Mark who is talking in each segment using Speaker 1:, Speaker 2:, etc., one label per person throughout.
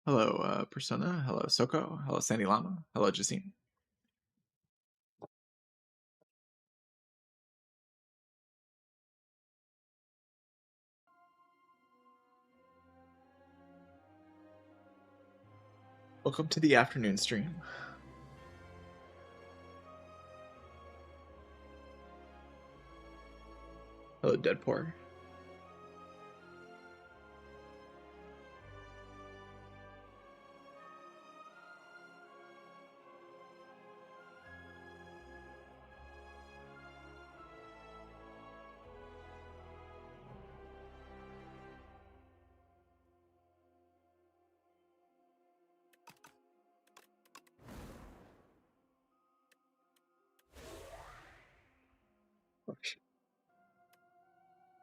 Speaker 1: Hello, Persona. Hello, Soko. Hello, Sandy Llama. Hello, Jacine. Welcome to the afternoon stream. Hello, Deadpour.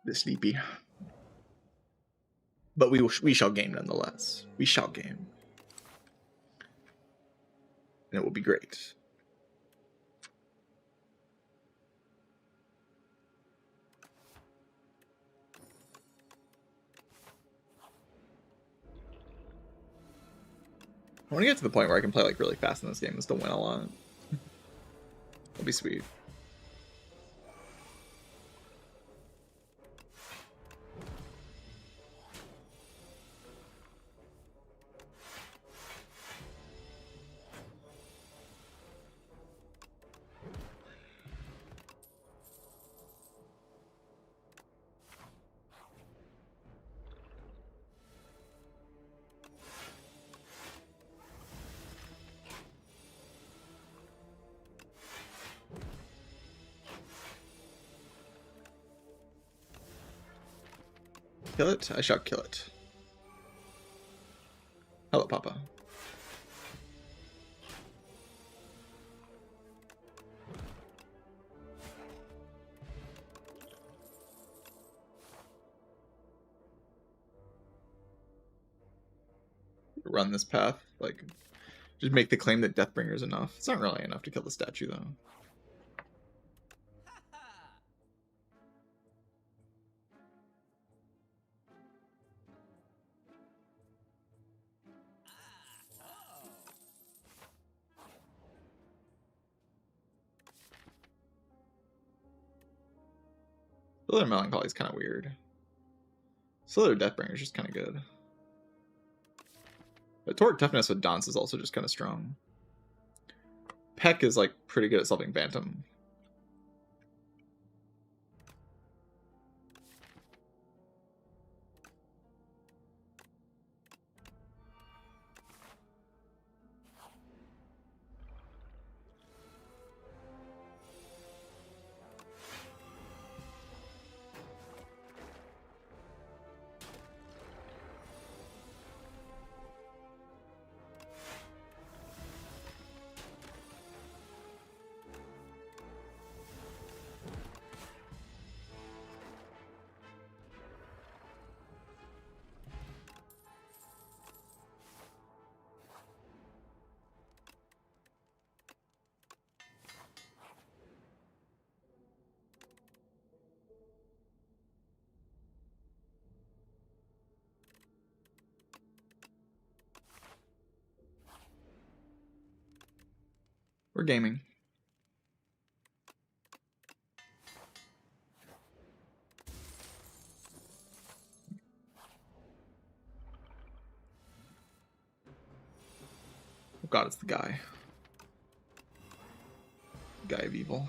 Speaker 1: Bit sleepy. But we shall game nonetheless. We shall game. And it will be great. I want to get to the point where I can play like really fast in this game and still win a lot. That'll be sweet. Kill it? I shall kill it. Hello, Papa. Run this path, like, just make the claim that Deathbringer is enough. It's not really enough to kill the statue, though. Slither Melancholy is kind of weird. Slither Deathbringer is just kind of good. But Torque Toughness with Dance is also just kind of strong. Peck is like pretty good at solving Phantom. We're gaming. Oh god, it's the guy. Guy of evil.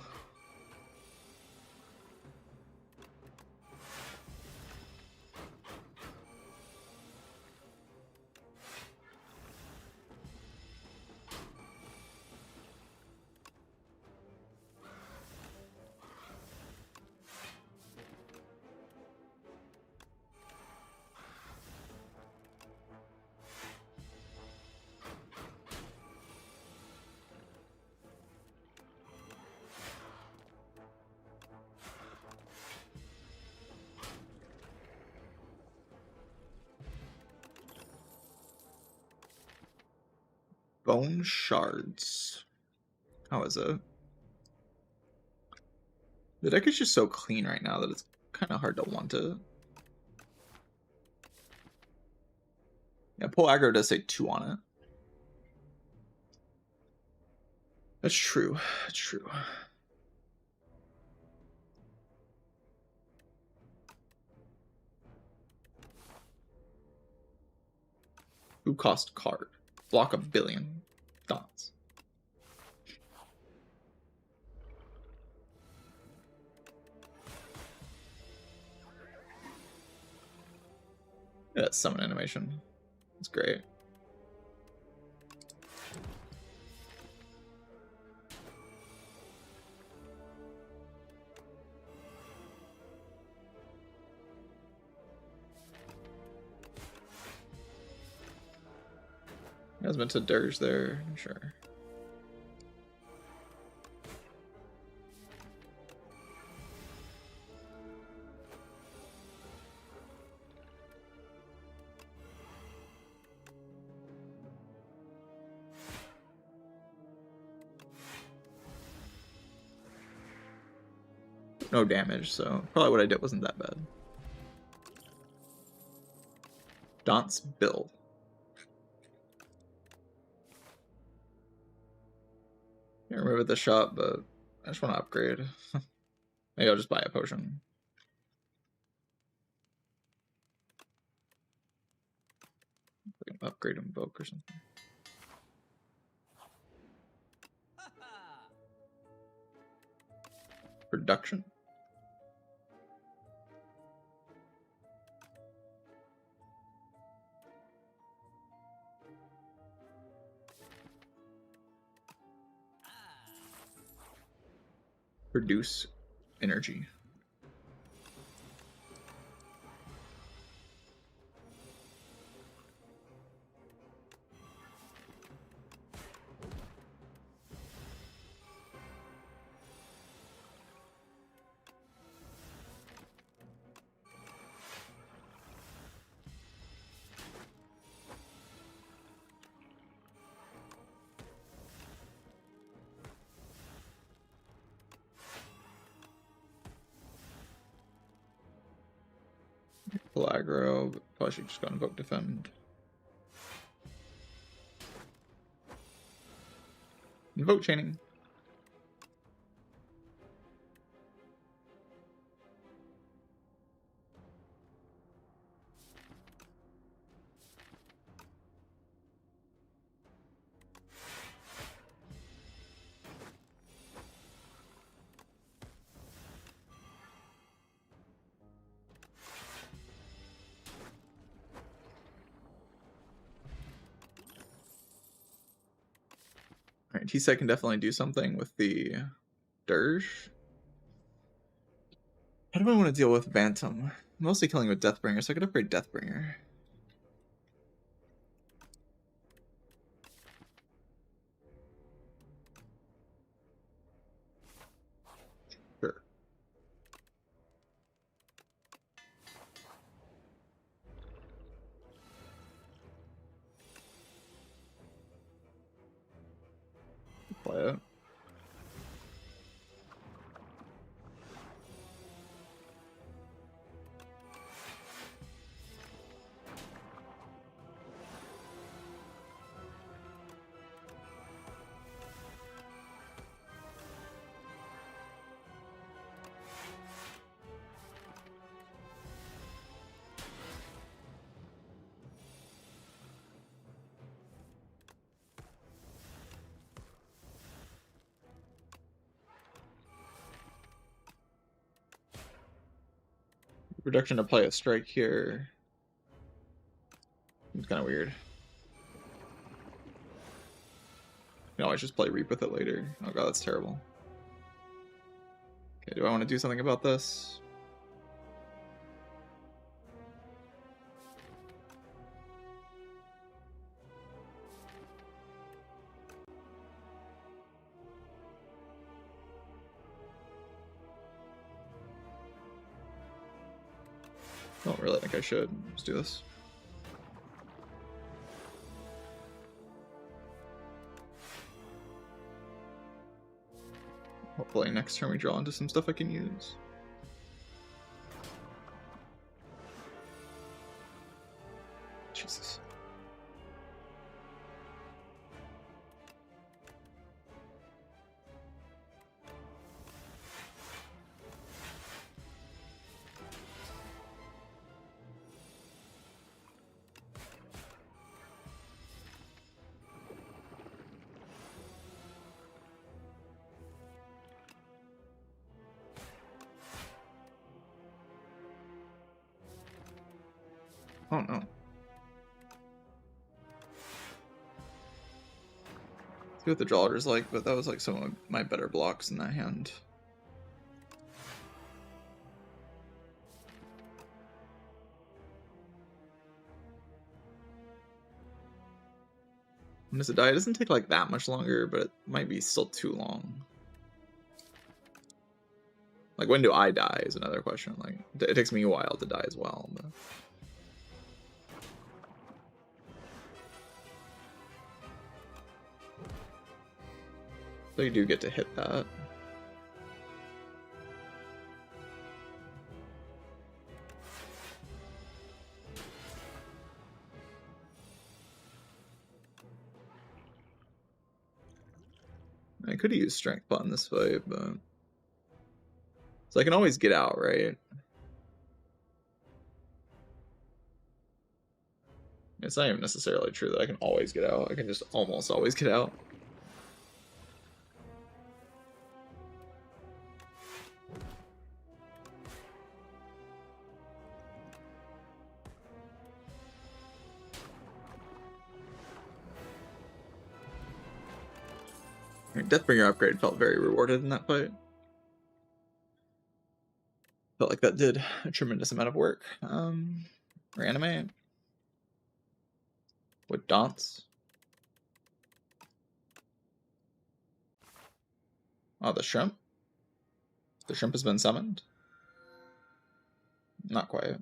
Speaker 1: Bone Shards. How is it? The deck is just so clean right now that it's kind of hard to want it. Yeah, pull aggro does say 2 on it. That's true. That's true. Who cost card? Block 1 billion dots. Yeah, that's summon animation. It's great. I was meant to dirge there, sure. No damage, so probably what I did wasn't that bad. Daunt's build. Can't remember the shop, but I just want to upgrade. Maybe I'll just buy a potion. Upgrade invoke or something. Production. Produce energy. Pull aggro, but probably should just go invoke defend. Invoke chaining. Alright, T-Set can definitely do something with the Dirge. How do I want to deal with Bantam? I'm mostly killing with Deathbringer, so I could upgrade Deathbringer. Sure. Play it. Reduction to play a strike here. It's kind of weird. You know, I just play Reap with it later. Oh god, that's terrible. Okay, do I want to do something about this? Don't really think I should. Let's do this. Hopefully next turn we draw into some stuff I can use. Jesus. Oh no. See what the draw order's like, but that was like some of my better blocks in that hand. When does it die? It doesn't take like that much longer, but it might be still too long. Like, when do I die is another question. Like, it takes me a while to die as well. But... so you do get to hit that. I could have used strength button this fight, but... so I can always get out, right? It's not even necessarily true that I can always get out. I can just almost always get out. Deathbringer upgrade felt very rewarded in that fight. Felt like that did a tremendous amount of work. Reanimate. With Daunts. Oh, the shrimp? The shrimp has been summoned? Not quite.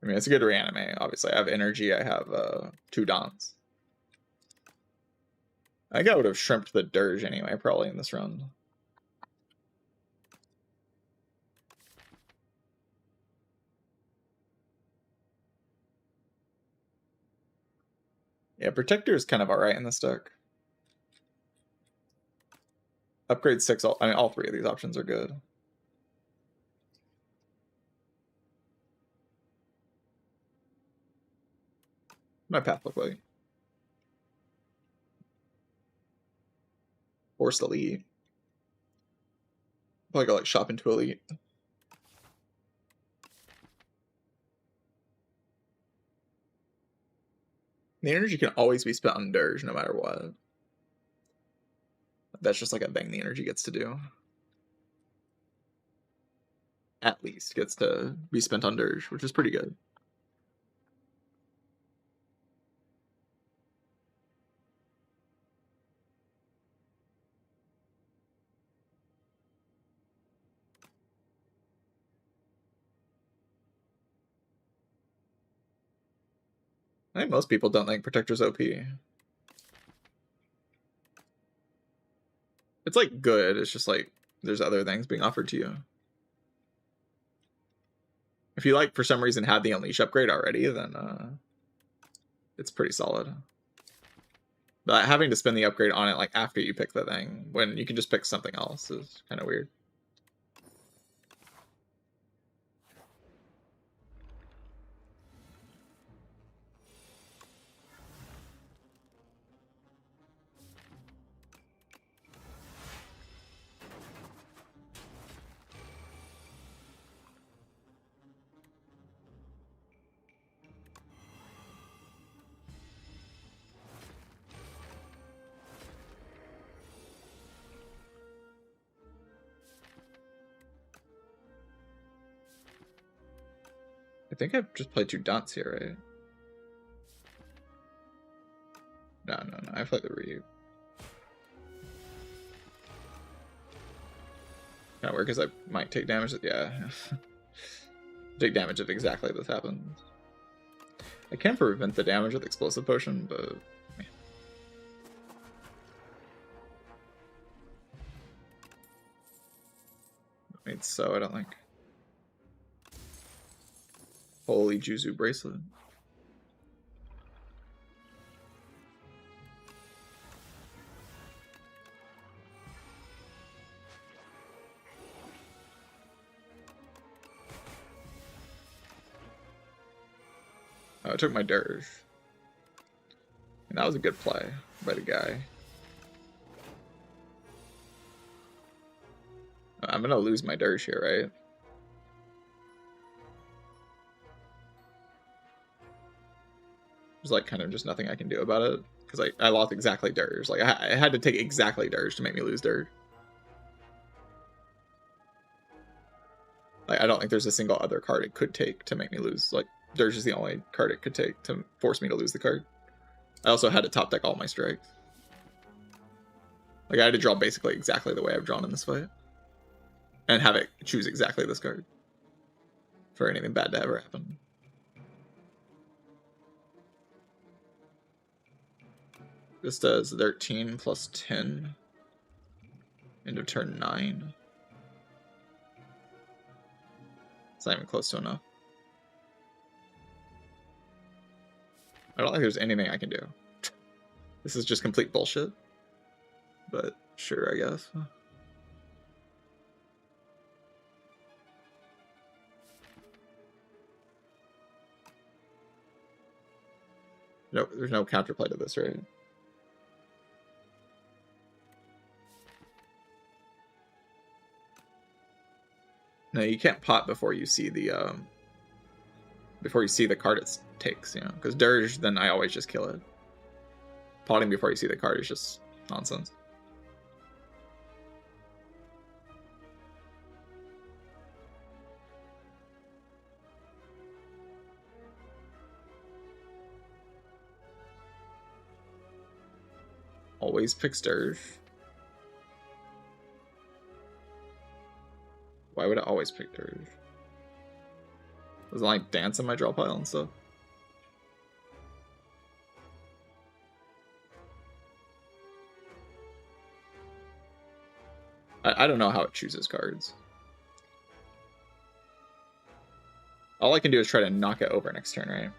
Speaker 1: I mean, it's a good reanimate. Obviously, I have energy. I have 2 Daunts. I think I would have shrimped the Dirge anyway, probably in this round. Yeah, Protector is kind of alright in this deck. Upgrade 6, I mean, all 3 of these options are good. My path look like? Forced Elite. Probably go like shop into Elite. The energy can always be spent on Dirge no matter what. That's just like a thing the energy gets to do. At least gets to be spent on Dirge, which is pretty good. I think most people don't think Protector's OP. It's like good, it's just like there's other things being offered to you. If you like for some reason had the Unleash upgrade already, then it's pretty solid. But having to spend the upgrade on it like after you pick the thing, when you can just pick something else, is kind of weird. I think I've just played 2 Daunts here, right? No, I played the Ryu. Kind of weird because I might take damage. Yeah. Take damage if exactly this happens. I can prevent the damage with Explosive Potion, but... man. I mean, so I don't think... Holy Juzu Bracelet. Oh, I took my Dirge. And that was a good play by the guy. I'm gonna lose my dirge here, right? There's like kind of just nothing I can do about it because I lost exactly dirge. Like I had to take exactly dirge to make me lose dirge. Like I don't think there's a single other card it could take to make me lose. Like dirge is the only card it could take to force me to lose the card. I also had to top deck all my strikes. Like I had to draw basically exactly the way I've drawn in this fight. And have it choose exactly this card. For anything bad to ever happen. This does 13 plus 10 into turn 9. It's not even close to enough. I don't think there's anything I can do. This is just complete bullshit. But sure, I guess. No, there's no counterplay to this, right? No, you can't pot before you see the card it takes, you know, because dirge, then I always just kill it. Potting before you see the card is just nonsense. Always picks dirge. Why would I always pick dirge? Does it like dance in my draw pile and stuff? I don't know how it chooses cards. All I can do is try to knock it over next turn, right?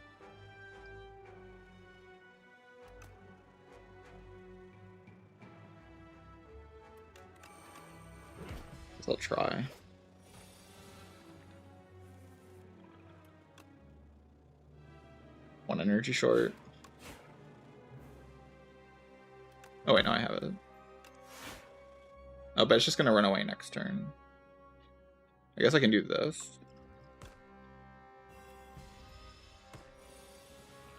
Speaker 1: So I'll try. One energy short. Oh wait, no, I have it. Oh, but it's just gonna run away next turn. I guess I can do this.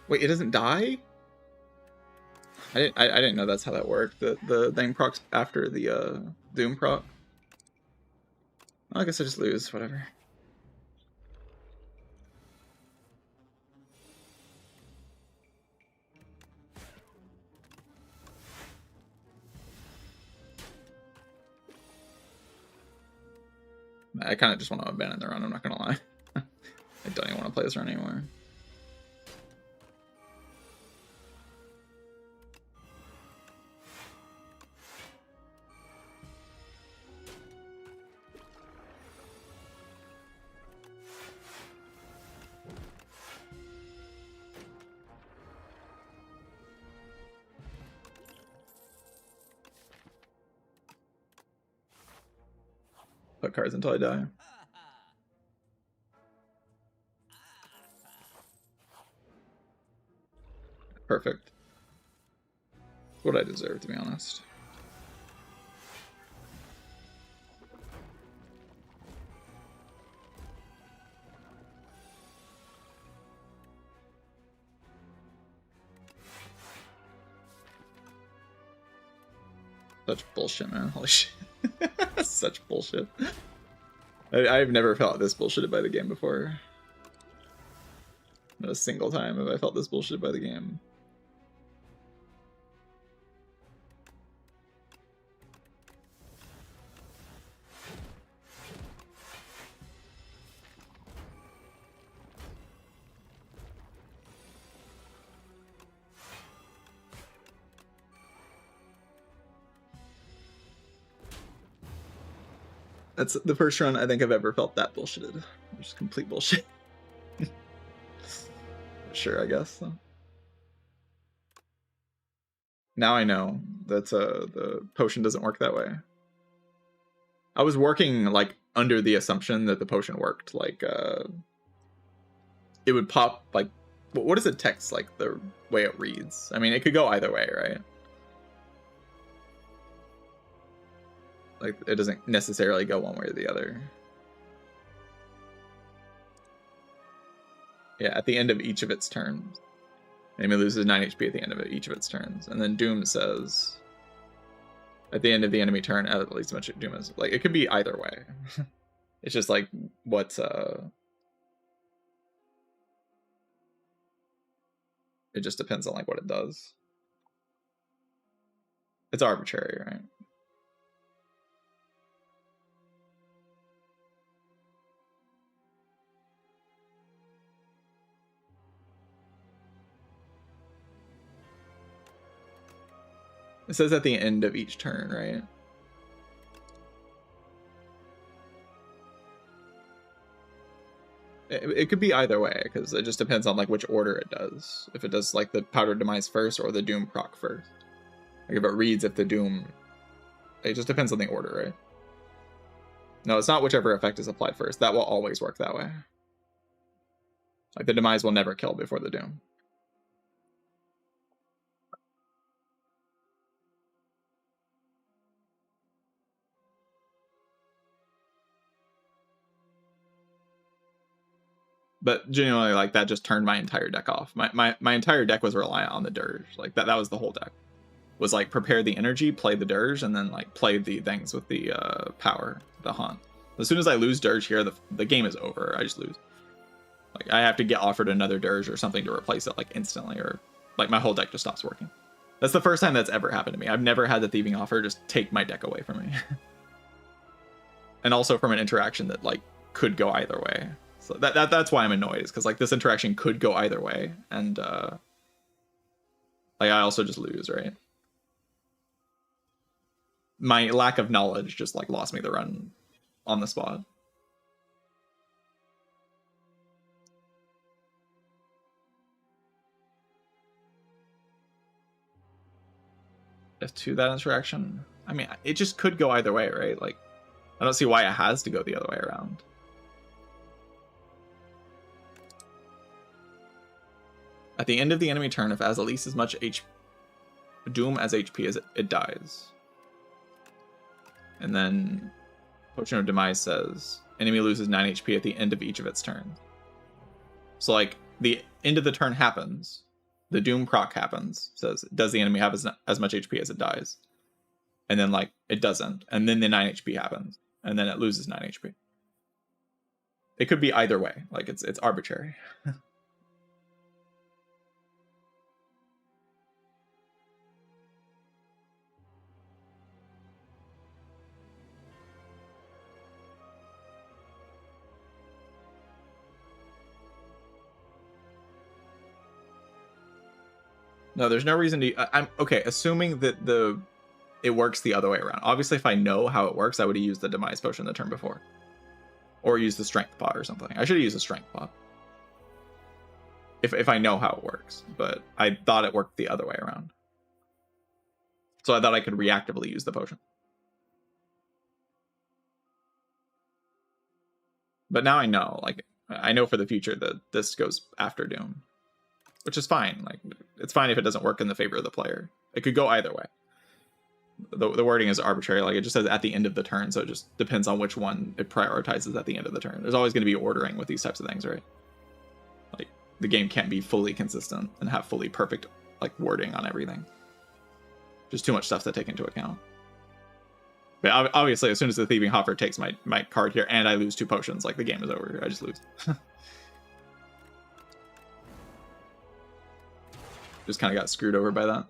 Speaker 1: Wait, it doesn't die? I didn't know that's how that worked. The thing procs after the Doom proc. Well, I guess I just lose, whatever. I kind of just want to abandon the run, I'm not gonna lie. I don't even want to play this run anymore. Put cards until I die. Perfect. It's what I deserve, to be honest. Such bullshit, man. Holy shit. Such bullshit. I've never felt this bullshitted by the game before. Not a single time have I felt this bullshit by the game. That's the first run I think I've ever felt that bullshitted. Just complete bullshit. Sure, I guess. So. Now I know that the potion doesn't work that way. I was working like under the assumption that the potion worked. Like it would pop like what is a text like the way it reads? I mean, it could go either way, right? Like, it doesn't necessarily go one way or the other. Yeah, at the end of each of its turns. Enemy loses 9 HP at the end of each of its turns. And then Doom says, at the end of the enemy turn, at least much Doom is. Like, it could be either way. It's just like, what's, it just depends on, like, what it does. It's arbitrary, right? It says at the end of each turn, right? It could be either way, because it just depends on like which order it does. If it does like the Powdered Demise first or the Doom proc first. Like if it reads if the Doom... It just depends on the order, right? No, it's not whichever effect is applied first. That will always work that way. Like the Demise will never kill before the Doom. But genuinely, like, that just turned my entire deck off. My entire deck was reliant on the Dirge. Like, that was the whole deck. Was, like, prepare the energy, play the Dirge, and then, like, play the things with the power, the Haunt. As soon as I lose Dirge here, the game is over. I just lose. Like, I have to get offered another Dirge or something to replace it, like, instantly, or, like, my whole deck just stops working. That's the first time that's ever happened to me. I've never had the Thieving offer just take my deck away from me. And also from an interaction that, like, could go either way. So that's why I'm annoyed, is because like this interaction could go either way, and like I also just lose, right? My lack of knowledge just like lost me the run on the spot. If to that interaction, I mean, it just could go either way, right? Like, I don't see why it has to go the other way around. At the end of the enemy turn, if it has at least as much Doom as HP as it dies. And then Potion of Demise says, enemy loses 9 HP at the end of each of its turns. So, like, the end of the turn happens. The Doom proc happens. Says, does the enemy have as much HP as it dies? And then, like, it doesn't. And then the 9 HP happens. And then it loses 9 HP. It could be either way. Like, it's arbitrary. No, there's no reason to... I'm okay, assuming that it works the other way around. Obviously, if I know how it works, I would have used the Demise Potion the turn before. Or use the Strength Pot or something. I should have used the Strength Pot. If I know how it works. But I thought it worked the other way around. So I thought I could reactively use the potion. But now I know. Like, I know for the future that this goes after Doom. Which is fine. Like, it's fine if it doesn't work in the favor of the player. It could go either way. The wording is arbitrary. Like, it just says at the end of the turn, so it just depends on which one it prioritizes at the end of the turn. There's always going to be ordering with these types of things, right? Like, the game can't be fully consistent and have fully perfect, like, wording on everything. Just too much stuff to take into account. But obviously, as soon as the Thieving Hopper takes my card here and I lose 2 potions, like, the game is over. I just lose. Just kind of got screwed over by that.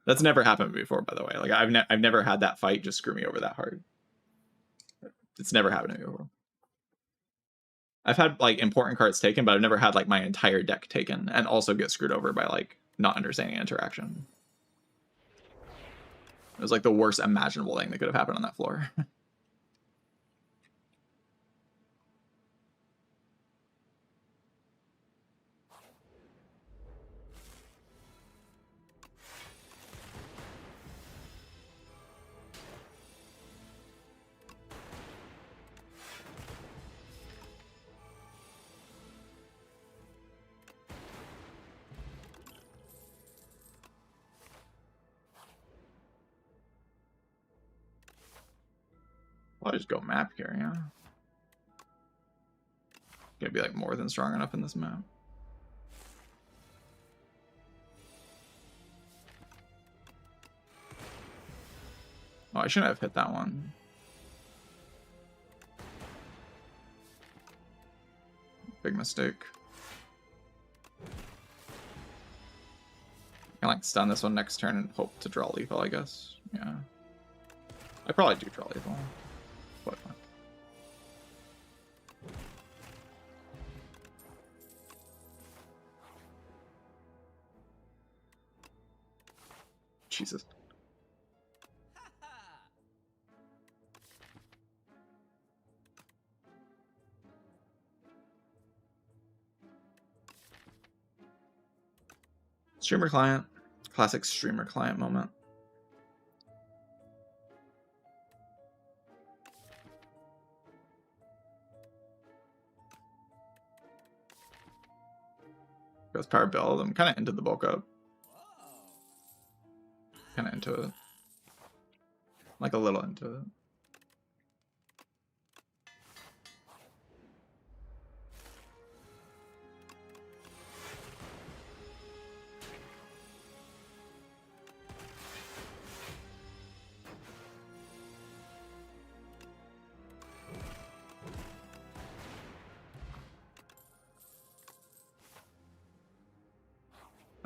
Speaker 1: That's never happened before, by the way. Like, I've never had that fight just screw me over that hard. It's never happened to me before. I've had, like, important cards taken, but I've never had, like, my entire deck taken and also get screwed over by, like, not understanding interaction. It was, like, the worst imaginable thing that could have happened on that floor. I'll just go map here, yeah. Gonna be like more than strong enough in this map. Oh, I shouldn't have hit that one. Big mistake. I can like stun this one next turn and hope to draw lethal, I guess. Yeah. I probably do draw lethal. But fine. Jesus. Streamer client. Classic streamer client moment. Goes power build. I'm kind of into the bulk up. Kind of into it. Like a little into it.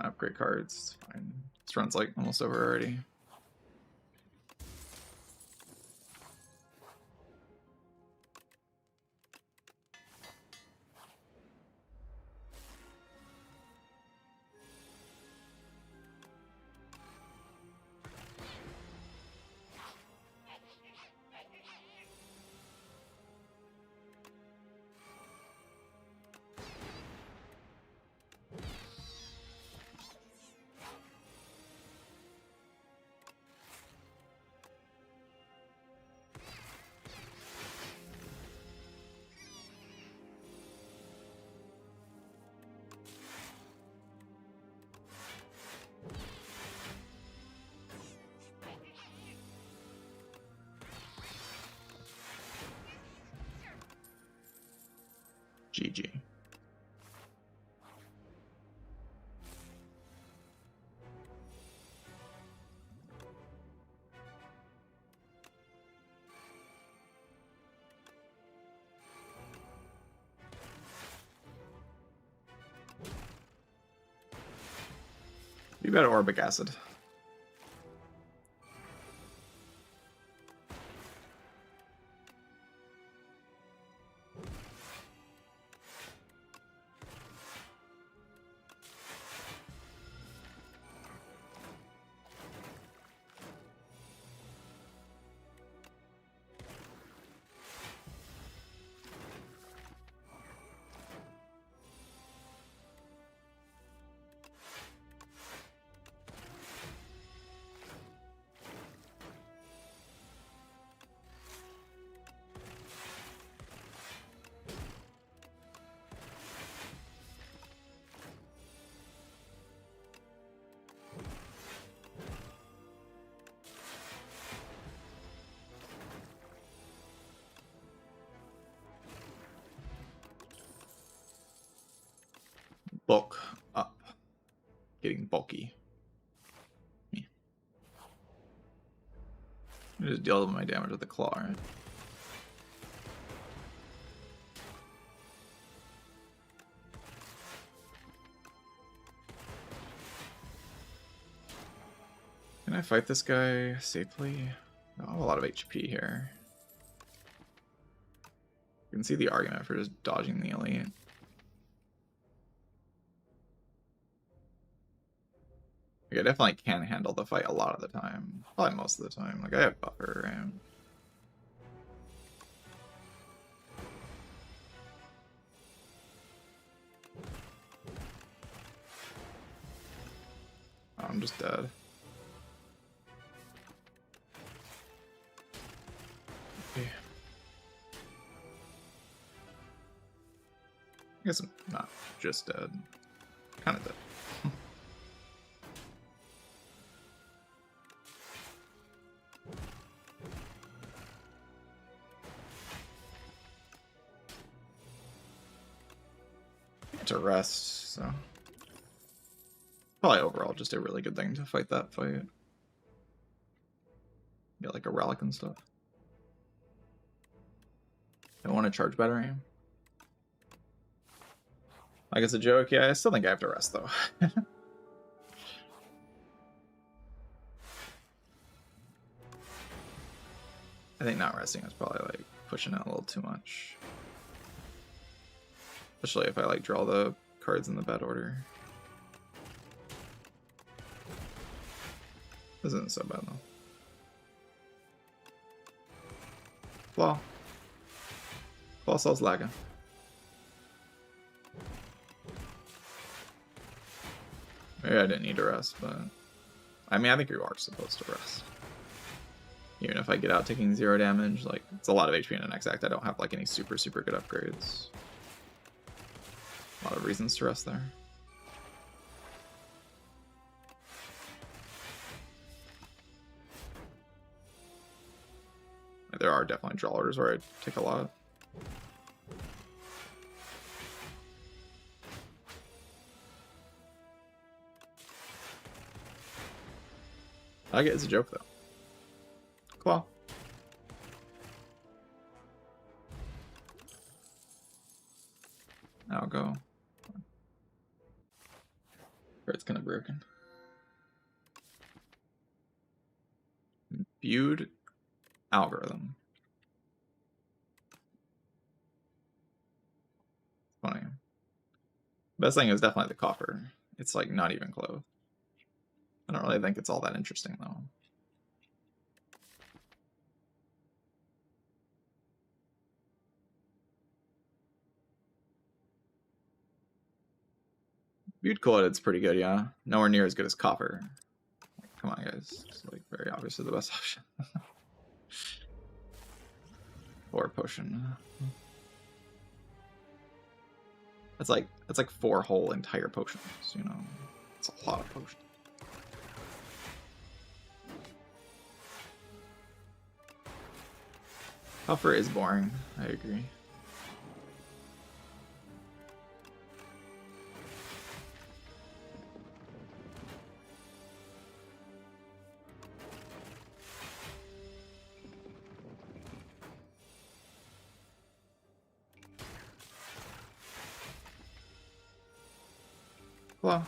Speaker 1: Upgrade cards. It's fine. This run's like almost over already. GG. You got orbic acid. Bulk up. Getting bulky. Yeah. I just deal my damage with the claw, right? Can I fight this guy safely? I have a lot of HP here. You can see the argument for just dodging the elite. Like, I definitely can handle the fight a lot of the time. Probably most of the time. Like, I have buffer around. Oh, I'm just dead. Okay. I guess I'm not just dead. Kind of dead. to rest, so probably overall just a really good thing to fight that fight. Get like a relic and stuff. I want to charge battery. Like it's a joke, yeah. I still think I have to rest though. I think not resting is probably like pushing it a little too much. Especially if I like draw the cards in the bad order. This isn't so bad though. Flaw. Flaw cell's lagging. Maybe I didn't need to rest, but I mean I think you are supposed to rest. Even if I get out taking 0 damage, like it's a lot of HP in an exact. I don't have like any super good upgrades. A lot of reasons to rest there. There are definitely draw orders where I take a lot. I get it's a joke though. Claw. I'll go. It's kind of broken. Viewed algorithm. Funny. Best thing is definitely the coffer. It's like not even close. I don't really think it's all that interesting though. Viewed Collider's pretty good, yeah. Nowhere near as good as coffer. Come on, guys. It's like very obviously the best option. Or potion. That's like 4 whole entire potions, you know. It's a lot of potions. Coffer is boring, I agree. Well,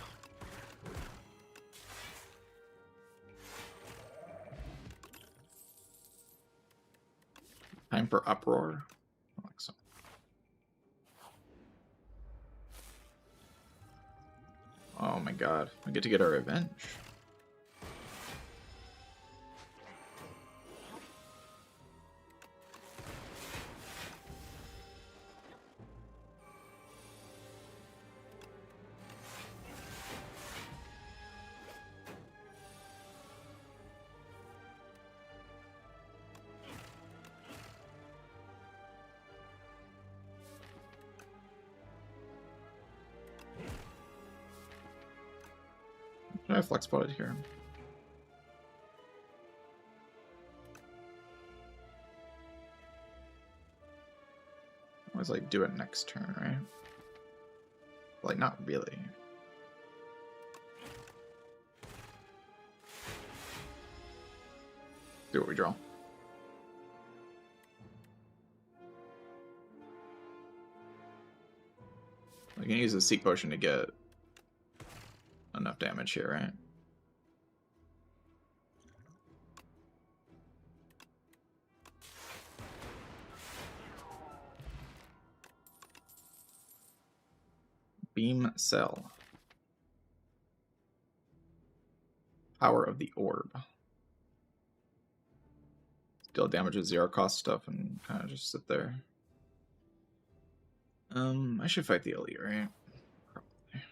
Speaker 1: time for uproar. I like so. Oh my god, we get to get our revenge. I flex spotted here. Always like do it next turn, right? Like not really. Do what we draw. We can use a Seek Potion to get enough damage here, right? Beam Cell. Power of the Orb. Deal damage with 0 cost stuff and kind of just sit there. I should fight the elite, right? Probably.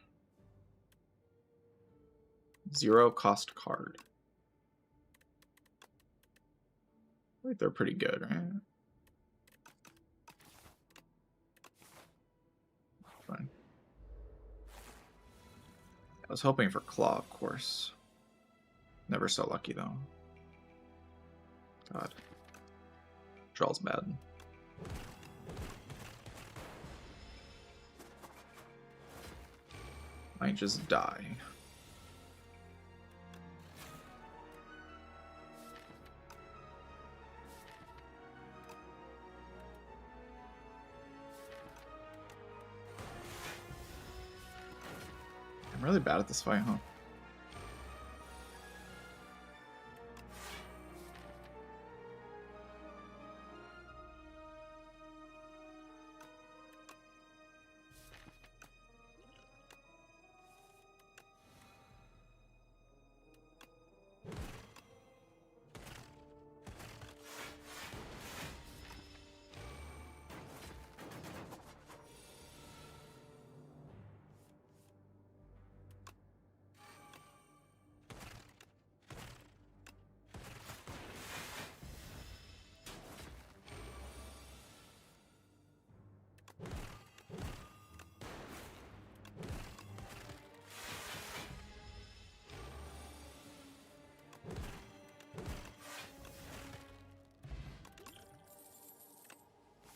Speaker 1: 0 cost card. Like they're pretty good, right? Fine. I was hoping for Claw, of course. Never so lucky though. God. Draw's bad. Might just die. I'm really bad at this fight, huh?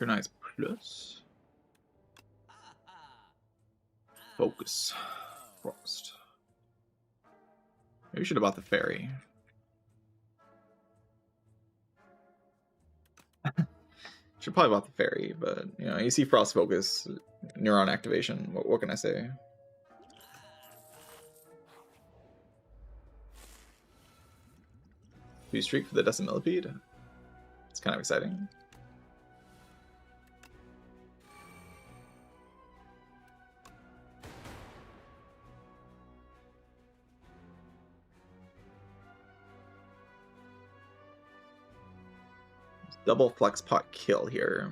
Speaker 1: Nice plus. Focus. Frost. Maybe we should have bought the fairy. Should probably bought the fairy, but you know, you see Frost Focus, neuron activation. What can I say? Do you streak for the Decimillipede? It's kind of exciting. Double flex pot kill here.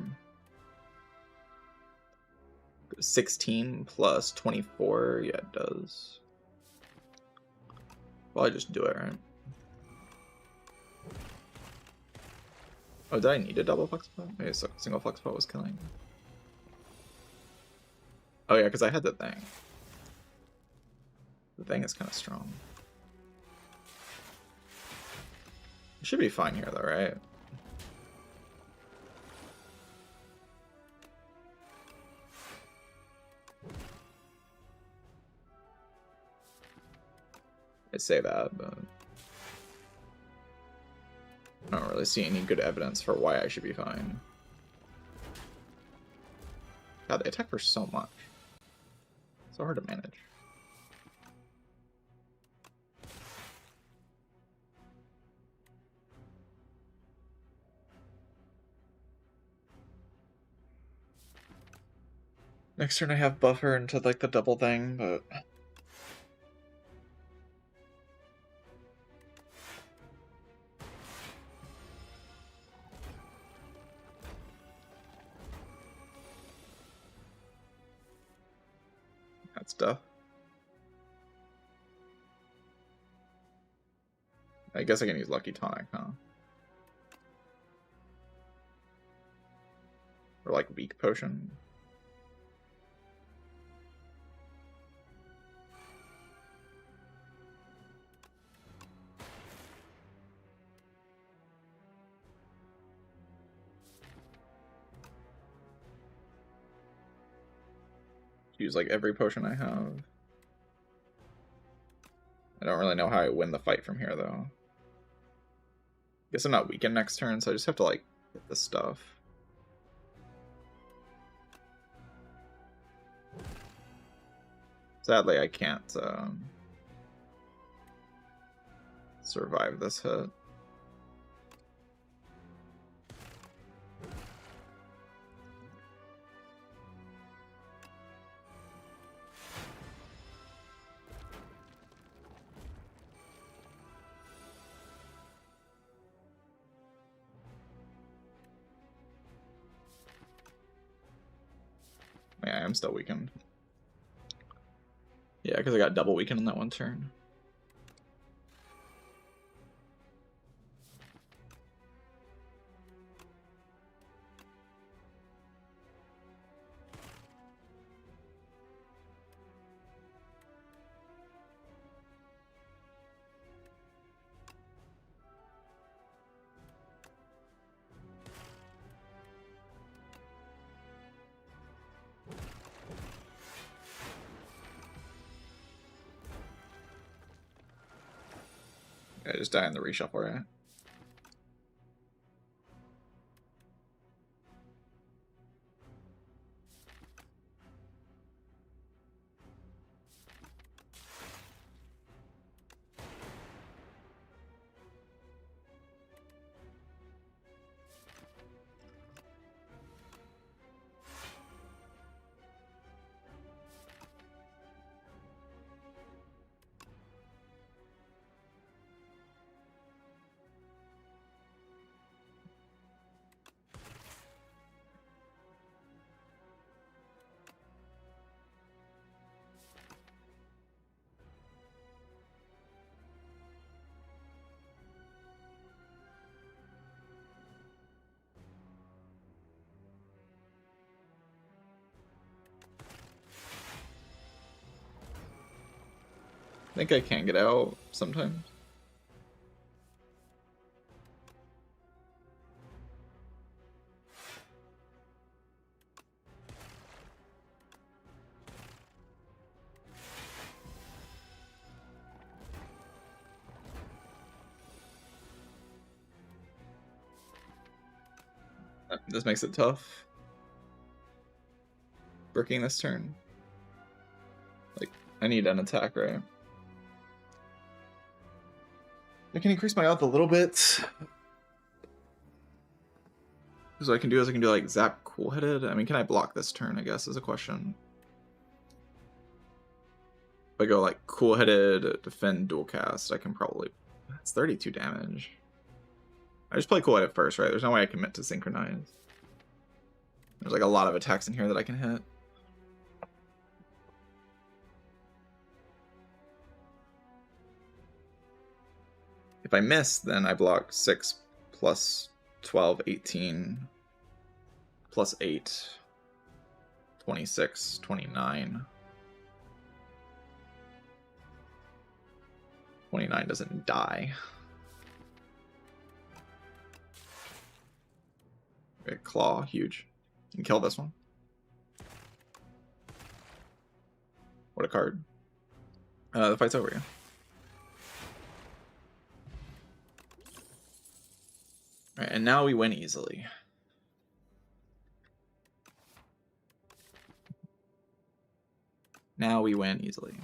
Speaker 1: 16 plus 24. Yeah, it does. Well, I just do it, right? Oh, did I need a double flex pot? Maybe a single flex pot was killing. Oh yeah, because I had the thing. The thing is kind of strong. It should be fine here though, right? I say that, but I don't really see any good evidence for why I should be fine. God, they attack for so much. So hard to manage. Next turn I have buffer into like the double thing, but that stuff. I guess I can use Lucky Tonic, huh? Or like Weak Potion. Use like every potion I have. I don't really know how I win the fight from here though. Guess I'm not weakened next turn, so I just have to like get the stuff. Sadly, I can't survive this hit. Yeah, I am still weakened. Yeah, because I got double weakened in that one turn. Yeah, just die in the reshuffle, right? I think I can get out sometimes. This makes it tough. Bricking this turn. Like, I need an attack, right? I can increase my odds a little bit. So what I can do is I can do like Zap Cool-Headed. I mean, can I block this turn, I guess, is a question. If I go like Cool-Headed, Defend, Dual Cast, I can probably... That's 32 damage. I just play Cool-Headed first, right? There's no way I commit to Synchronize. There's like a lot of attacks in here that I can hit. If I miss, then I block 6 plus 12, 18, plus 8, 26, 29. 29 doesn't die. Okay, Claw, huge. You can kill this one. What a card. The fight's over, yeah. Alright, and now we win easily. Now we win easily.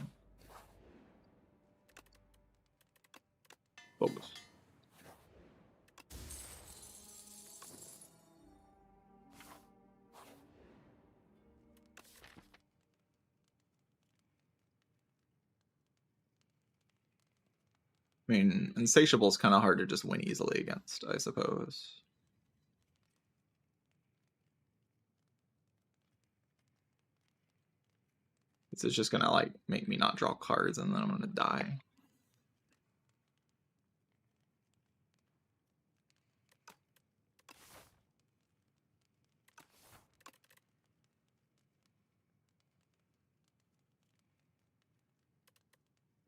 Speaker 1: Focus. I mean, Insatiable is kind of hard to just win easily against, I suppose. It's just gonna like make me not draw cards and then I'm gonna die.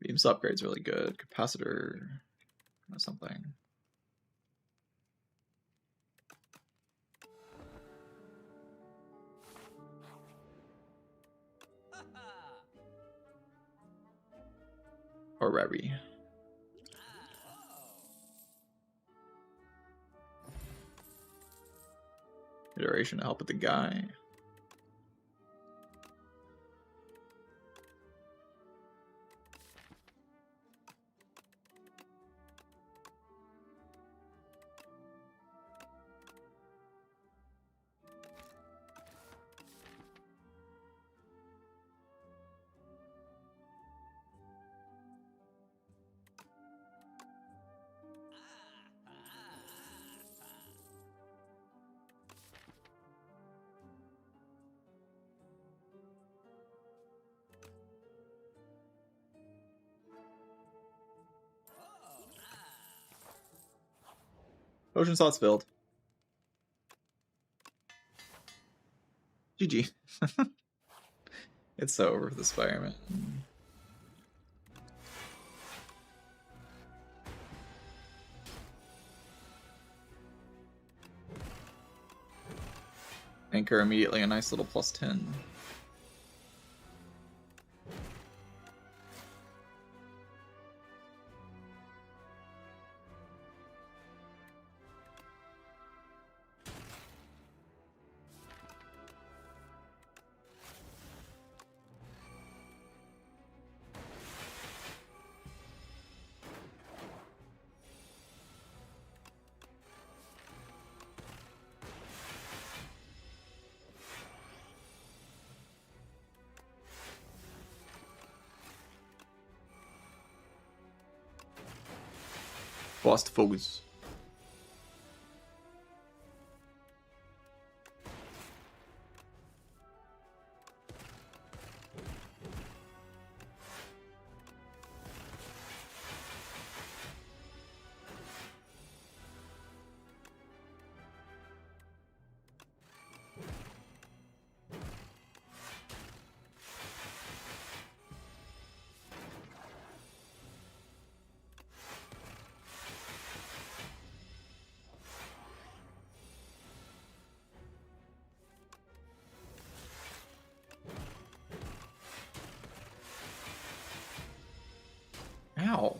Speaker 1: Beam's upgrade's really good. Capacitor or something. Or Revy. Iteration to help with the guy. Potion slots filled. GG. It's so over with the Spire, man. Anchor immediately a nice little +10. Fast focus. Ow.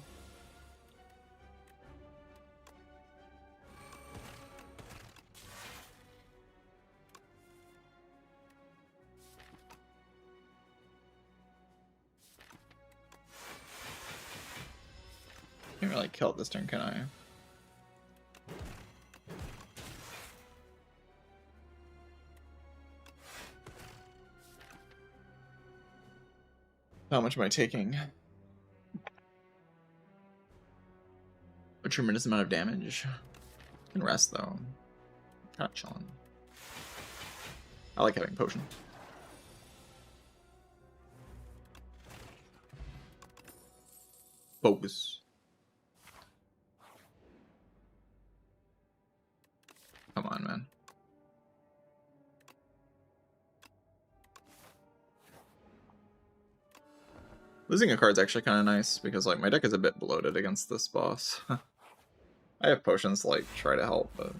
Speaker 1: Can't really kill it this turn, can I? How much am I taking? A tremendous amount of damage. Can rest though. Kind of chilling. I like having potion. Focus. Come on, man. Losing a card's actually kind of nice because like my deck is a bit bloated against this boss. I have potions to like try to help, but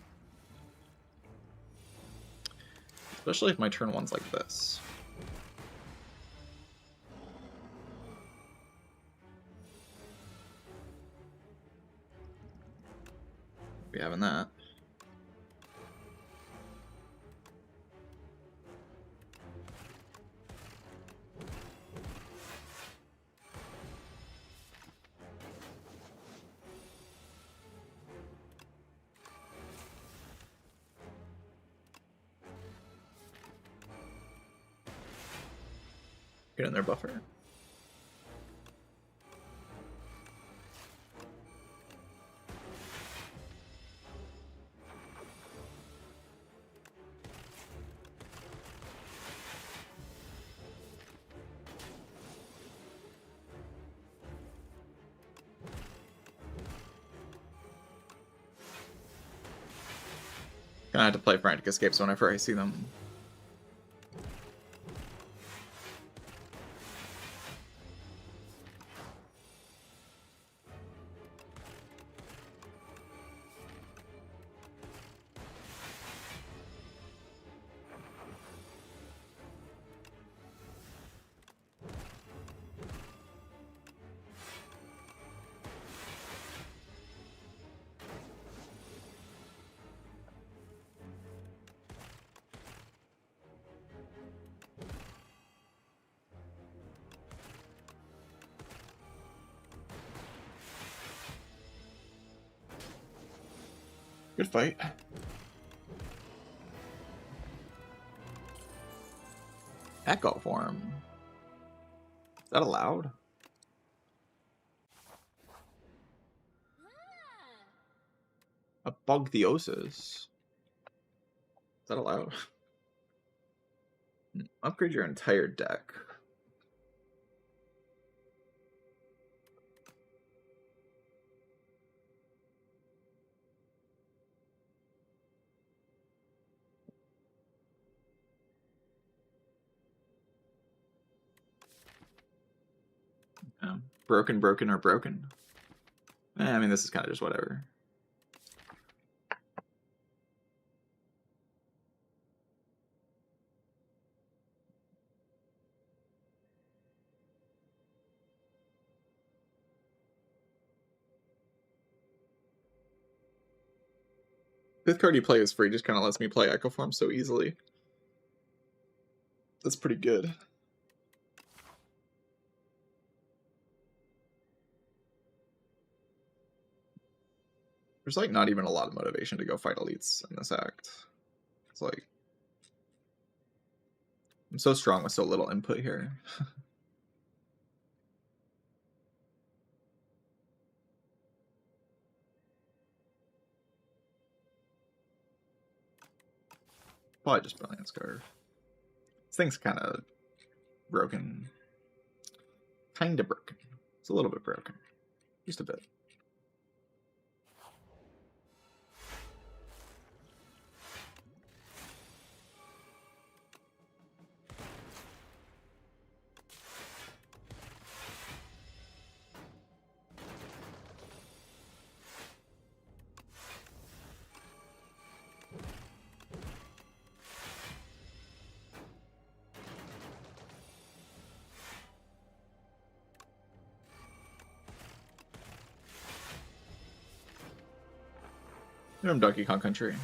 Speaker 1: especially if my turn one's like this. Be having that. Get in there, buffer. Gonna have to play Frantic Escapes whenever I see them. Good fight. Echo form. Is that allowed? A Bogtheosis. Is that allowed? Upgrade your entire deck. Broken, broken, or broken. I mean, this is kind of just whatever. Fifth card you play is free, just kind of lets me play Echo Form so easily. That's pretty good. There's like not even a lot of motivation to go fight elites in this act. It's like I'm so strong with so little input here. Probably just Brilliant Scarf. This thing's kind of broken. Kind of broken. It's a little bit broken. Just a bit. From Donkey Kong Country.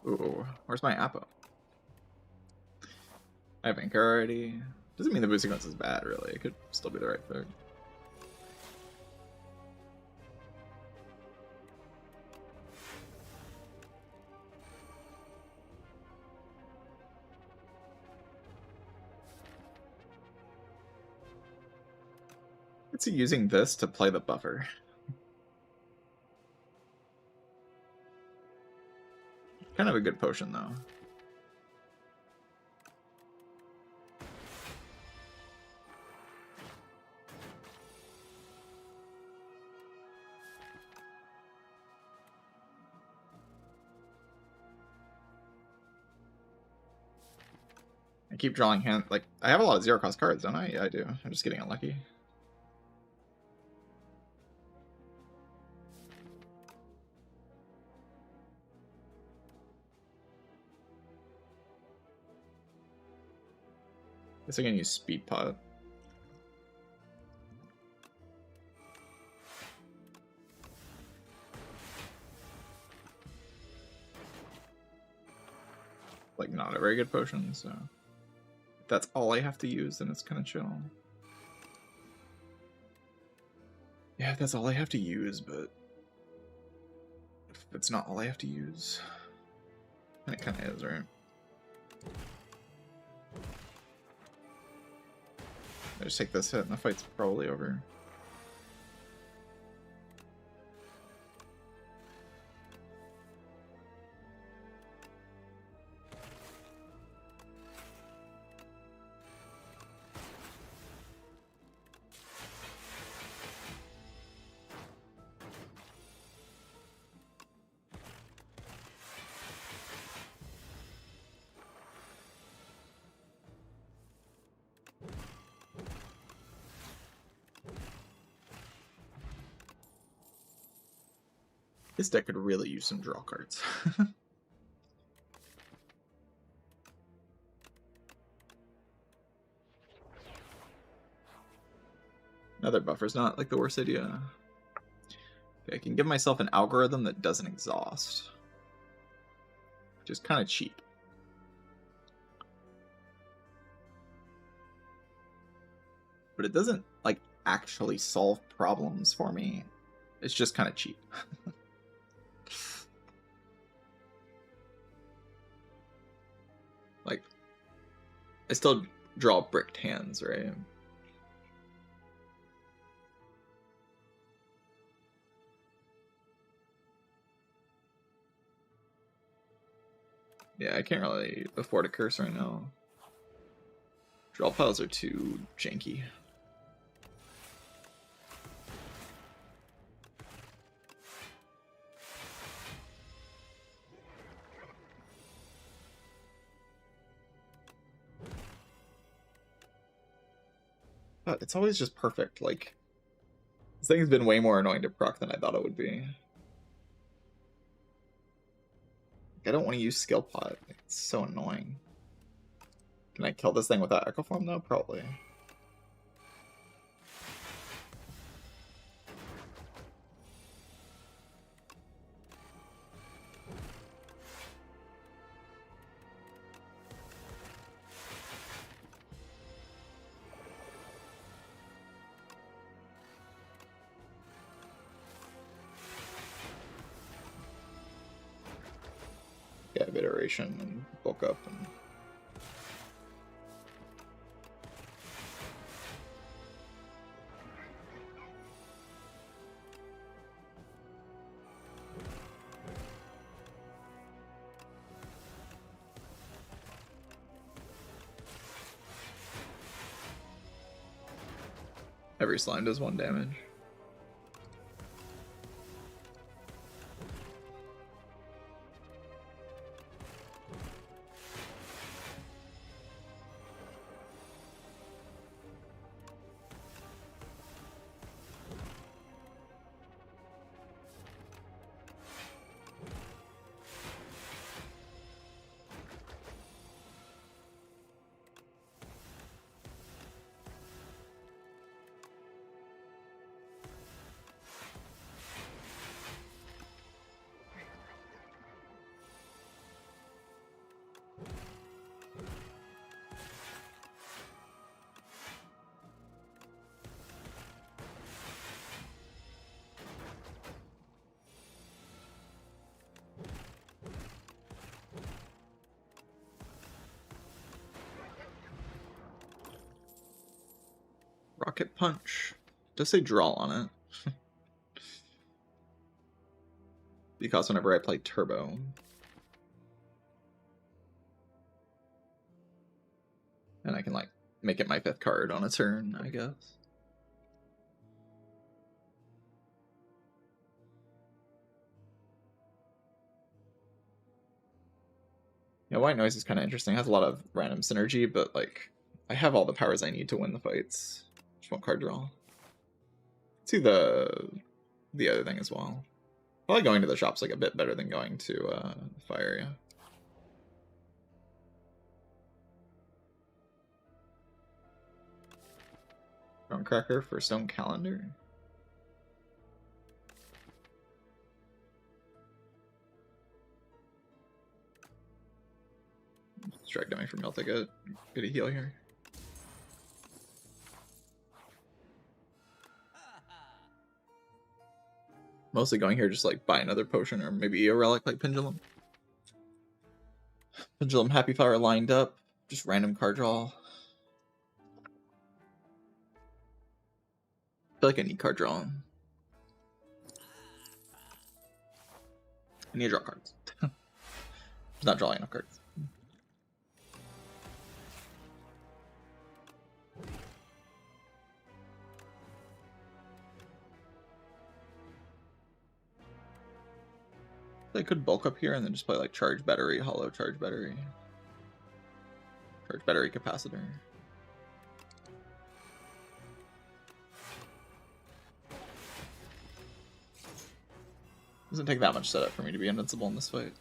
Speaker 1: Ooh, where's my Appo? I have Anchor already. Doesn't mean the boosting sequence is bad, really. It could still be the right pick. It's using this to play the buffer. Kind of a good potion, though. I keep drawing hand. Like, I have a lot of zero cost cards, don't I? Yeah, I do. I'm just getting unlucky. Guess I can use Speed Pot. Like, not a very good potion, so if that's all I have to use, then it's kind of chill. Yeah, that's all I have to use, but if it's not all I have to use, then it kind of is, right? I just take this hit and the fight's probably over. This deck could really use some draw cards. Another buffer's not like the worst idea. Okay, I can give myself an algorithm that doesn't exhaust. Which is kind of cheap. But it doesn't like actually solve problems for me. It's just kind of cheap. Like, I still draw bricked hands, right? Yeah, I can't really afford a curse right now. Draw piles are too janky. But it's always just perfect. Like, this thing's been way more annoying to proc than I thought it would be. I don't want to use Skill Pot. It's so annoying. Can I kill this thing without Echo Form though? Probably. Yeah, iteration and bulk up and. Every slime does 1 damage. Rocket Punch. It does say draw on it. Because whenever I play Turbo. And I can, like, make it my 5th card on a turn, I guess. Yeah, White Noise is kind of interesting. It has a lot of random synergy, but, like, I have all the powers I need to win the fights. Just one card draw. See the other thing as well. Probably going to the shop's like a bit better than going to Fire, yeah. Stonecracker for Stone Calendar. Strike dummy from Miltic. Get a heal here. Mostly going here just like buy another potion or maybe a relic like Pendulum. Pendulum Happy Flower lined up. Just random card draw. I feel like I need card draw. I need to draw cards. Just not drawing enough cards. I could bulk up here and then just play like Charge Battery, Hollow Charge Battery. Charge Battery Capacitor. Doesn't take that much setup for me to be invincible in this fight.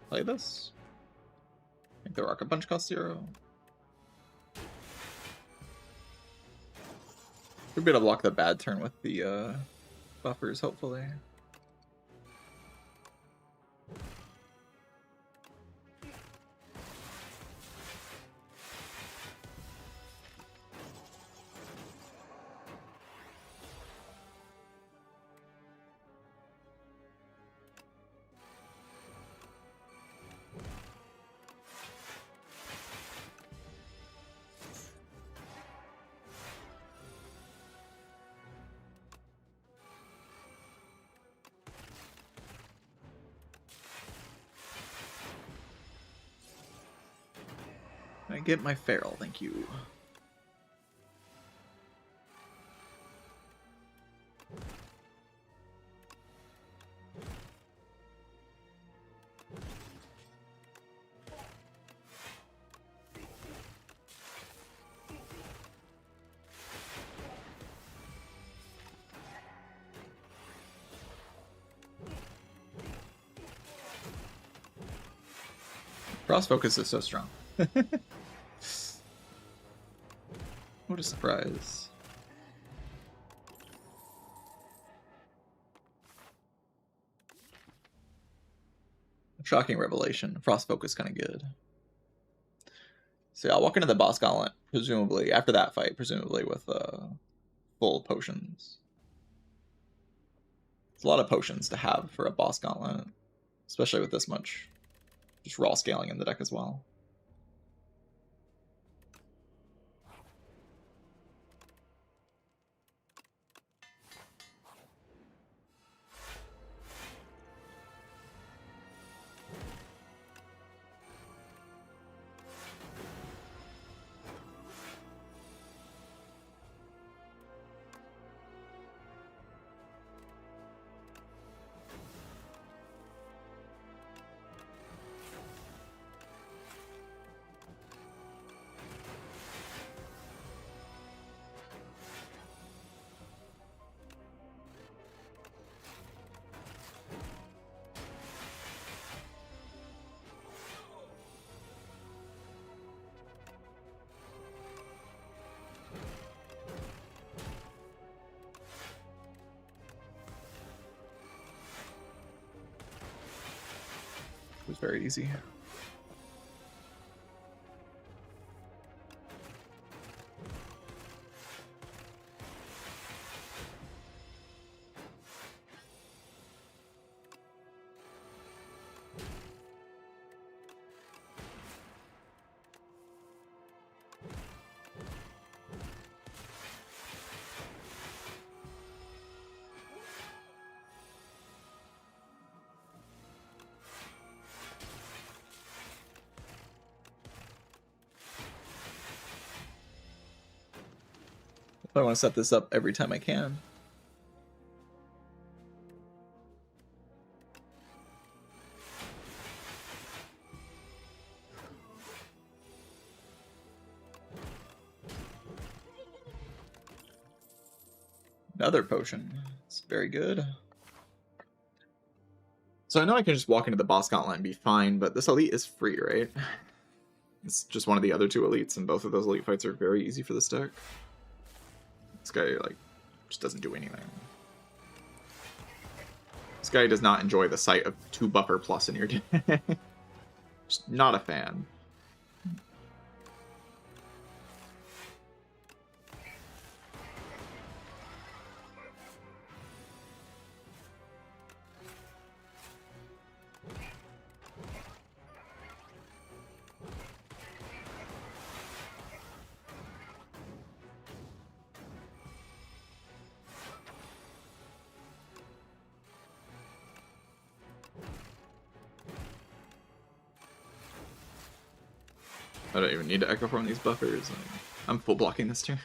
Speaker 1: Play this. I think the Rocket Punch costs 0. We're gonna block the bad turn with the buffers, hopefully. I get my feral, thank you. Frost Focus is so strong. What a surprise. Shocking revelation. Frost Focus kind of good. So yeah, I'll walk into the boss gauntlet, presumably, after that fight, presumably with full potions. It's a lot of potions to have for a boss gauntlet, especially with this much just raw scaling in the deck as well. It was very easy. I want to set this up every time I can. Another potion. It's very good. So I know I can just walk into the boss gauntlet and be fine, but this elite is free, right? It's just one of the other two elites, and both of those elite fights are very easy for this deck. This guy, like, just doesn't do anything. This guy does not enjoy the sight of 2 buffer plus in your deck. Just not a fan. I don't even need to echo form these buffers. Like, I'm full blocking this turn.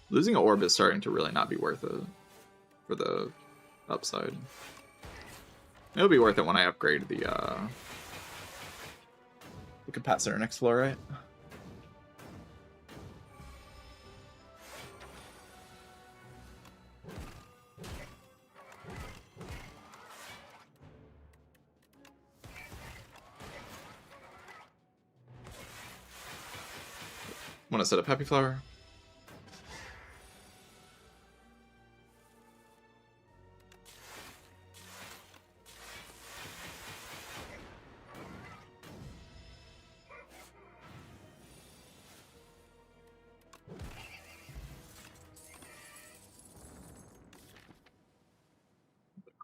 Speaker 1: Losing an orb is starting to really not be worth it for the upside. It'll be worth it when I upgrade the capacitor next floor, right? Want to set up Happy Flower?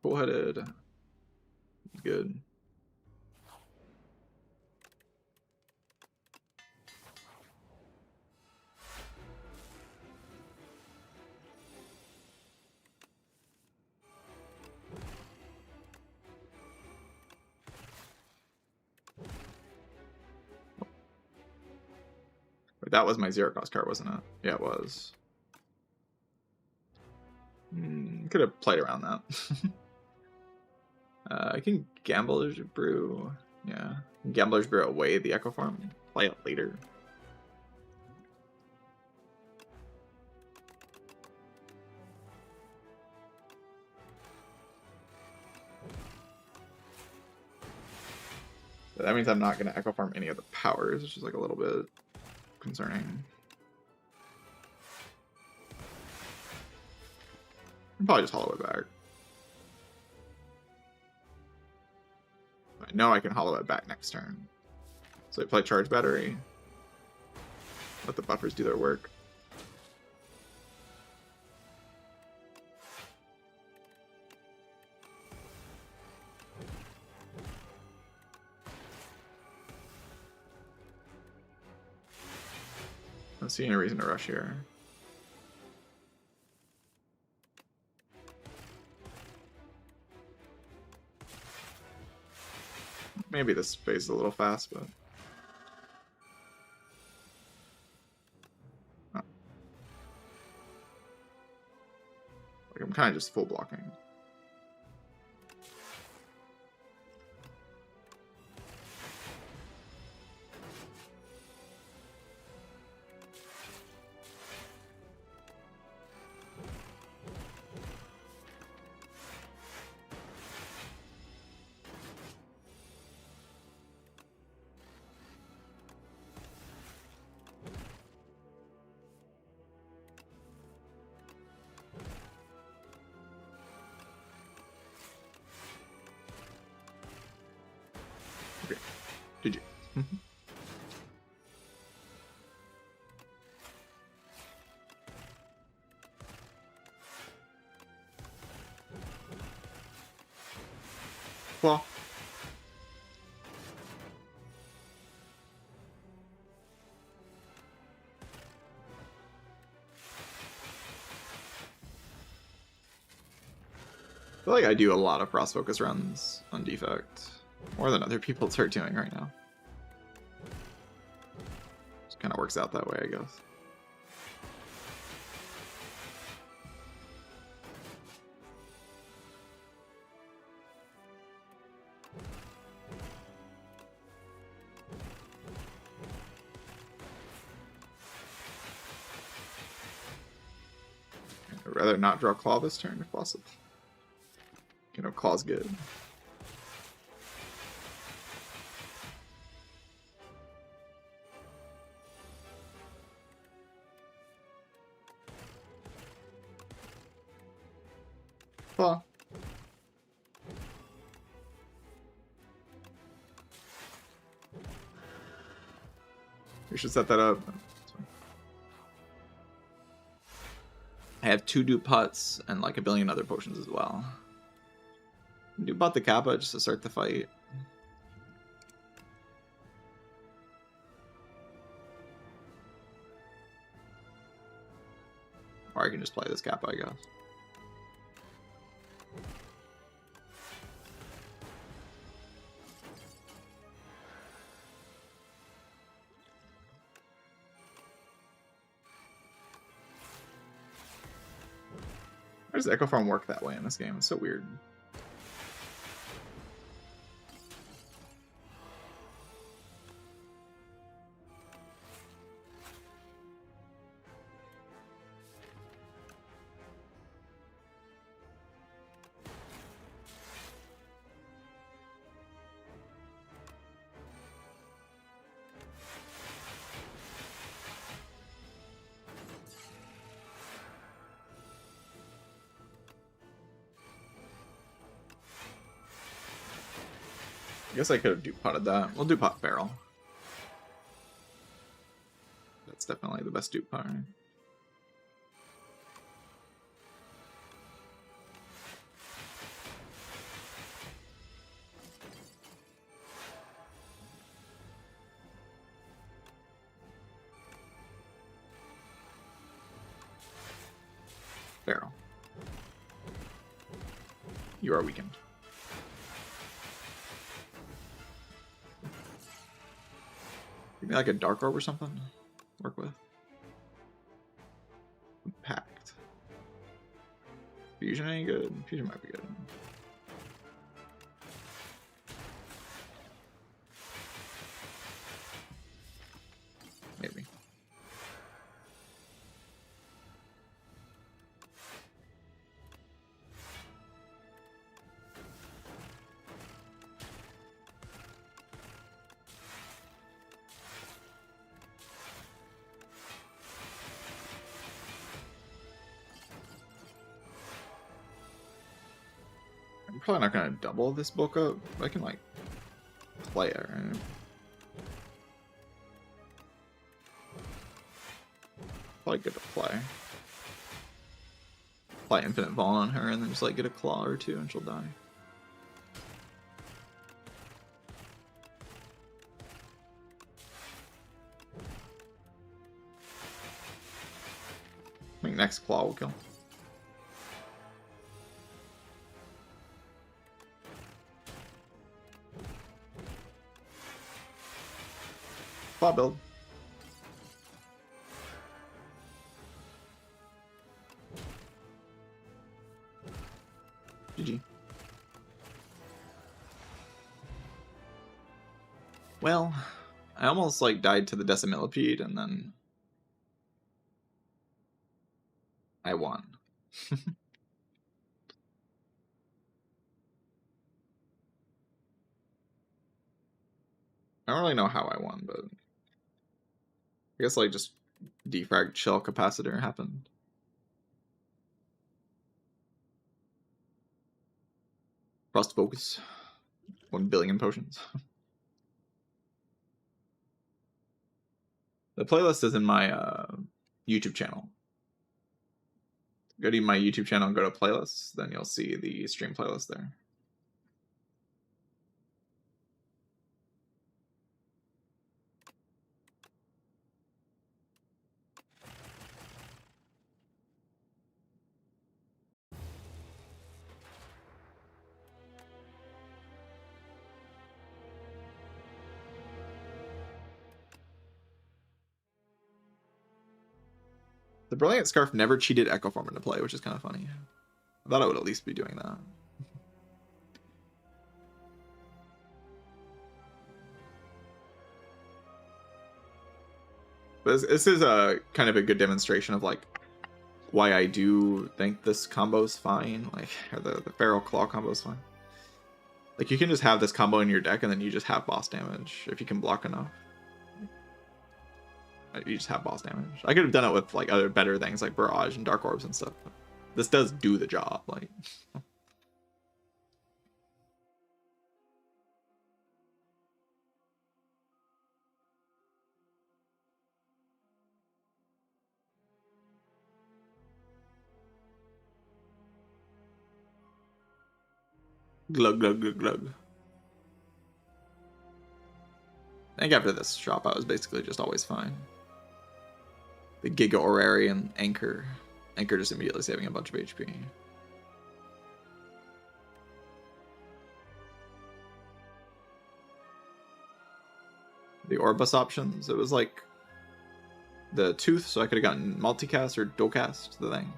Speaker 1: Cool-headed. Good. Wait, that was my zero cost card, wasn't it? Yeah, it was. Could have played around that. I can Gambler's Brew. Yeah. Gambler's Brew away the Echo Form. Play it later. But that means I'm not going to Echo Farm any of the powers, which is like a little bit concerning. I'll probably just hollow it back. I know I can hollow it back next turn. So I play charge battery. Let the buffers do their work. I don't see any reason to rush here. Maybe this phase is a little fast, but... Oh. Like, I'm kind of just full blocking. Did you? Well. I feel like I do a lot of cross focus runs on defect. More than other people start doing right now. Just kind of works out that way, I guess. I'd rather not draw Claw this turn if possible. You know, Claw's good. Claw. We should set that up. I have 2 dupe pots and like a billion other potions as well. Dupe pot the Kappa just to start the fight. Or I can just play this Kappa, I guess. Why does Echo Farm work that way in this game? It's so weird. I guess I could have dupe potted that. We'll dupe pot barrel. That's definitely the best dupe pot. Barrel. You are weakened. Give me like a dark orb or something. Work with. Pact. Fusion ain't good. Fusion might be good. Maybe. Probably not gonna double this bulk up. I can like play it, right? Probably good to play. Apply infinite vol on her and then just like get a claw or two and she'll die. I think next claw will kill. Claw build. GG. Well, I almost like died to the decimillipede and then I won. I don't really know how I won, but I guess like just defrag shell capacitor happened. Frost focus. 1 billion potions. The playlist is in my YouTube channel. Go to my YouTube channel and go to playlists, then you'll see the stream playlist there. The Brilliant Scarf never cheated Echo Form into play, which is kind of funny. I thought I would at least be doing that. But this is a kind of a good demonstration of like why I do think this combo is fine, like or the Feral Claw combo is fine. Like you can just have this combo in your deck and then you just have boss damage if you can block enough. You just have boss damage. I could have done it with like other better things like Barrage and Dark Orbs and stuff. But this does do the job. Like, glug glug glug glug. I think after this shop, I was basically just always fine. The Giga Orrery and Anchor. Anchor just immediately saving a bunch of HP. The Orbus options, it was like the Tooth, so I could have gotten multicast or dual-cast the thing.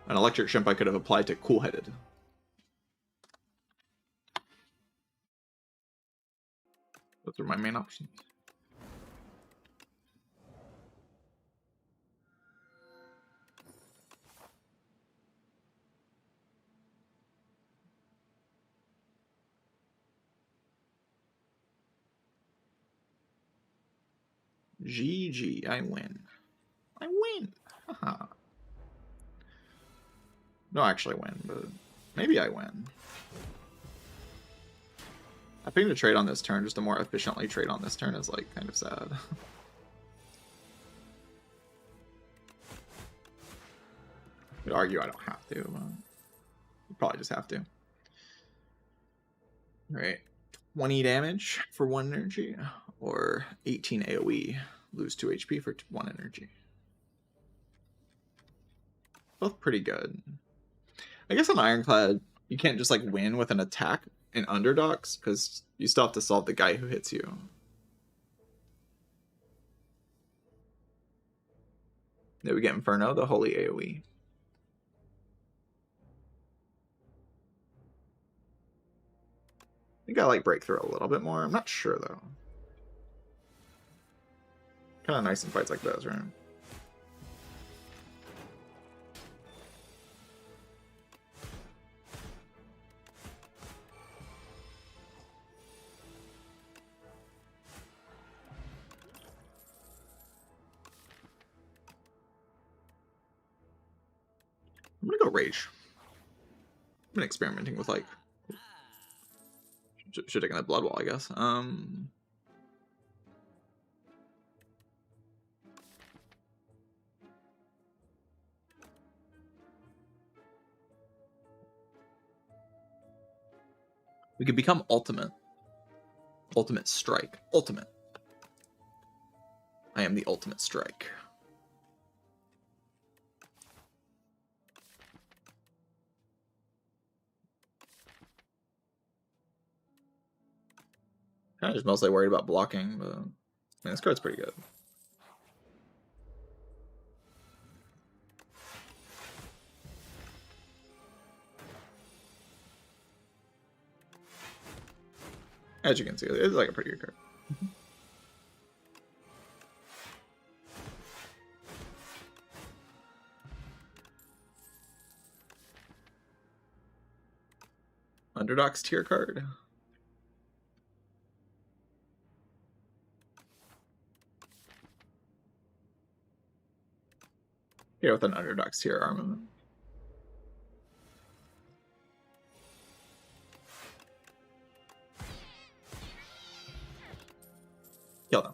Speaker 1: An Electric Shrimp I could have applied to Cool-Headed. Those are my main options. GG, I win. I win! Haha. No, actually win, but maybe I win. I think to trade on this turn, just to more efficiently trade on this turn is like kind of sad. I'd argue I don't have to, but you probably just have to. Alright. 20 damage for 1 energy, or 18 AoE, lose 2 HP for 1 energy. Both pretty good. I guess on Ironclad, you can't just like win with an attack in underdogs, because you still have to solve the guy who hits you. There we get Inferno, the holy AoE. I think I like Breakthrough a little bit more. I'm not sure though. Kind of nice in fights like this, right? I'm gonna go Rage. been experimenting with like should take that blood wall, I guess. We could become ultimate. Ultimate strike. Ultimate. I am the ultimate strike. Kind of just mostly worried about blocking, but I mean, this card's pretty good. As you can see, it's like a pretty good card. Underdog's tier card. Here with an Underdog's tier armament. Kill them.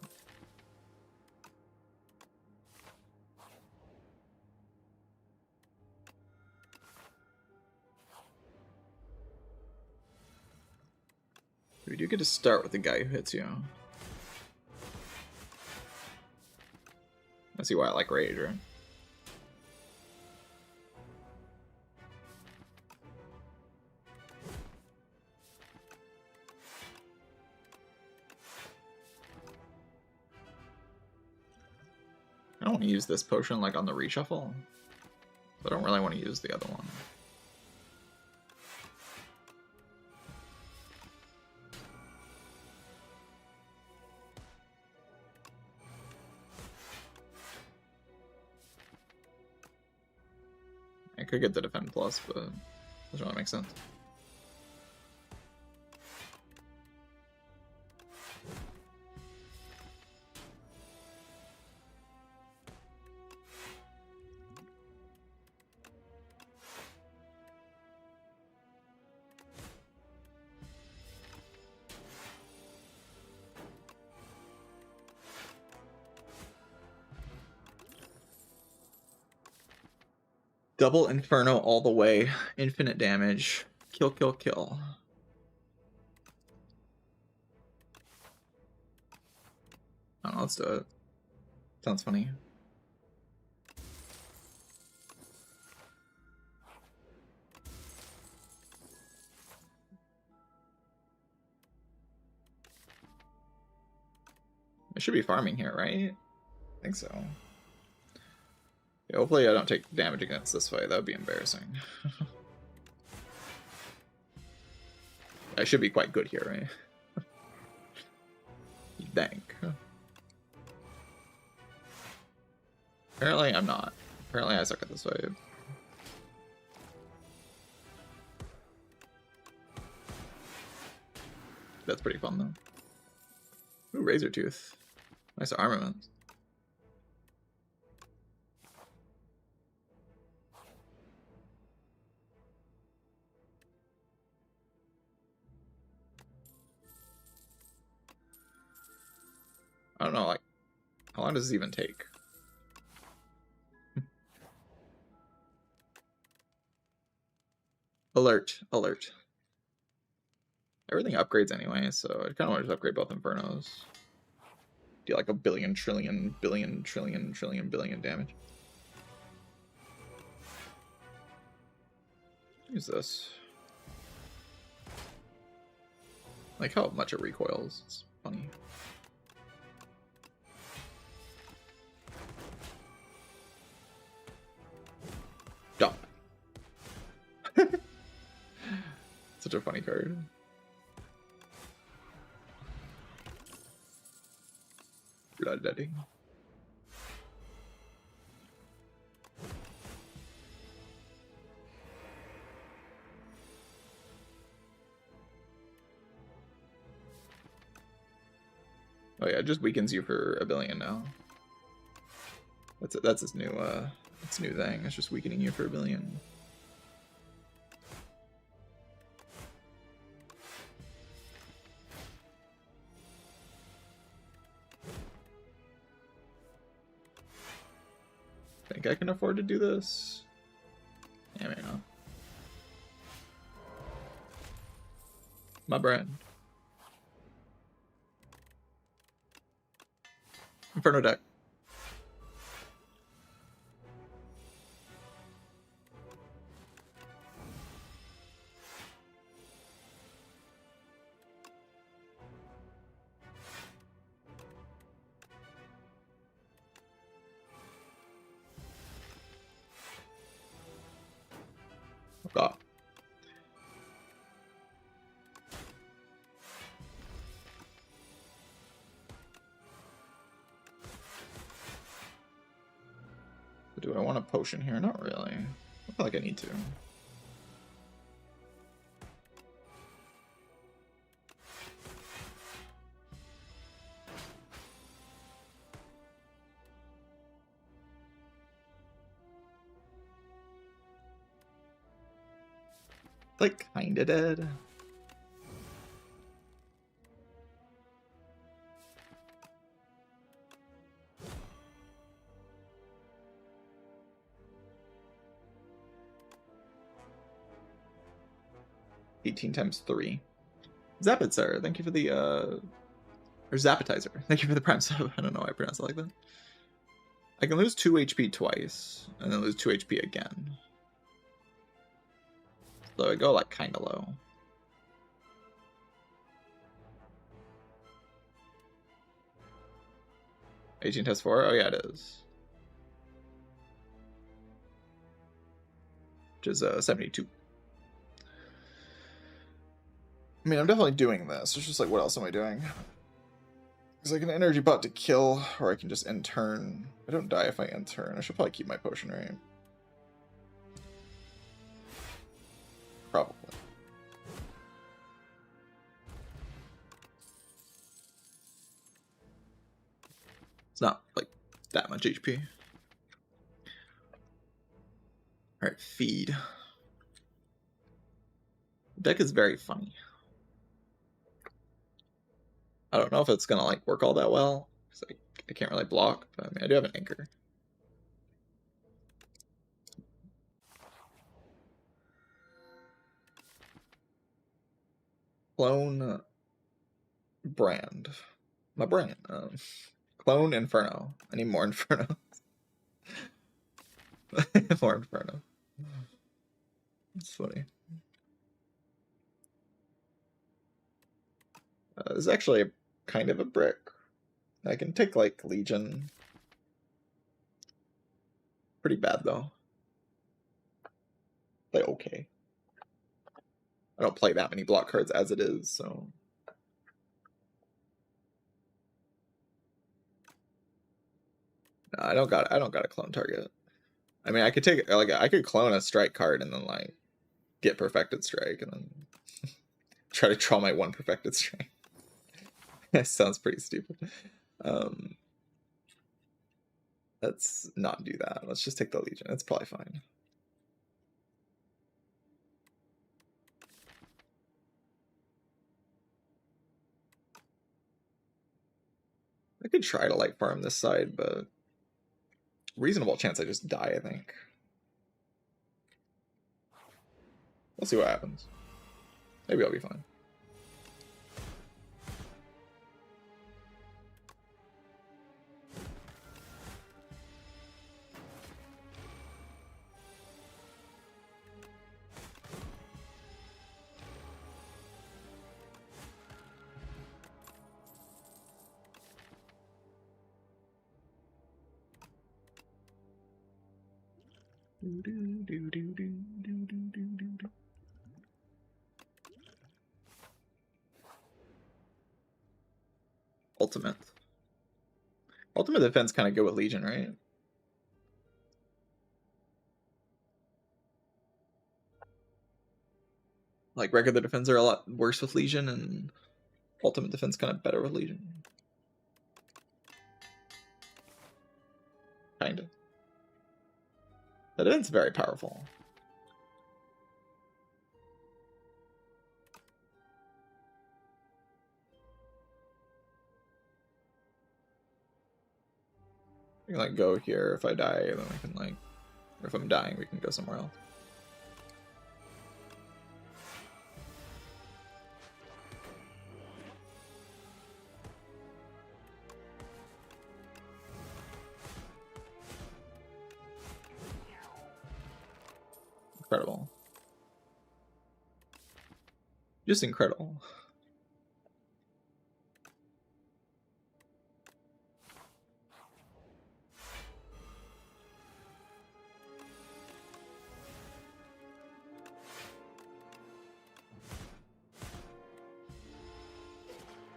Speaker 1: We do get to start with the guy who hits you. I see why I like Rage, right? I don't want to use this potion like on the reshuffle. I don't really want to use the other one. I could get the defend plus, but it doesn't really make sense. Double inferno all the way. Infinite damage. Kill, kill, kill. I don't know, let's do it. Sounds funny. I should be farming here, right? I think so. Yeah, hopefully I don't take damage against this fight. That would be embarrassing. I should be quite good here, right? You'd think. Apparently I'm not. Apparently I suck at this fight. That's pretty fun though. Ooh, Razor Tooth. Nice armament. I don't know, like, how long does this even take? Alert, alert. Everything upgrades anyway, so I kind of want to just upgrade both Infernos. Do like a billion, trillion, billion, trillion, trillion, billion damage. Use this. Like how much it recoils. It's funny. Dump. Such a funny card. Bloodletting. Oh yeah, it just weakens you for a billion now. That's his new thing. It's just weakening you for a billion. think I can afford to do this. Yeah, maybe not. My brand. Inferno deck. God. Do I want a potion here? Not really. I feel like I need to. Like, kinda dead. $18 times 3. Zapitzer, thank you for the or Zapitizer. Thank you for the prime sub. I don't know why I pronounce it like that. I can lose 2 HP twice, and then lose 2 HP again. So I go like kinda low. $18 times 4? Oh yeah, it is. Which is 72. I mean, I'm definitely doing this. It's just like, what else am I doing? Because I can energy pot to kill, or I can just end turn. I don't die if I end turn. I should probably keep my potion, right? Probably. It's not like that much HP. Alright, feed. The deck is very funny. I don't know if it's gonna like work all that well, because I can't really block, but I mean I do have an anchor. Clone brand. My brand. Clone Inferno. I need more Inferno. More Inferno. It's funny. This is actually kind of a brick. I can take like Legion. Pretty bad though. Like okay. I don't play that many block cards as it is, so. No, I don't got a clone target. I mean, I could take like I could clone a strike card and then like get perfected strike and then try to draw my one perfected strike. That sounds pretty stupid. Let's not do that. Let's just take the Legion. It's probably fine. I could try to like farm this side, but reasonable chance I just die, I think. We'll see what happens. Maybe I'll be fine. Ultimate. Ultimate defense kind of good with Legion, right? Like regular defense are a lot worse with Legion, and ultimate defense kind of better with Legion. Kind of. That defense is very powerful. can like go here. If I die, then we can like, or if I'm dying, we can go somewhere else. Incredible. Just incredible.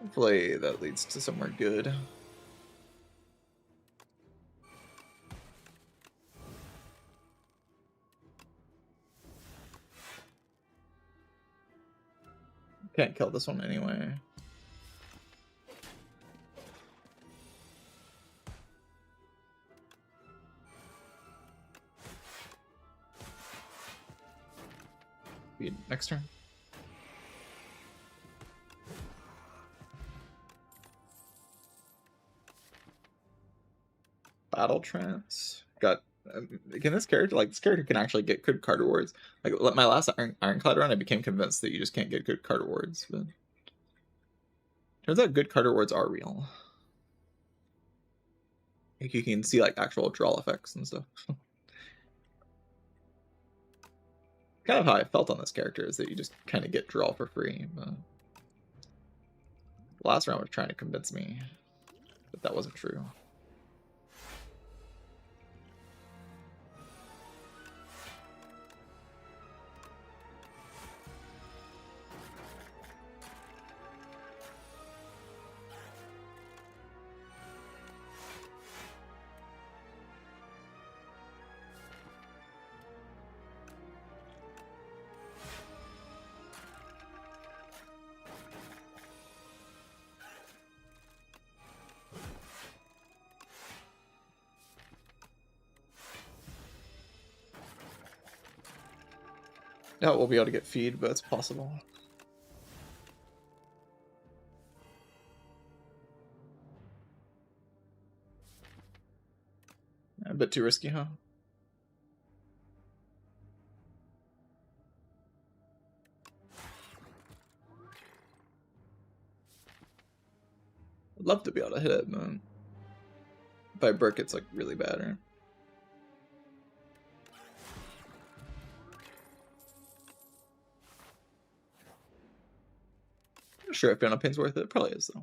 Speaker 1: Hopefully that leads to somewhere good. Can't kill this one anyway. Next turn. Battle trance. Got can this character, like, this character can actually get good card rewards. Like my last Ironclad run, I became convinced that you just can't get good card rewards, but turns out good card rewards are real. Like you can see like actual draw effects and stuff. Kind of how I felt on this character is that you just kind of get draw for free. But the last round was trying to convince me that that wasn't true. Doubt we'll be able to get feed, but it's possible. A bit too risky, huh? I'd love to be able to hit it, but if I brick, it's like really bad, right? Not sure if Piano Pain's worth it. It probably is, though.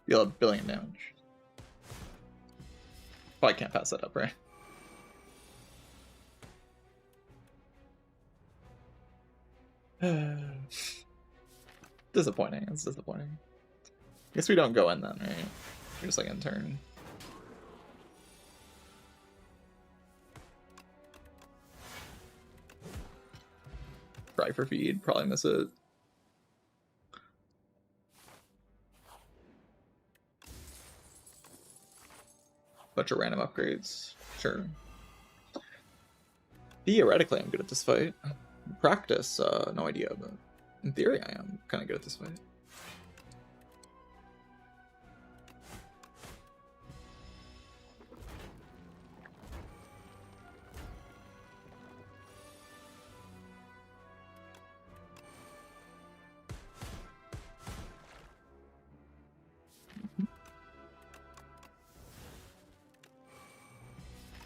Speaker 1: Deal a billion damage. Probably can't pass that up, right? Disappointing. It's disappointing. Guess we don't go in then, right? We're just like in turn. Try for feed. Probably miss it. Bunch of random upgrades. Sure. Theoretically, I'm good at this fight. In practice, no idea, but in theory, I am kind of good at this fight.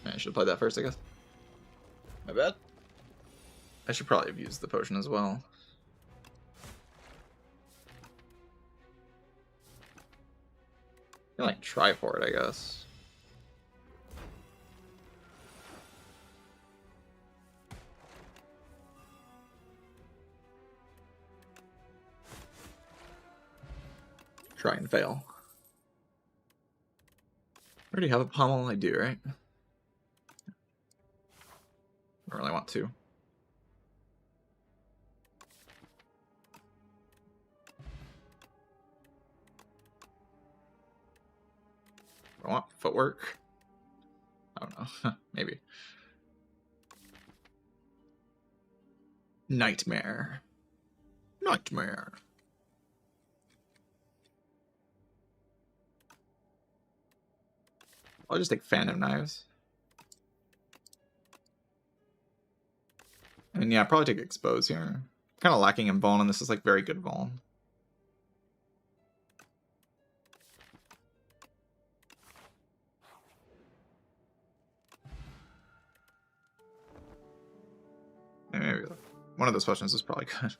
Speaker 1: I should have played that first, I guess. My bad. I should probably have used the potion as well. I can like try for it, I guess. Try and fail. I already have a pommel, I do, right? I don't really want to. I want footwork. I don't know. Maybe. Nightmare. Nightmare. I'll just take Phantom Knives. And yeah, probably take Expose here. Kind of lacking in Vuln, and this is like very good Vuln. Maybe one of those questions is probably good.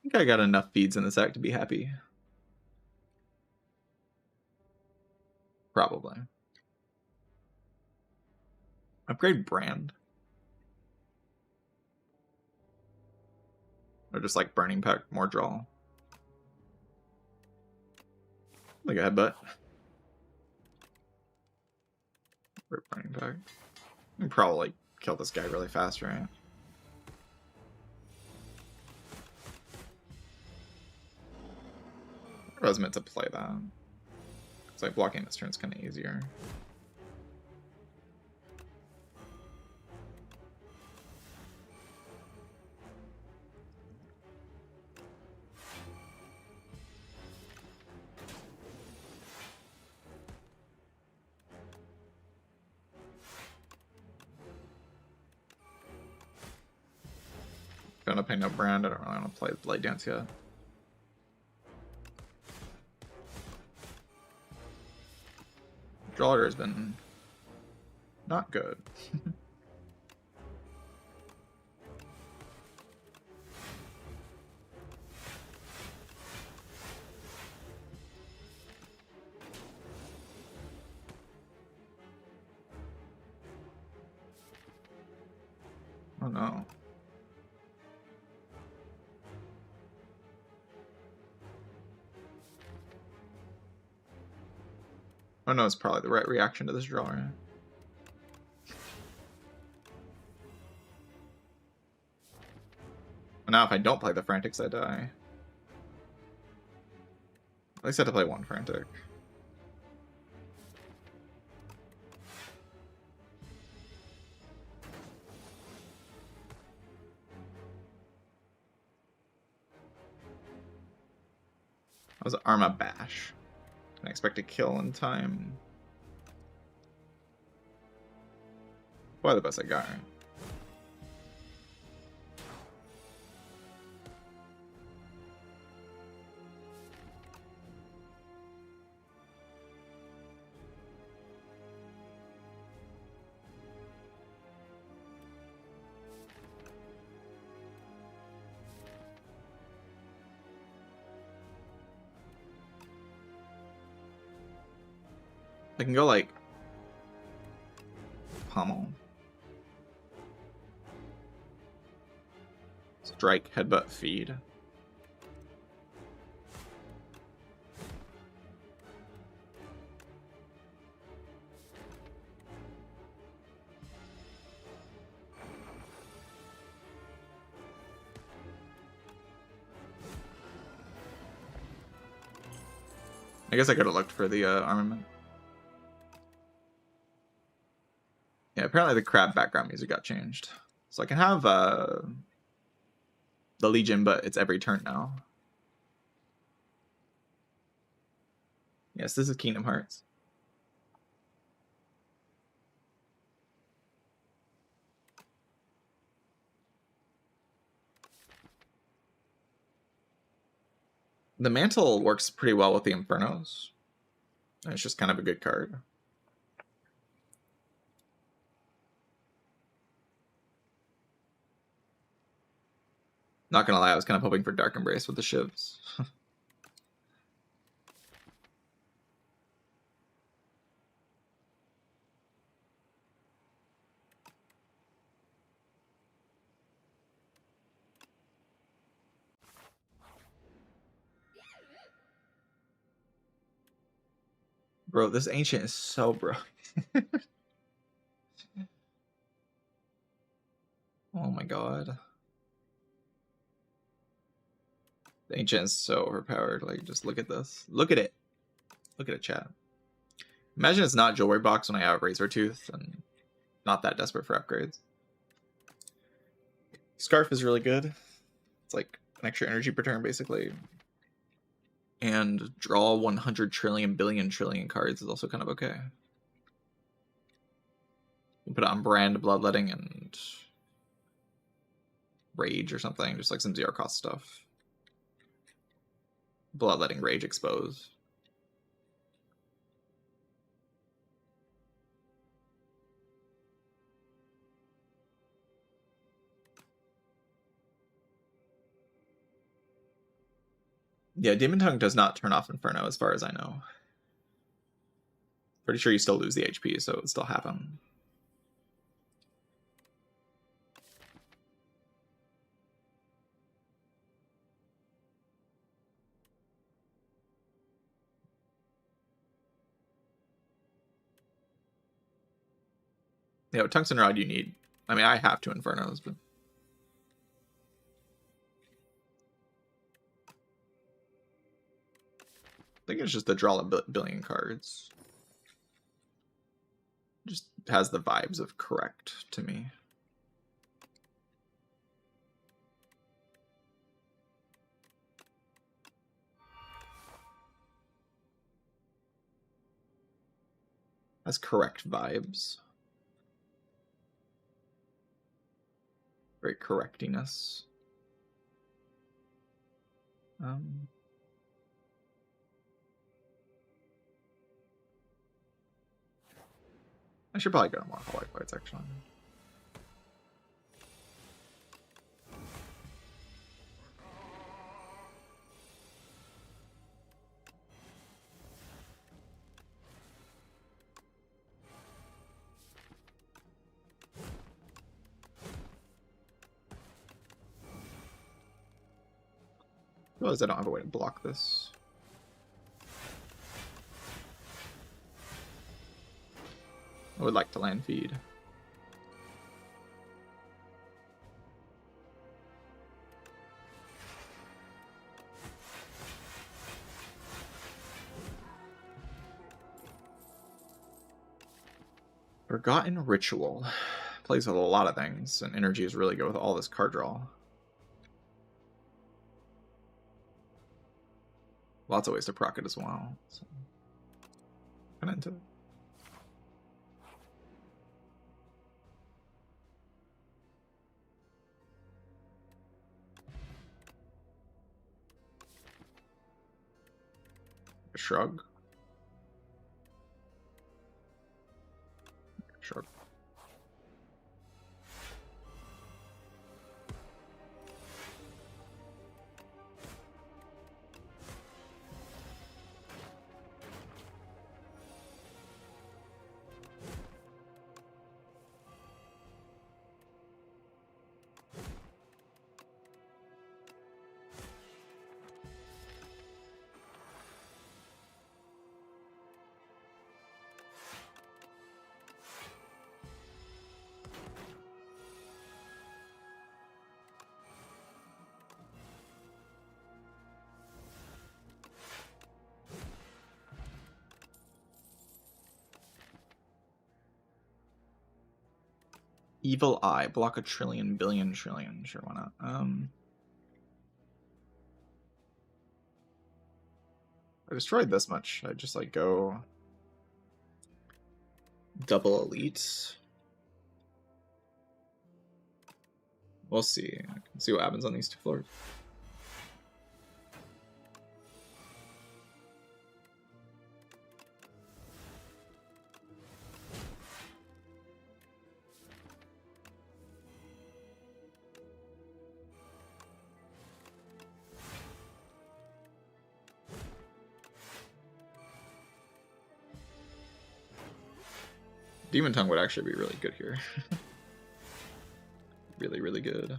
Speaker 1: I think I got enough feeds in this act to be happy. Probably. Upgrade Brand. Or just like Burning Pact, more draw. Like a headbutt. Rip Burning Pact. I can probably kill this guy really fast, right? I was meant to play that. It's like blocking this turn's kind of easier. Gonna pay no Brand. I don't really want to play Blade Dance yet. Draw order has been not good. Oh no. Oh no, it's probably the right reaction to this draw, right? Well, now if I don't play the Frantics, I die. At least I have to play one Frantic. That was Arma Bash. Can I expect a kill in time? Probably the best I got, right? I can go like Pommel. Strike, headbutt, feed. I guess I could have looked for the armament. Yeah, apparently the crab background music got changed. So I can have the Legion, but it's every turn now. Yes, this is Kingdom Hearts. The Mantle works pretty well with the Infernos. It's just kind of a good card. Not gonna lie, I was kind of hoping for Dark Embrace with the shivs. Bro, this Ancient is so broke. Oh my god. The Ancient is so overpowered. Like, just look at this. Look at it. Look at it, chat. Imagine it's not Jewelry Box when I have Razor Tooth and not that desperate for upgrades. Scarf is really good. It's like an extra energy per turn, basically. And draw 100 trillion billion trillion cards is also kind of okay. You put it on Brand, Bloodletting, and Rage or something. Just like some 0 cost stuff. Bloodletting, Rage, Expose. Yeah, Demon Tongue does not turn off Inferno as far as I know. Pretty sure you still lose the HP, so it would still happen. Yeah, Tungsten Rod you need. I mean, I have 2 Infernos, but... I think it's just the draw a billion cards. Just has the vibes of correct to me. Has correct vibes. Very correctiness. I should probably go to more Holy Fights, actually. Realize I don't have a way to block this. I would like to land feed. Forgotten Ritual. Plays with a lot of things, and energy is really good with all this card draw. Lots of ways to proc it as well. So, kind of into it. A shrug. Shrug. Evil Eye, block a trillion, billion, trillion. Sure, why not? I destroyed this much. I just like go double elite. We'll see. I can see what happens on these 2 floors. Demon Tongue would actually be really good here. Really, really good.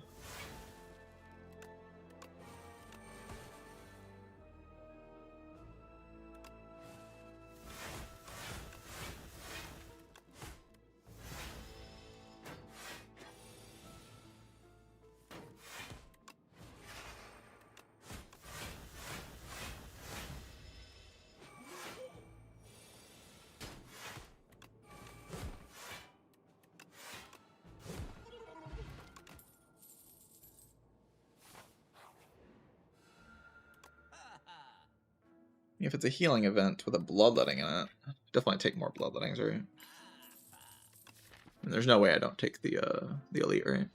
Speaker 1: If it's a healing event with a bloodletting in it, definitely take more bloodlettings, right? And there's no way I don't take the elite, right?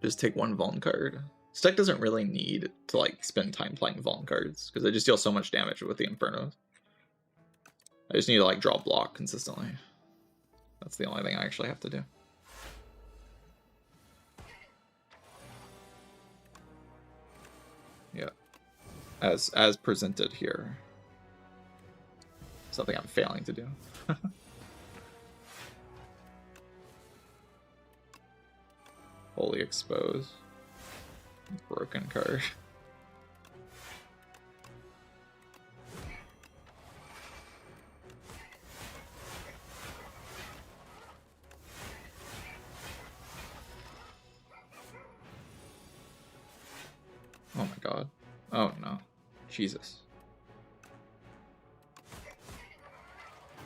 Speaker 1: Just take 1 Vuln card. This deck doesn't really need to like spend time playing Vuln cards because they just deal so much damage with the Infernos. I just need to like draw block consistently. That's the only thing I actually have to do. Yeah. As presented here. Something I'm failing to do. Fully expose. Broken card. Oh my god. Oh no. Jesus.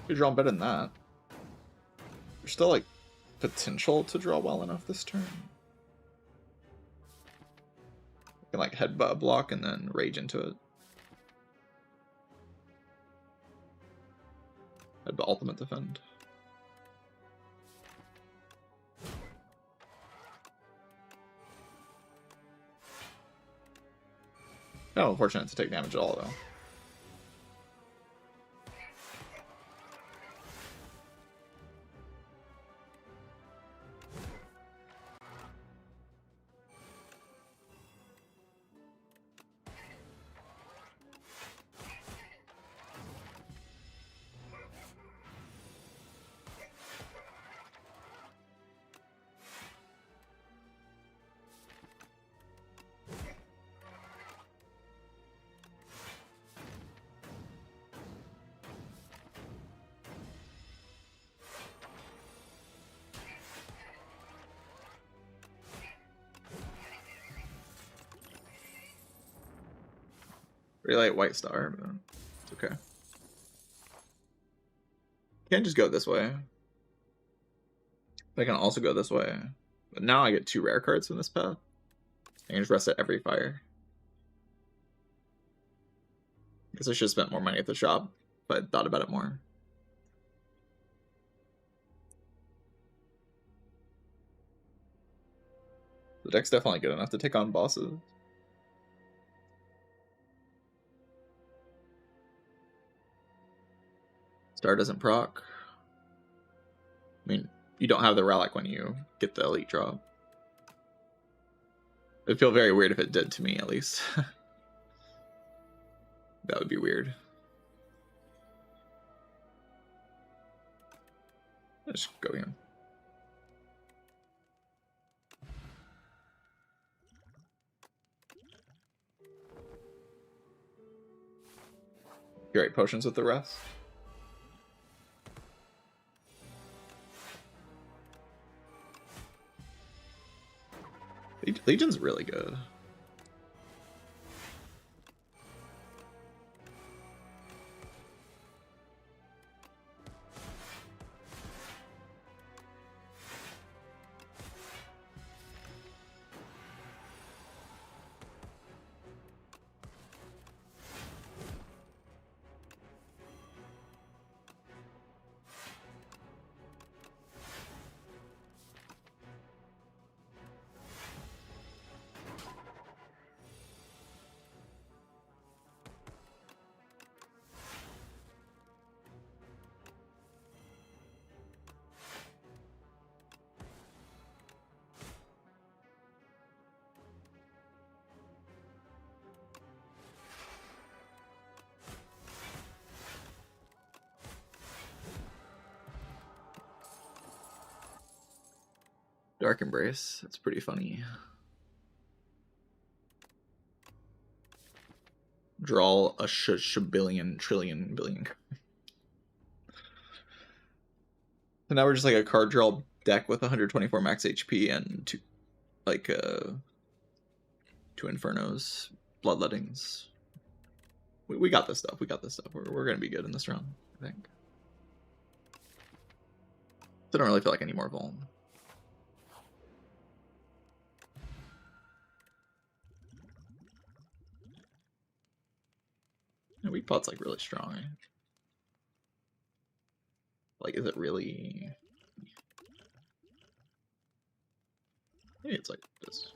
Speaker 1: You're drawing better than that. There's still like potential to draw well enough this turn. You can like headbutt a block and then rage into it. Headbutt ultimate defend. Oh, unfortunate to take damage at all, though. Really like White Star, but it's okay. Can't just go this way. I can also go this way. But now I get 2 rare cards from this path. I can just rest at every fire. Guess I should have spent more money at the shop, but I thought about it more. The deck's definitely good enough to take on bosses. Star doesn't proc. I mean, you don't have the relic when you get the elite drop. It'd feel very weird if it did to me, at least. That would be weird. Let's go in. Curate potions with the rest. Legion's really good. Dark Embrace, that's pretty funny. Draw a billion, trillion, billion. So now we're just like a card draw deck with 124 max HP and two infernos, bloodlettings. We got this stuff. We got this stuff. We're gonna be good in this round, I think. I don't really feel like any more Vuln. And weak pot's like really strong. Like, is it really? Maybe it's like this.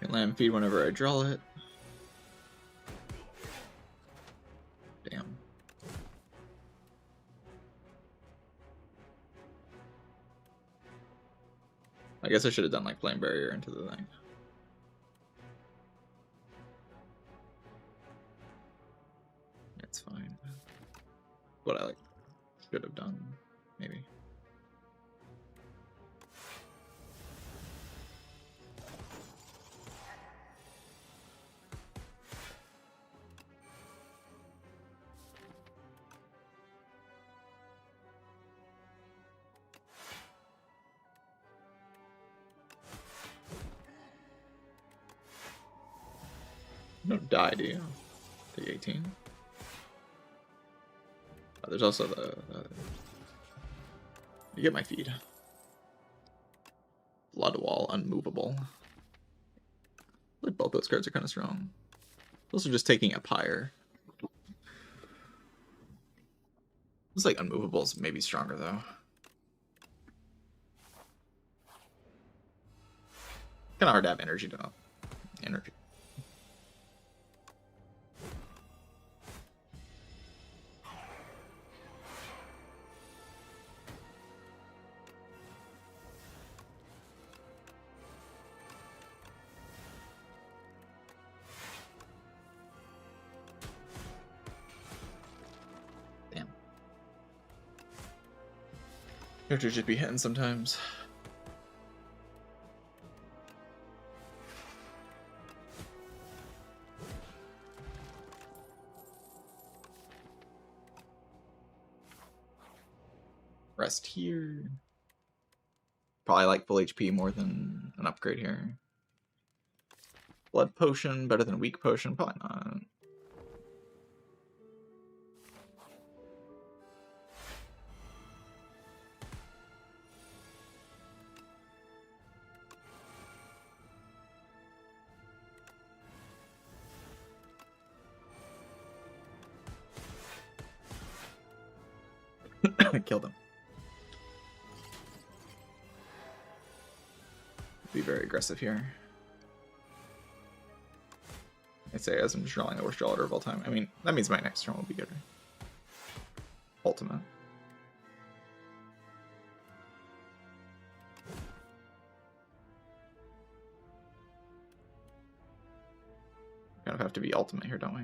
Speaker 1: Land feed whenever I draw it. Damn. I guess I should have done like flame barrier into the thing. It's fine. What I like should have done, maybe. You don't die, do you? The 18. Oh, there's also the you get my feed. Blood Wall, unmovable. Like both those cards are kind of strong. Also, just taking a pyre. Looks like unmovable's maybe stronger though. Kind of hard to have energy to energy. Characters just be hitting sometimes. Rest here. Probably like full HP more than an upgrade here. Blood potion better than weak potion? Probably not. Killed him. Be very aggressive here. I say as I'm just drawing the worst draw order of all time. I mean, that means my next turn will be good. Ultimate. Kind of have to be ultimate here, don't we?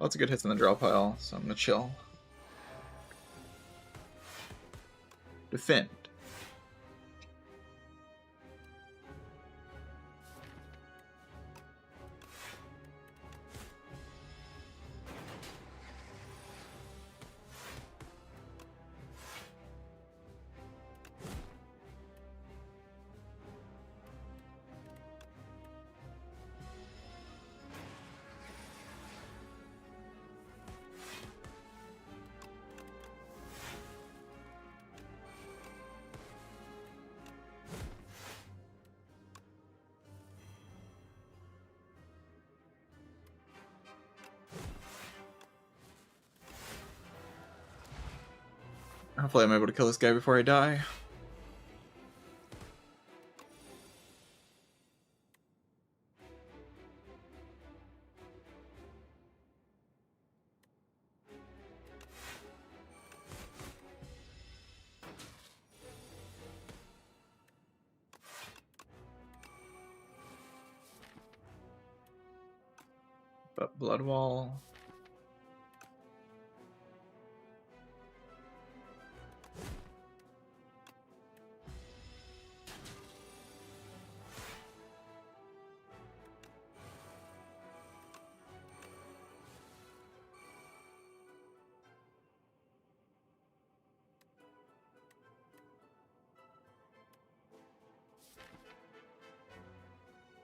Speaker 1: Lots of good hits in the draw pile, so I'm gonna chill. Defend. Hopefully I'm able to kill this guy before I die. But Blood Wall.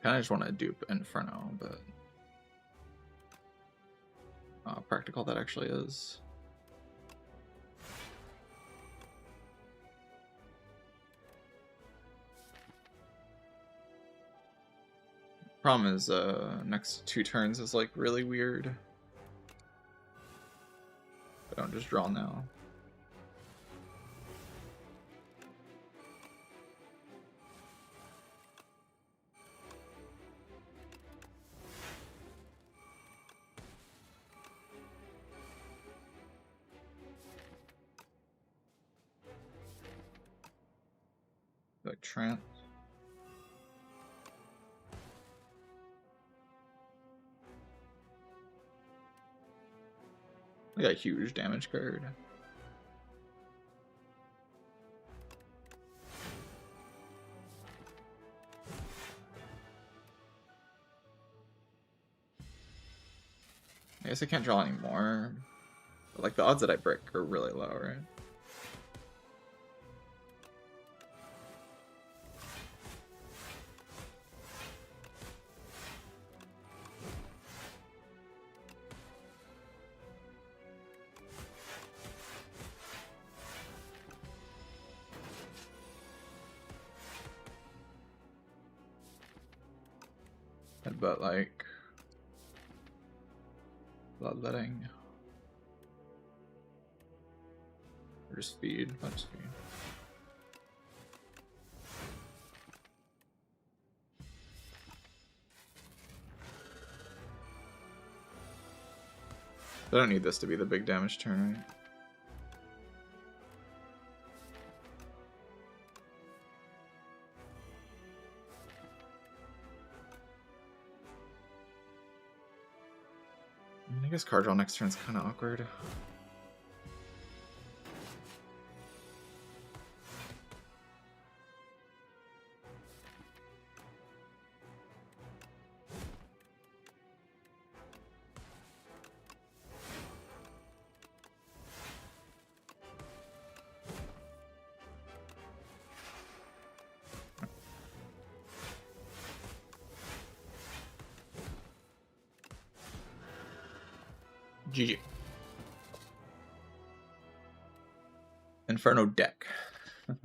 Speaker 1: Kind of just want to dupe Inferno, but practical that actually is. Problem is, next 2 turns is like really weird. I don't just draw now. Like Trent. I got a huge damage card. I guess I can't draw anymore. But like the odds that I break are really low, right? But like bloodletting or speed, let's speed. I don't need this to be the big damage turn, right? I guess card draw next turn is kind of awkward. GG. Inferno deck. That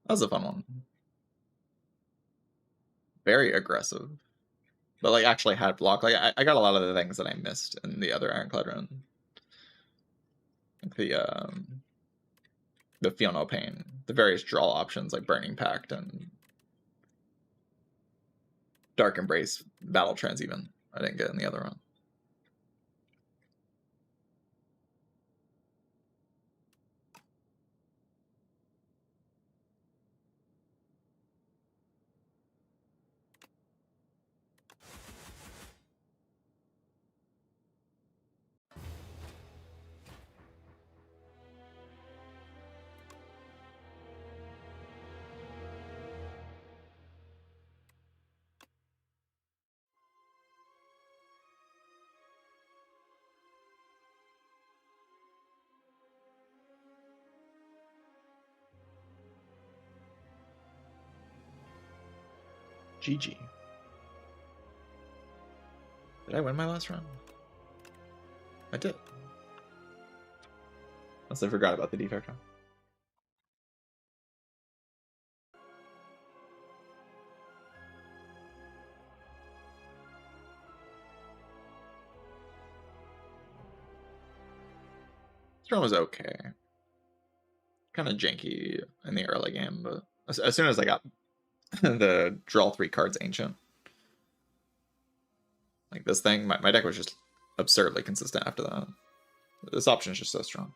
Speaker 1: was a fun one. Very aggressive. But like actually had block. Like I got a lot of the things that I missed in the other Ironclad run. Like the Feel No Pain. The various draw options like Burning Pact and Dark Embrace, Battle Trance even. I didn't get in the other one. GG. Did I win my last round? I did. Unless I forgot about the defect round. This round was okay. Kind of janky in the early game, but as soon as I got the draw 3 cards ancient, like this thing, my deck was just absurdly consistent after that. This option is just so strong.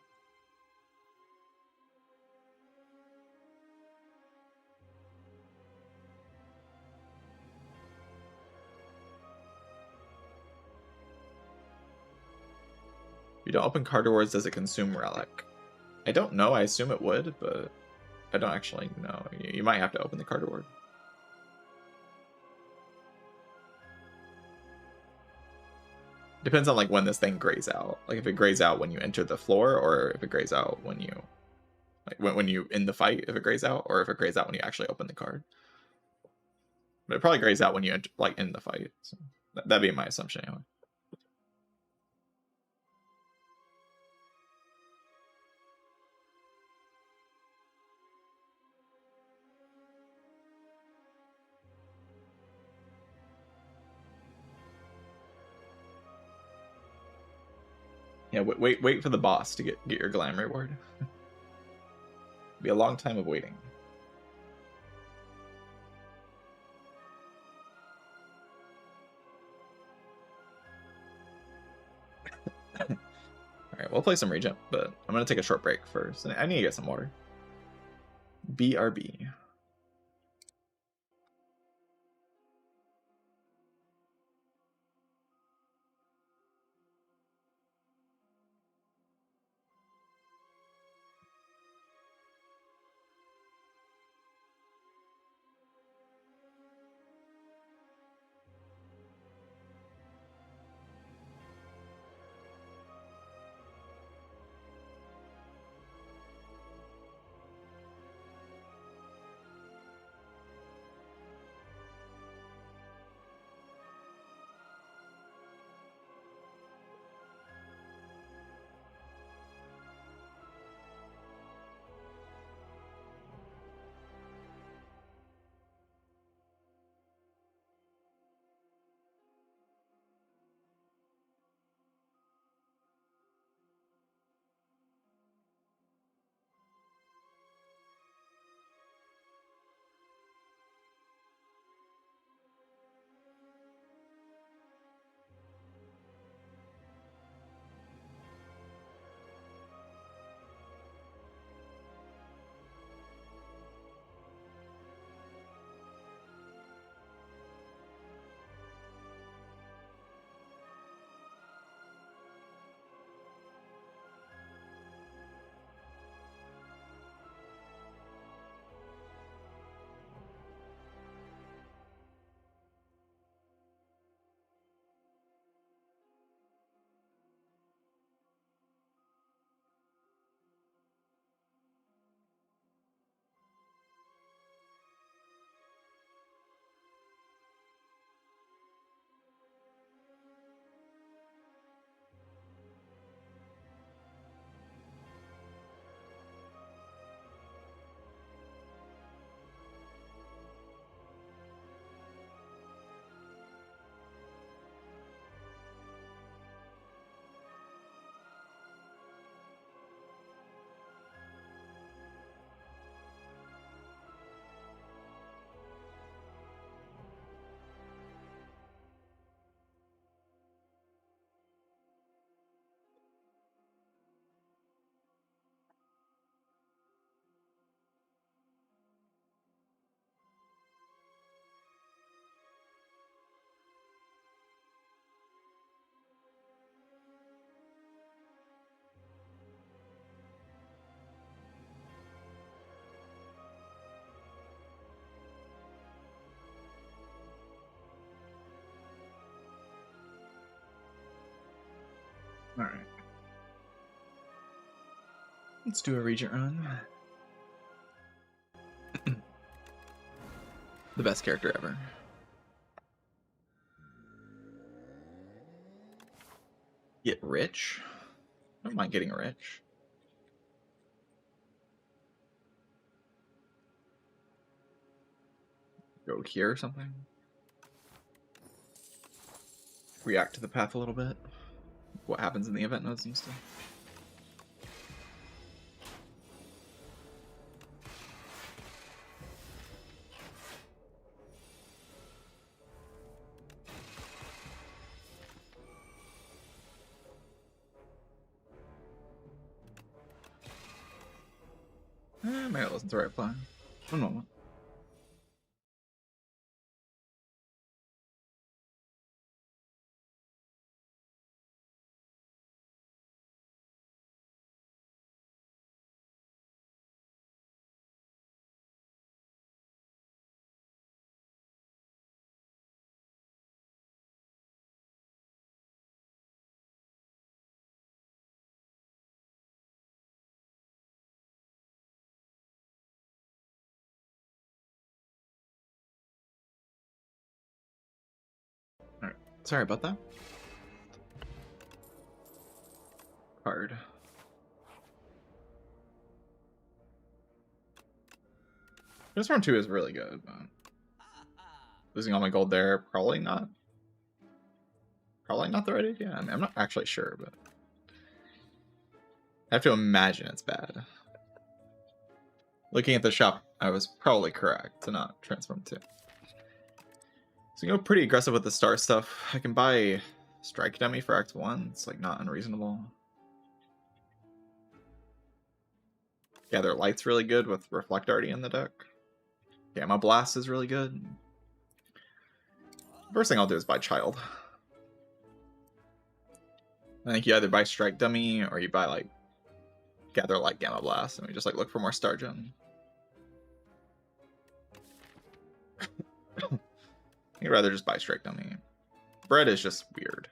Speaker 1: If you don't open card rewards, does it consume relic? I don't know. I assume it would, but I don't actually know. You might have to open the card reward. Depends on like when this thing grays out. Like if it grays out when you enter the floor, or if it grays out when you when you in the fight, if it grays out, or if it grays out when you actually open the card. But it probably grays out when you enter, like in the fight. So that'd be my assumption anyway. Yeah, wait for the boss to get your glam reward. Be a long time of waiting. Alright, we'll play some Regent, but I'm gonna take a short break first. I need to get some water. BRB. All right. Let's do a Regent run. The best character ever. Get rich? I don't mind getting rich. Go here or something. React to the path a little bit. What happens in the event nodes and stuff. Maybe that wasn't the right plan. One moment. Alright, sorry about that. Card. This round 2 is really good, but losing all my gold there, probably not. Probably not the right idea. I mean, I'm not actually sure, but I have to imagine it's bad. Looking at the shop, I was probably correct to not transform too. So you go pretty aggressive with the star stuff. I can buy Strike Dummy for Act 1. It's like not unreasonable. Yeah, their Light's really good with Reflect already in the deck. Gamma Blast is really good. First thing I'll do is buy Child. I think you either buy Strike Dummy or you buy like Gather Light Gamma Blast and we just like look for more Star Gem. I'd rather just buy Strike Dummy. Bread is just weird.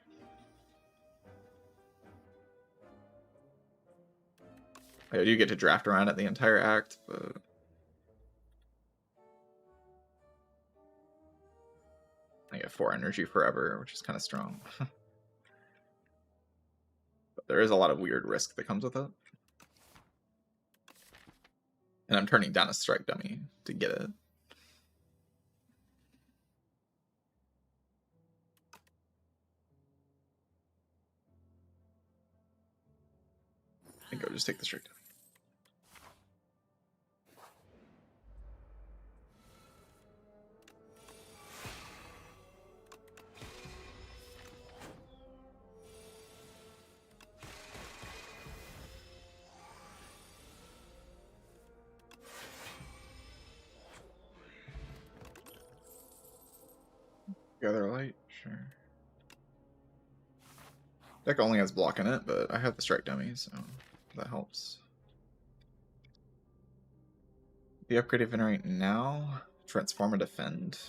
Speaker 1: I do get to draft around it the entire act, but I get 4 energy forever, which is kind of strong. But there is a lot of weird risk that comes with it. And I'm turning down a Strike Dummy to get it. I think I'll just take the Strike Dummy. Gather Light, sure. Deck only has block in it, but I have the Strike Dummy, so that helps. The upgrade event right now, Transform and Defend.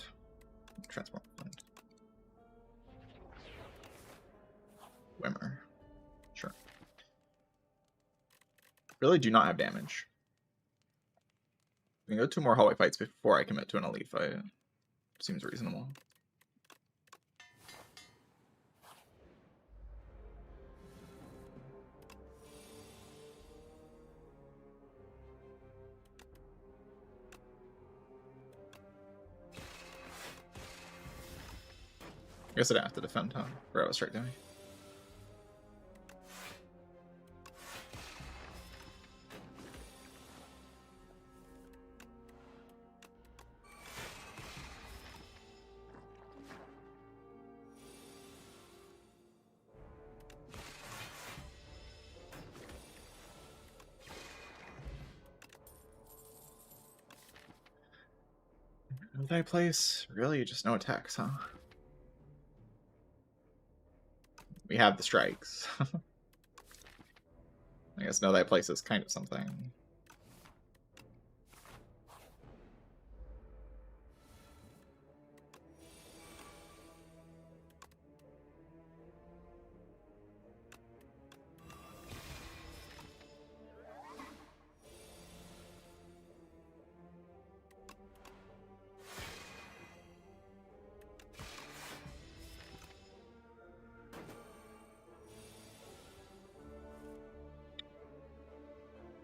Speaker 1: Transform and Defend. Wimmer. Sure. Really do not have damage. We can go 2 more hallway fights before I commit to an elite fight. Seems reasonable. I guess I didn't have to defend, huh? Or I was Strike Dummy. Multi-place? Really? Just no attacks, huh? We have the strikes. I guess no place is kind of something.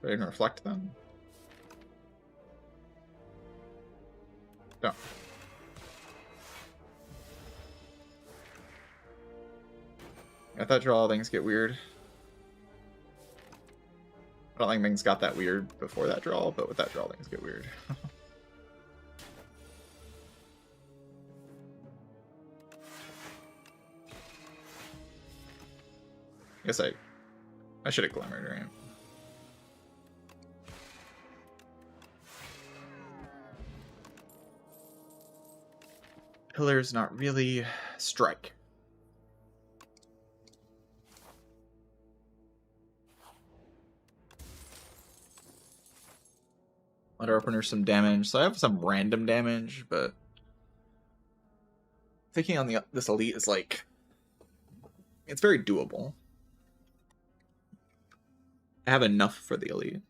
Speaker 1: Do I even reflect then? No. At that draw, things get weird. I don't think things got that weird before that draw, but with that draw, things get weird. I guess I should have glimmered, right? Pillar's not really strike. Letter opener some damage. So I have some random damage, but thinking on this elite is like it's very doable. I have enough for the elite.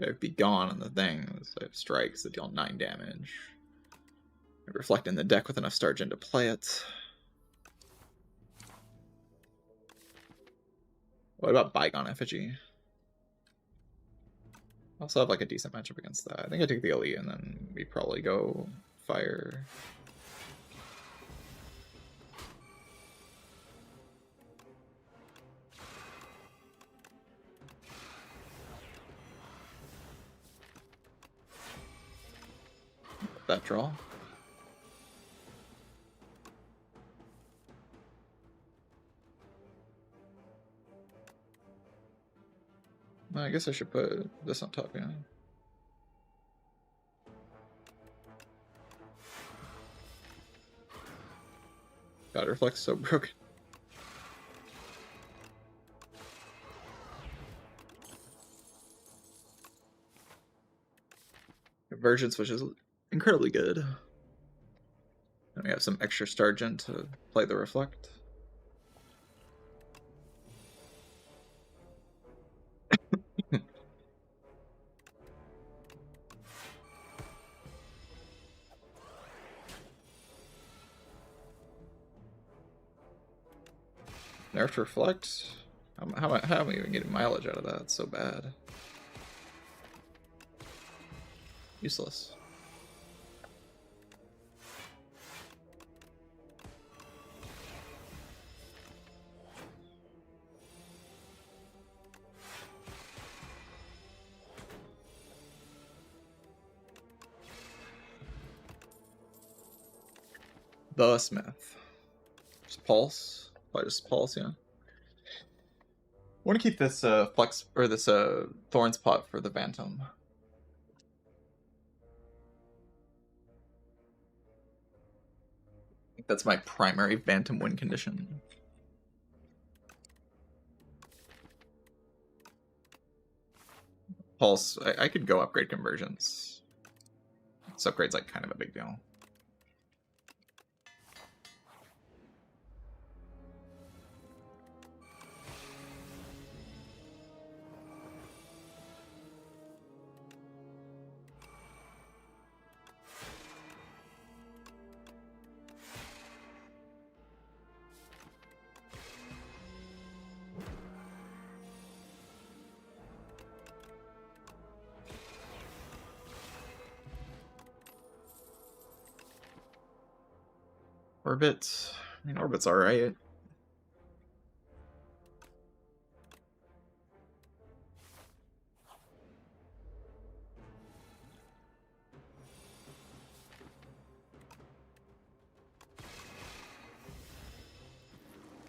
Speaker 1: I'd be gone on the thing. So I have strikes that deal 9 damage. I reflect in the deck with enough Stargent to play it. What about Bygone Effigy? I also have like a decent matchup against that. I think I take the elite and then we probably go fire. That draw. I guess I should put this on top, yeah. God, Reflect's so broken. Convergence, which is incredibly good. And we have some extra Stargent to play the Reflect. Nerf to Reflect? How am I even getting mileage out of that? It's so bad. Useless. The Smith. Just Pulse. Probably just Pulse, yeah. I want to keep this Flex or this Thorns pot for the Bantam. I think that's my primary Bantam win condition. Pulse, I could go upgrade conversions. This upgrade's like kind of a big deal. Orbit. I mean, Orbit's alright.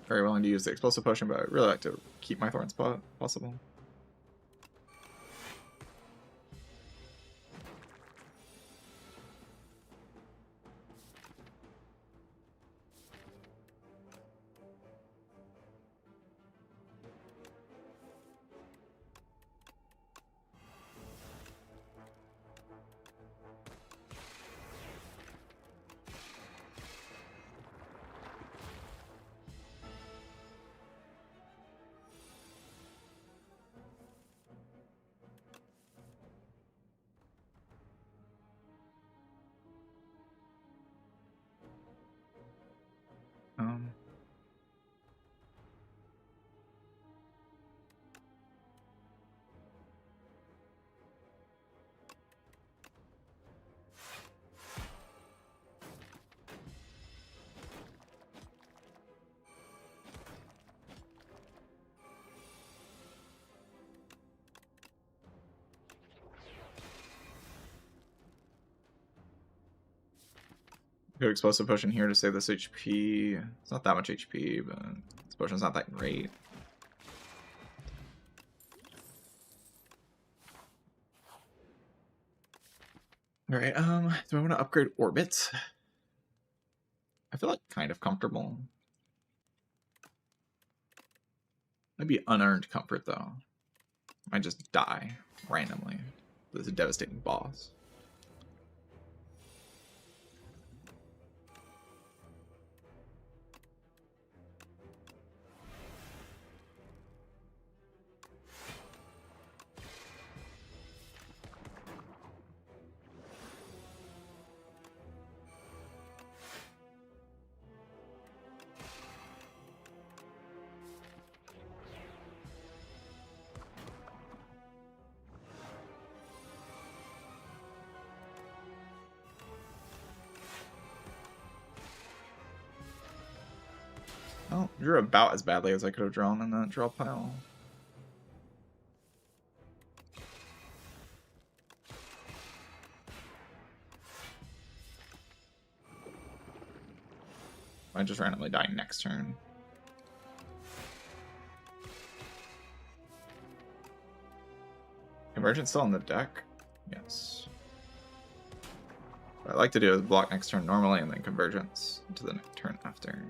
Speaker 1: Very willing to use the Explosive Potion, but I'd really like to keep my Thorn Spot, possible. Good explosive potion here to save this HP. It's not that much HP, but this potion's not that great. Alright, do I want to upgrade orbit? I feel like kind of comfortable. Maybe unearned comfort though. Might just die randomly. This is a devastating boss. Oh, drew about as badly as I could have drawn in that draw pile. I just randomly die next turn. Convergence still on the deck? Yes. What I like to do is block next turn normally and then Convergence into the next turn after.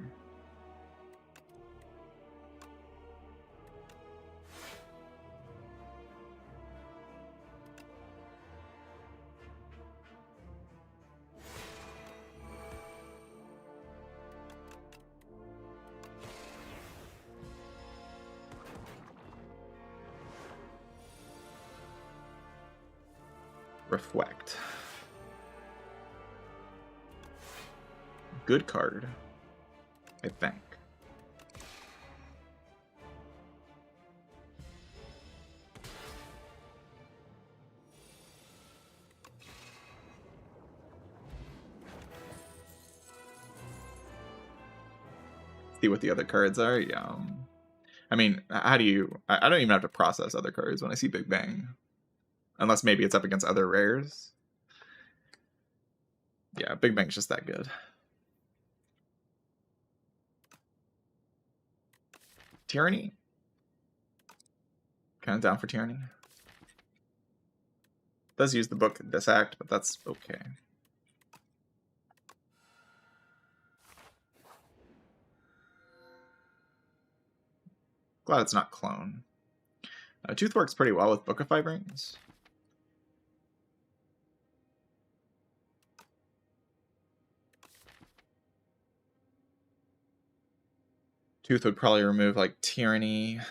Speaker 1: Reflect. Good card, I think. See what the other cards are? Yeah. I mean, how do you... I don't even have to process other cards when I see Big Bang. Unless maybe it's up against other rares. Yeah, Big Bang's just that good. Tyranny? Kind of down for Tyranny. Does use the book this act, but that's okay. Glad it's not Clone. Tooth works pretty well with Book of Five Rings. Tooth would probably remove like Tyranny.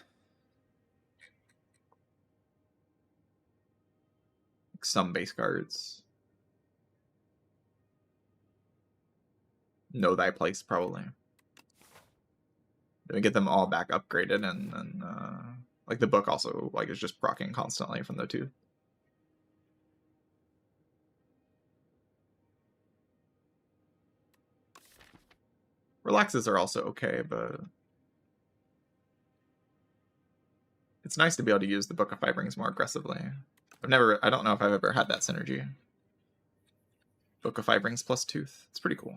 Speaker 1: Some base cards. Know Thy Place, probably. Then we get them all back upgraded, and then like the book also like is just proccing constantly from the Tooth. Relaxes are also okay, but it's nice to be able to use the Book of Five Rings more aggressively. I don't know if I've ever had that synergy. Book of Five Rings plus Tooth. It's pretty cool.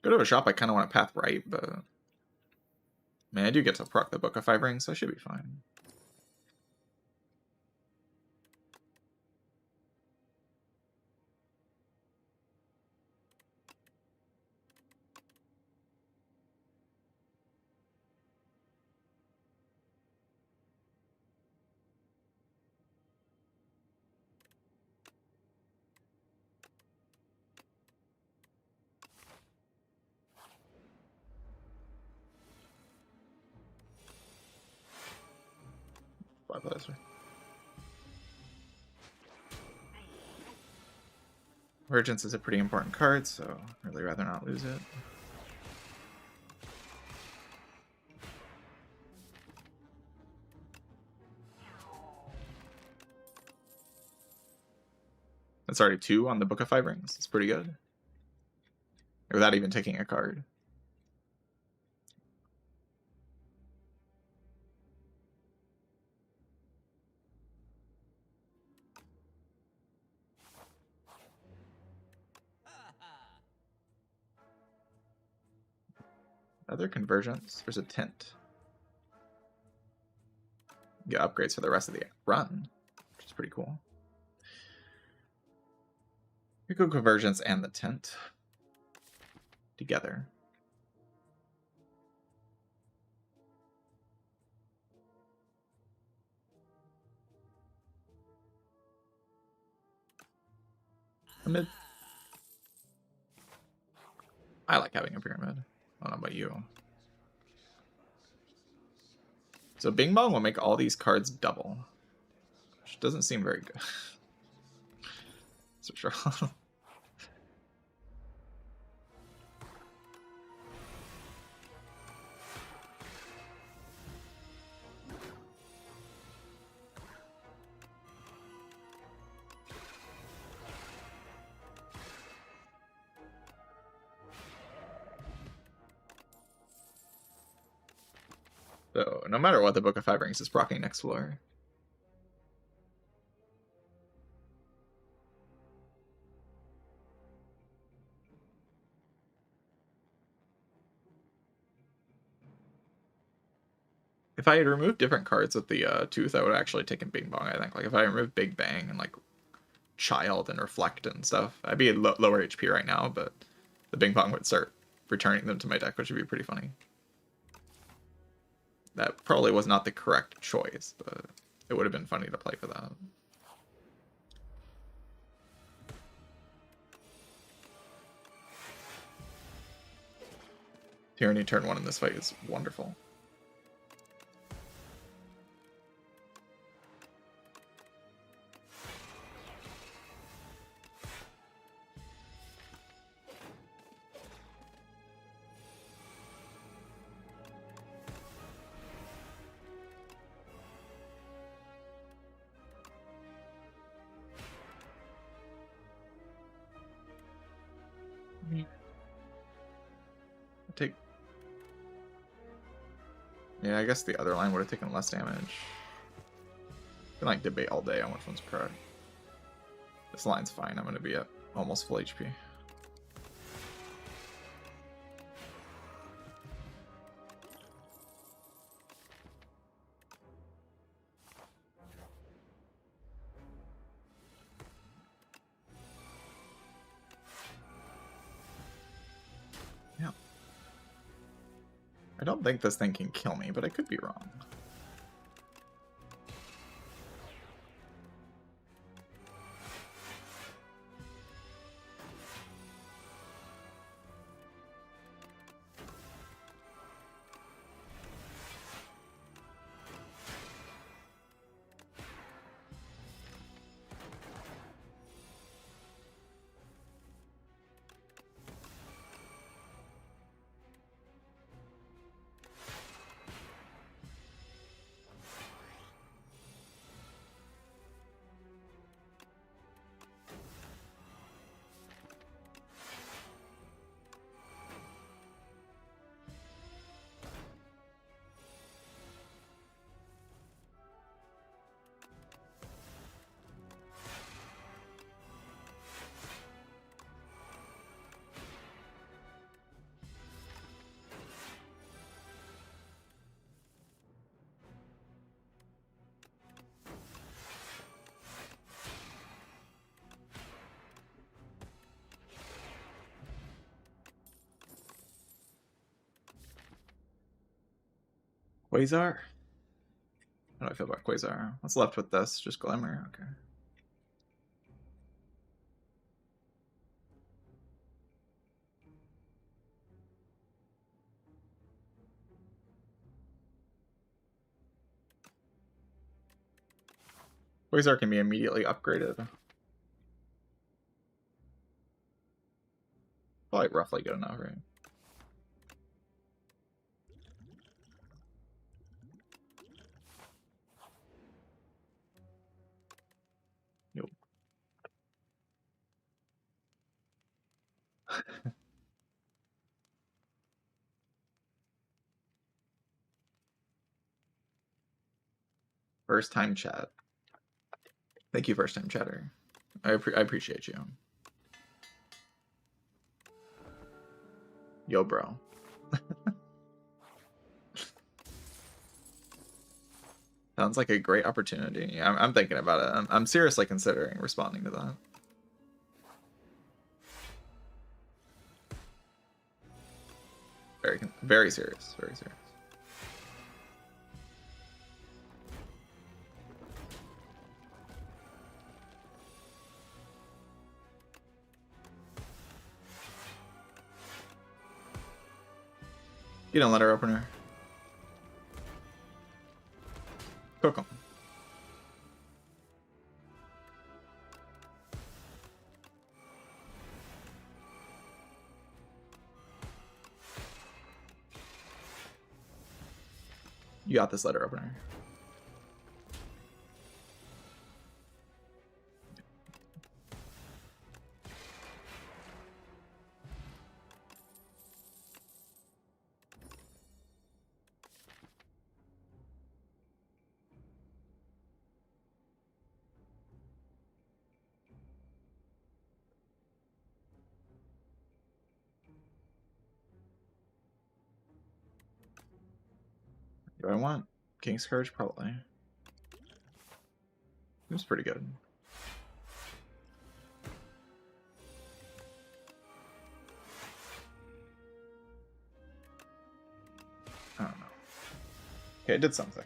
Speaker 1: Go to a shop, I kind of want to path right, but... I mean, I do get to proc the Book of Five Rings, so I should be fine. Regent is a pretty important card, so I'd really rather not lose it. That's already 2 on the Book of Five Rings. It's pretty good. Without even taking a card. Other conversions. There's a tint. Get upgrades for the rest of the run, which is pretty cool. Eco conversions and the tint together. Pyramid. I like having a pyramid. I don't know about you. So Bing Bong will make all these cards double, which doesn't seem very good. So sure. So no matter what, the Book of Five Rings is proccing next floor. If I had removed different cards with the Tooth, I would have actually taken Bing Bong, I think. Like, if I removed Big Bang and, like, Child and Reflect and stuff, I'd be at lower HP right now, but the Bing Bong would start returning them to my deck, which would be pretty funny. That probably was not the correct choice, but it would have been funny to play for that. Tyranny turn 1 in this fight is wonderful. Yeah, I guess the other line would have taken less damage. I can like debate all day on which one's correct. This line's fine. I'm going to be at almost full HP. I don't think this thing can kill me, but I could be wrong. Quasar? How do I feel about Quasar? What's left with this? Just Glimmer? Okay. Quasar can be immediately upgraded. Probably roughly good enough, right? Nope. First time chat. Thank you, first time chatter. I appreciate you. Yo, bro. Sounds like a great opportunity. I'm thinking about it. I'm seriously considering responding to that. Very serious. Very serious. You don't let her opener. Cook 'em. You got this letter opener. Do I want King's Courage? Probably. Seems pretty good. I don't know. Okay, it did something.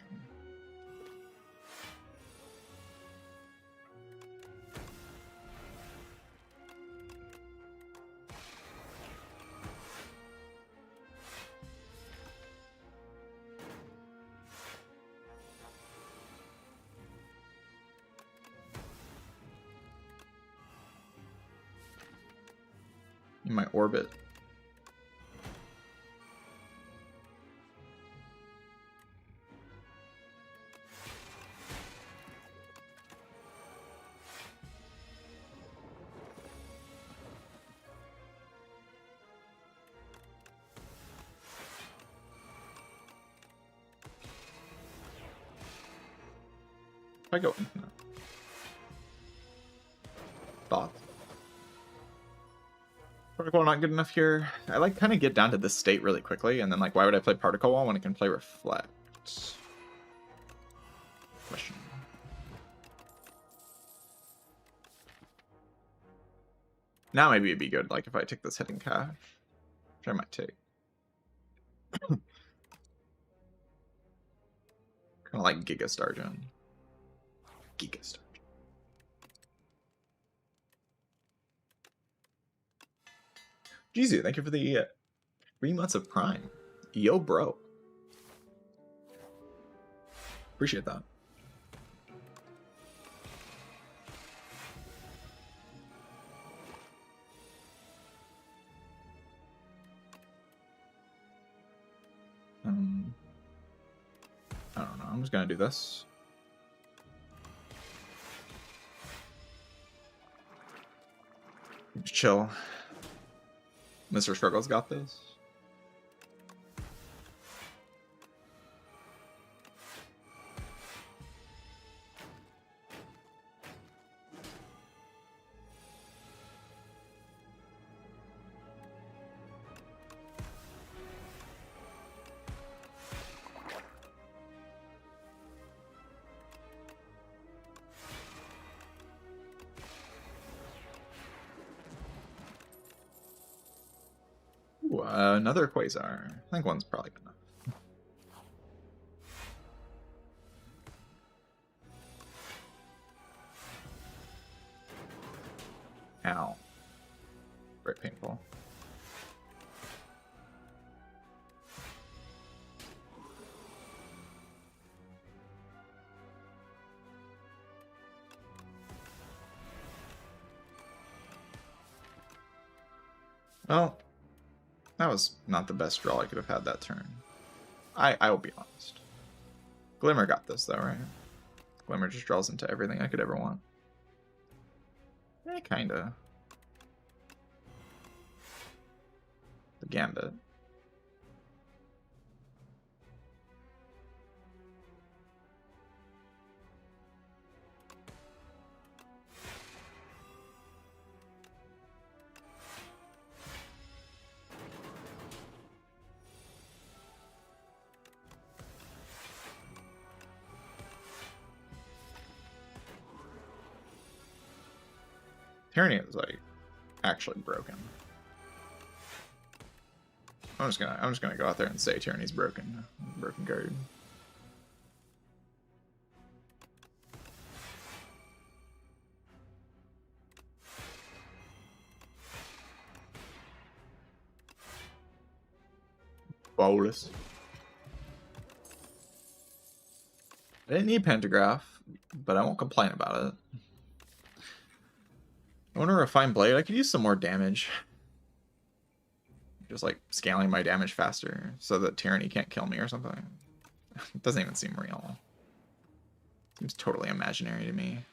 Speaker 1: In my orbit. If I go infinite. Thoughts? Particle not good enough here. I like kind of get down to this state really quickly, and then like, why would I play Particle Wall when I can play Reflect? Question. Now maybe it'd be good, like if I take this hidden cache, which I might take. Kind of like Giga Stargen. Giga Stargen. Jizu, thank you for the 3 months of Prime. Yo, bro. Appreciate that. I don't know. I'm just gonna do this. Just chill. Mr. Struggles got this. Ooh, another Quasar. I think one's probably good enough. Ow. Very painful. Well, that was not the best draw I could have had that turn. I will be honest. Glimmer got this though, right? Glimmer just draws into everything I could ever want. Kinda. The Gambit. Tyranny is like actually broken. I'm just gonna go out there and say Tyranny's broken. Broken card. Bolus. I didn't need Pentagraph, but I won't complain about it. I want a Refined Blade. I could use some more damage. Just like scaling my damage faster so that Tyranny can't kill me or something. It doesn't even seem real. Seems totally imaginary to me.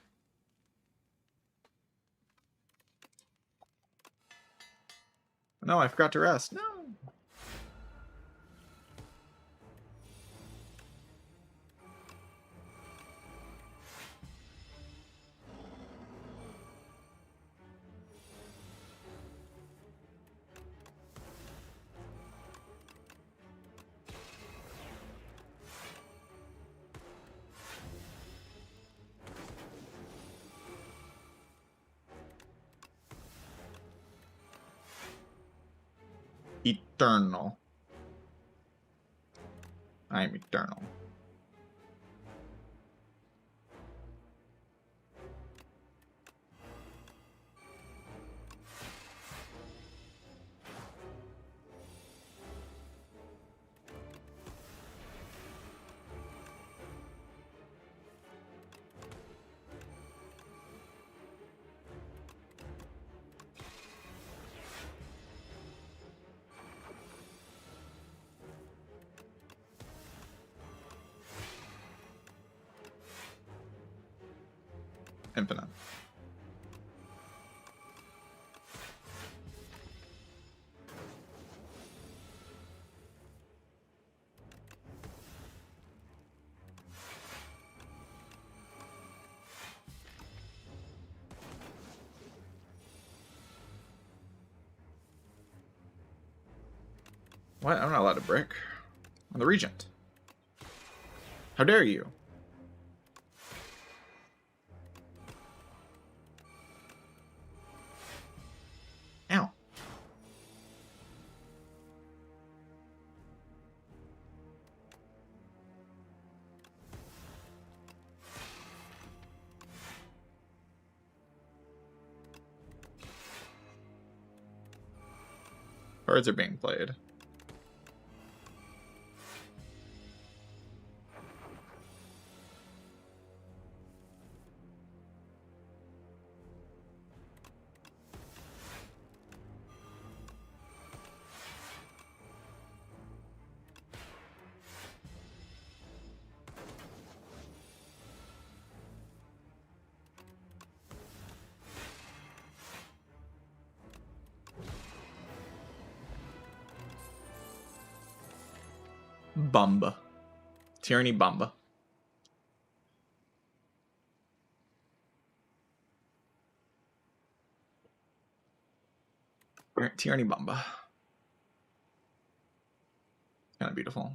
Speaker 1: No, I forgot to rest. No. Eternal. I am eternal. Infinite. What? I'm not allowed to brick. I'm the Regent. How dare you? Ow. Cards are being played. Bumba. Tyranny Bumba. Tyranny Bumba. Kind of beautiful.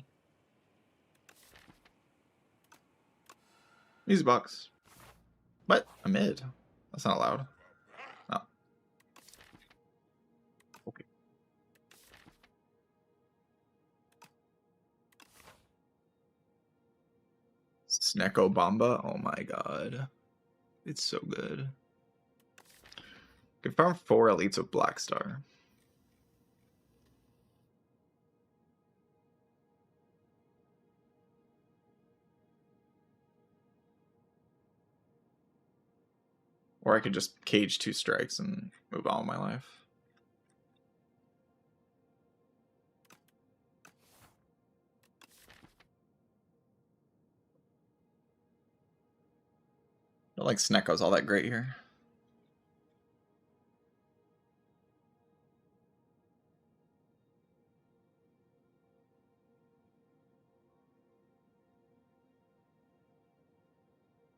Speaker 1: Music box. What? A mid. That's not allowed. Oh. Okay. Snecko Bomba. Oh my god. It's so good. Can farm 4 elites of Black Star. Or I could just cage 2 strikes and move on with my life. I don't like Snecko's all that great here.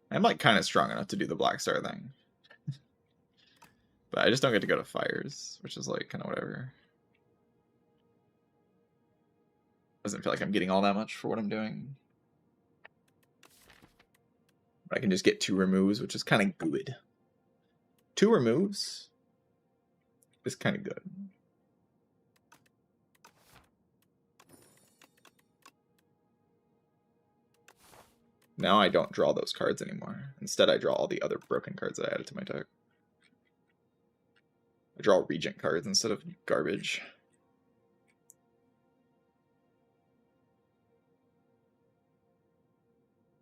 Speaker 1: I'm like kind of strong enough to do the Black Star thing. But I just don't get to go to fires, which is like kind of whatever. Doesn't feel like I'm getting all that much for what I'm doing. But I can just get 2 removes, which is kind of good. 2 removes is kind of good. Now I don't draw those cards anymore. Instead, I draw all the other broken cards that I added to my deck. I draw Regent cards instead of garbage.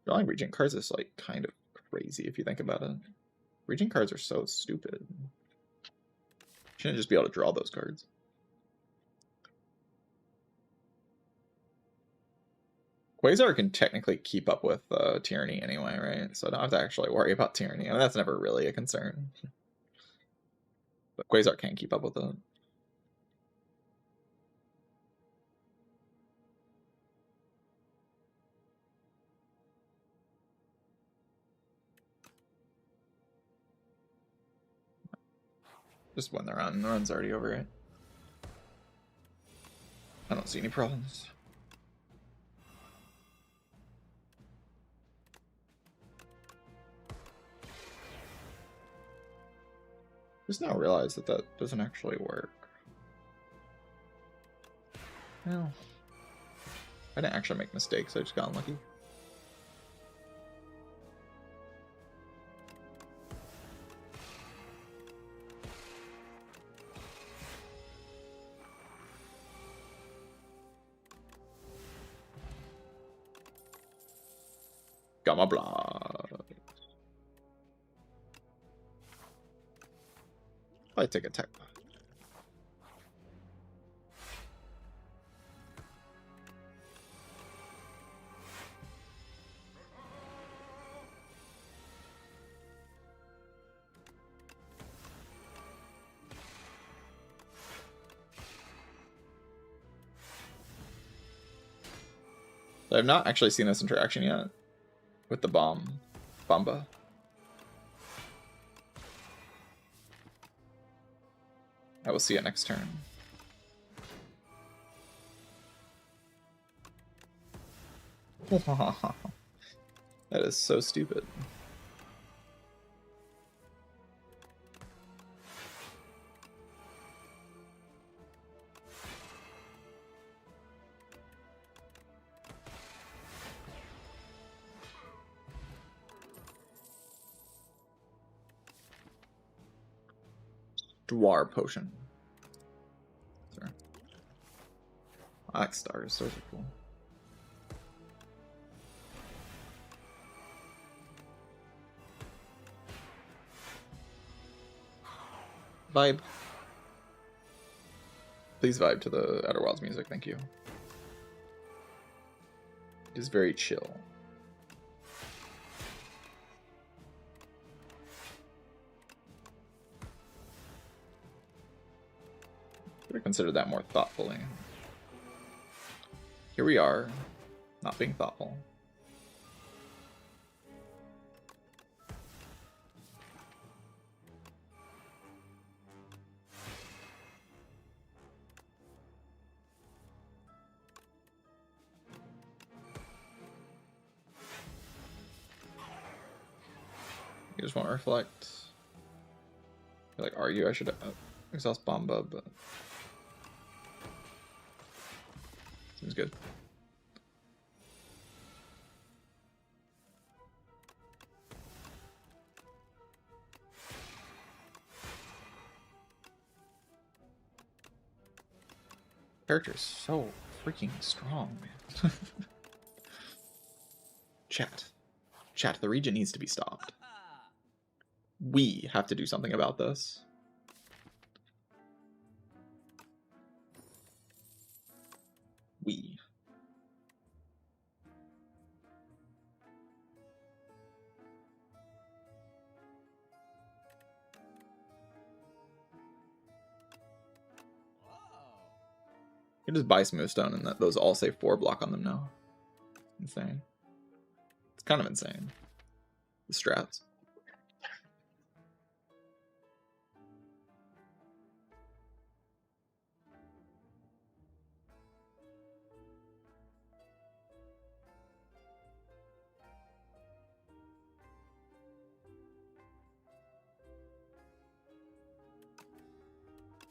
Speaker 1: Drawing Regent cards is like kind of crazy if you think about it. Regent cards are so stupid. Shouldn't just be able to draw those cards. Quasar can technically keep up with Tyranny anyway, right? So I don't have to actually worry about Tyranny. I mean, that's never really a concern. But Quasar can keep up with it. Just when they're on. The run's already over, right? I don't see any problems. Just now realize that that doesn't actually work. Well, I didn't actually make mistakes, I just got unlucky. Got my blood. I take a tech. I've not actually seen this interaction yet with the Bomba. I will see it next turn. That is so stupid. Dwar potion. Sorry. I like stars, those are cool. Vibe. Please vibe to the Outer Wilds music, thank you. It is very chill. Could have considered that more thoughtfully. Here we are, not being thoughtful. You just want to reflect. You're like, argue I should exhaust Bomba, but seems good. Character is so freaking strong, man. Chat, the Regent needs to be stopped. We have to do something about this. We. You can just buy Smoothstone and those all say 4 block on them now. Insane. It's kind of insane. The strats.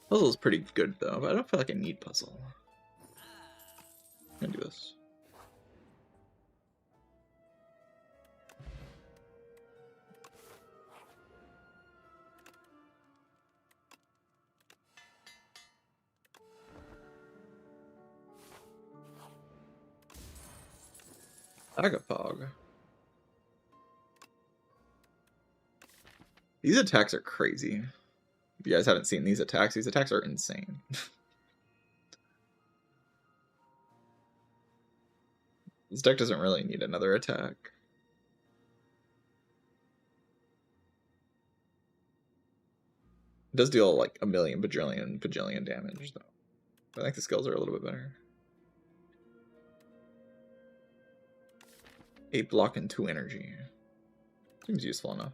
Speaker 1: Puzzle's pretty good though, but I don't feel like I need puzzle. I'm gonna do this. Agapog. These attacks are crazy. If you guys haven't seen these attacks are insane. This deck doesn't really need another attack. It does deal like a million bajillion damage though. I think the skills are a little bit better. 8 block and 2 energy. Seems useful enough.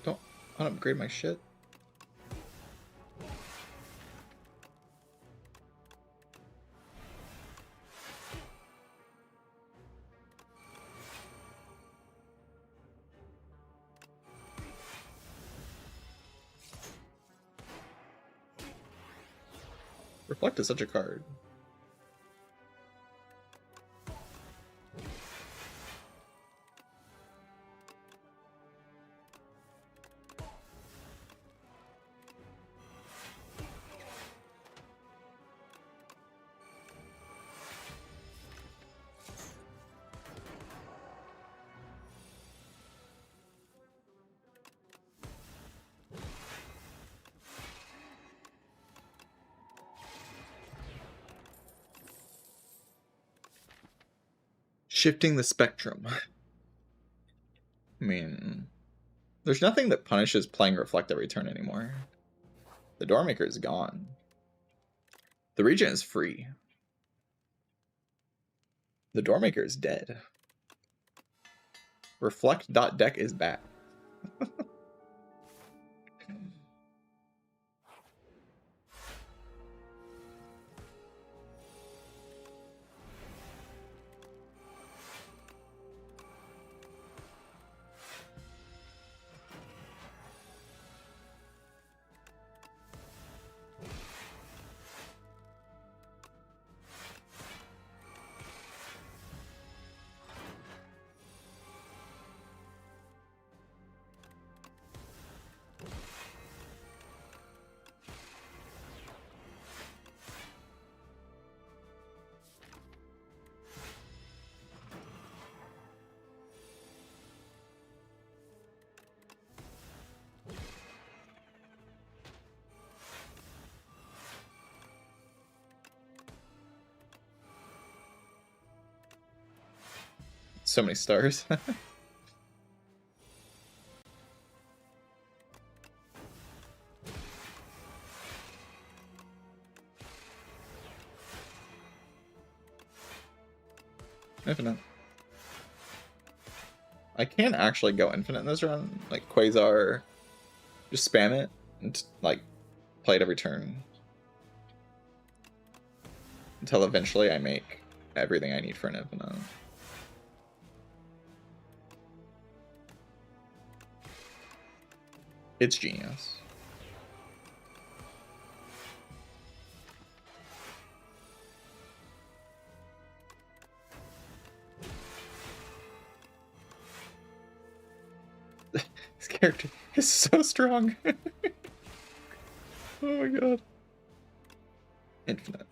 Speaker 1: Don't upgrade my shit. Reflect is such a card. Shifting the spectrum. I mean, there's nothing that punishes playing Reflect every turn anymore. The Doormaker is gone. The Regent is free. The Doormaker is dead. Reflect.deck is back. So many stars. Infinite. I can't actually go infinite in this run. Like Quasar, just spam it and like play it every turn until eventually I make everything I need for an infinite. It's genius. This character is so strong. Oh my god. Infinite.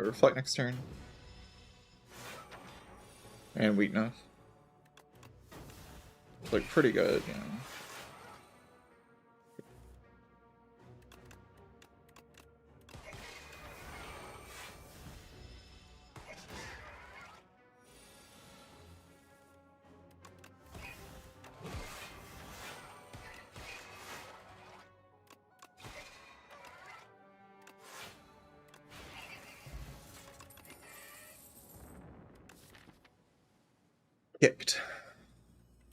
Speaker 1: reflect next turn. And weakness. Look pretty good, you know. Kicked.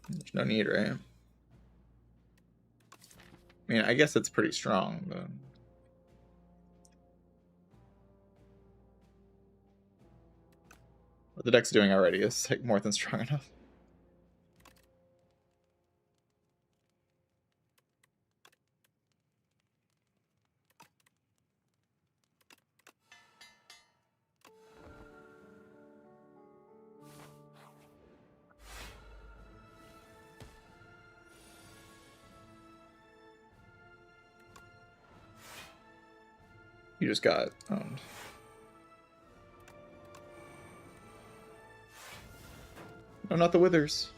Speaker 1: There's no need, right? I mean, I guess it's pretty strong, but... what the deck's doing already is like more than strong enough. You just got owned. No, not the withers.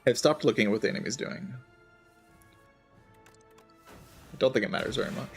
Speaker 1: I've stopped looking at what the enemy's doing. I don't think it matters very much.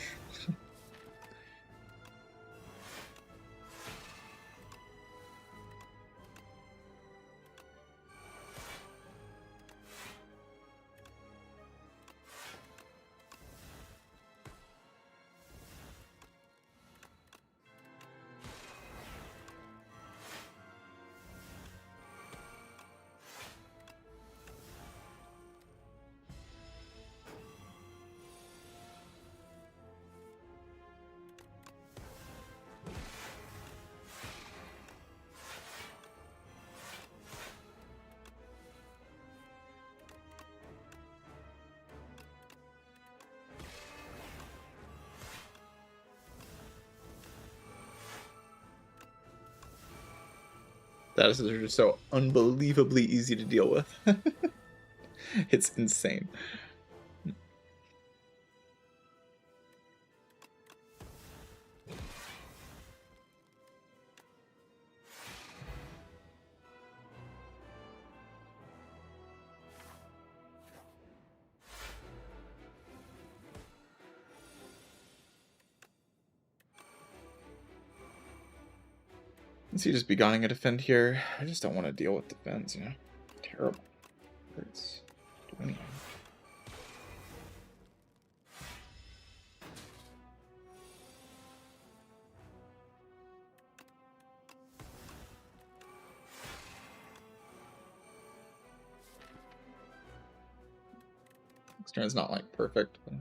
Speaker 1: That is just so unbelievably easy to deal with. It's insane. Is he just beginning a defend here? I just don't want to deal with defense, you know? Terrible. Hurts. Winning. Next turn's not like perfect. But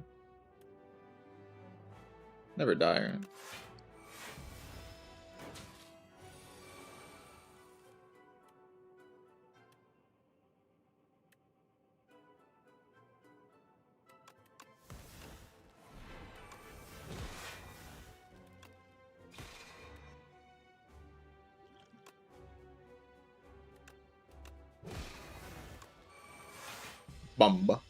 Speaker 1: never die, right? Bumba.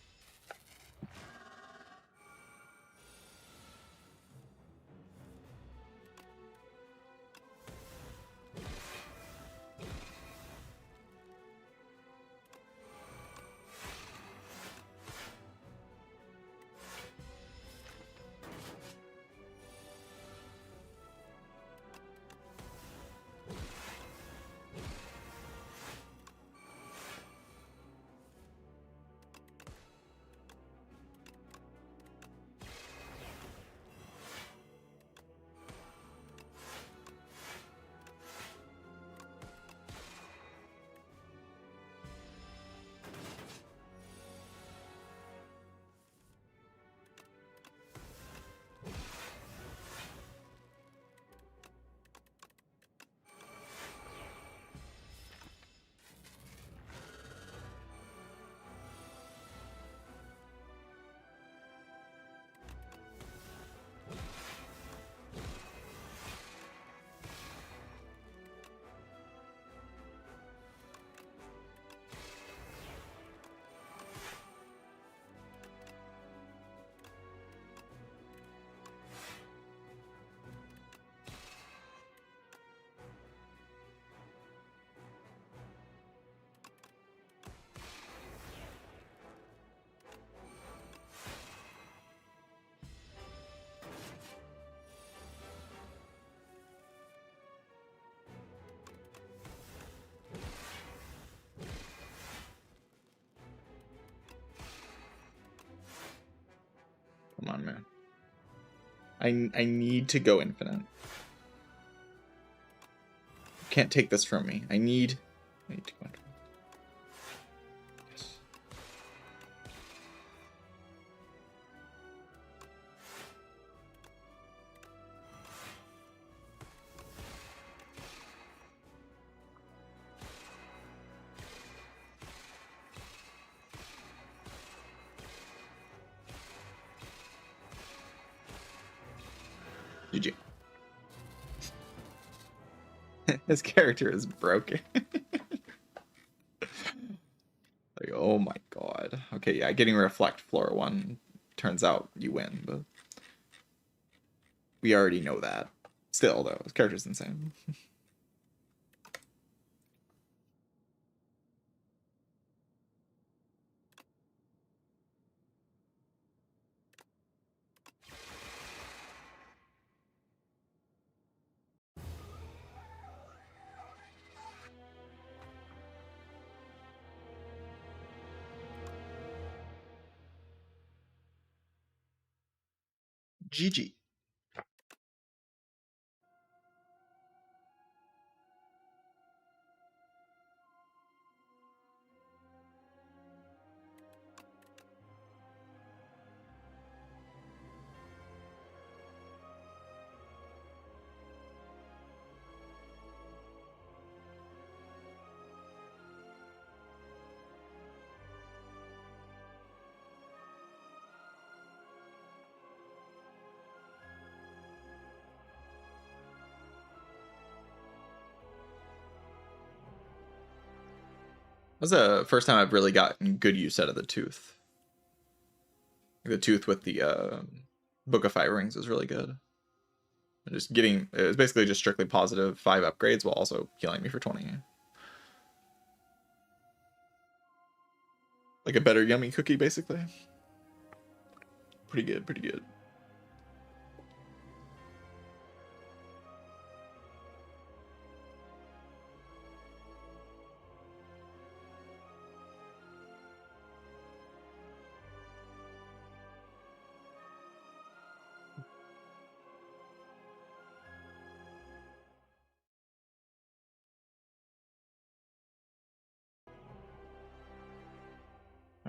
Speaker 1: Come on, man. I need to go infinite. You can't take this from me. I need to go infinite. Yes. GG. His character is broken. Like, oh my god. Okay, yeah, getting reflect floor 1 turns out you win, but we already know that. Still, though, his character's insane. GG. That's the first time I've really gotten good use out of the tooth. The tooth with the Book of Fire Rings is really good. Just getting, it was basically just strictly positive 5 upgrades while also healing me for 20. Like a better yummy cookie, basically. Pretty good, pretty good.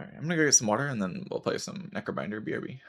Speaker 1: Alright, I'm gonna go get some water and then we'll play some Necrobinder BRB.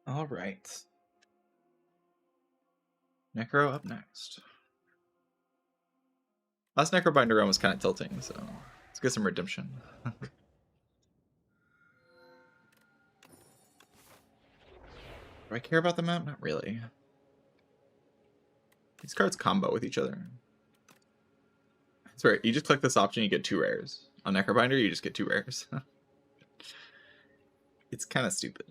Speaker 1: All right. Necro up next. Last Necrobinder run was kind of tilting, so let's get some redemption. Do I care about the map? Not really. These cards combo with each other. That's right. You just click this option, you get 2 rares. On Necrobinder, you just get 2 rares. It's kind of stupid.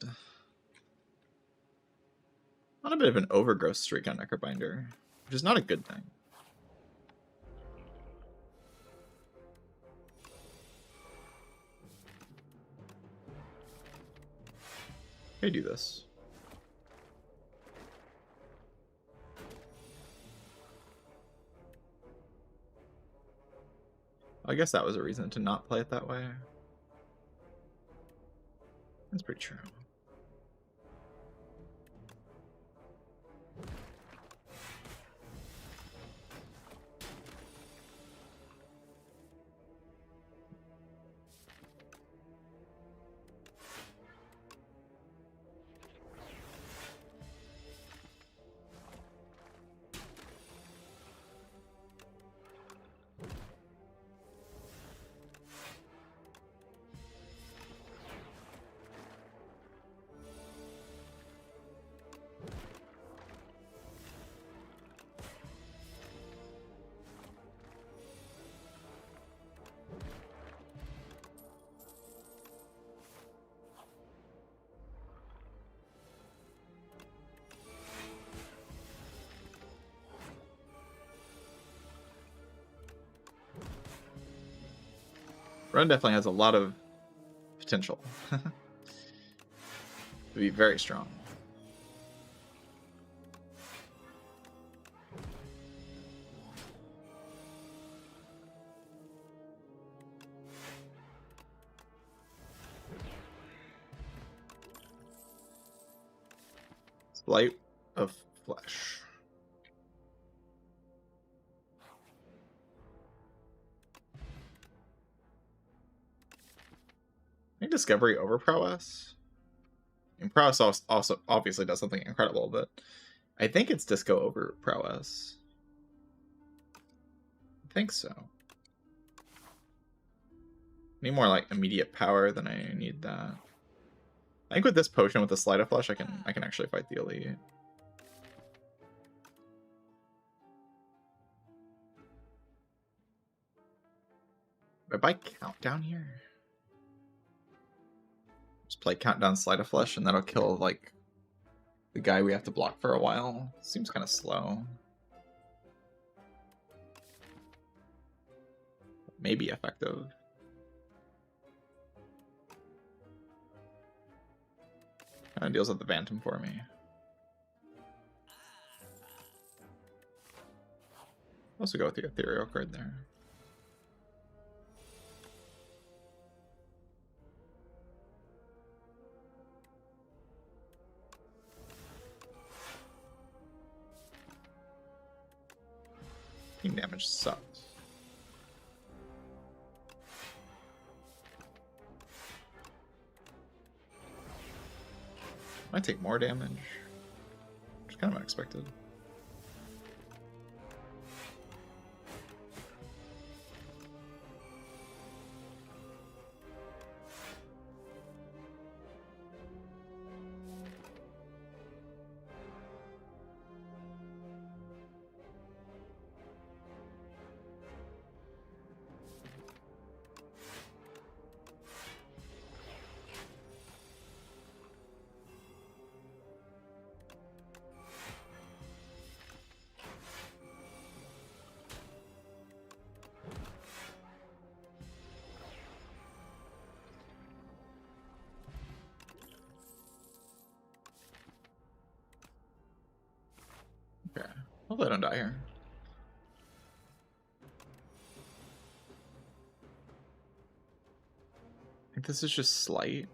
Speaker 1: On a bit of an overgrowth streak on Necrobinder, which is not a good thing. How do you do this? I guess that was a reason to not play it that way. That's pretty true. Run definitely has a lot of potential to be very strong. Light of flesh. I think discovery over prowess. And prowess also obviously does something incredible, but I think it's disco over prowess. I think so. I need more like immediate power than I need that. I think with this potion with the sleight of flesh, I can actually fight the elite. Do I buy countdown here? Just play countdown sleight of flesh and that'll kill like the guy we have to block for a while. Seems kind of slow. Maybe effective. Kind of deals with the Phantom for me. Also go with the Ethereal card there. Team damage sucks. Might take more damage. Which is kind of unexpected. Okay. Hopefully I don't die here. I think this is just slight.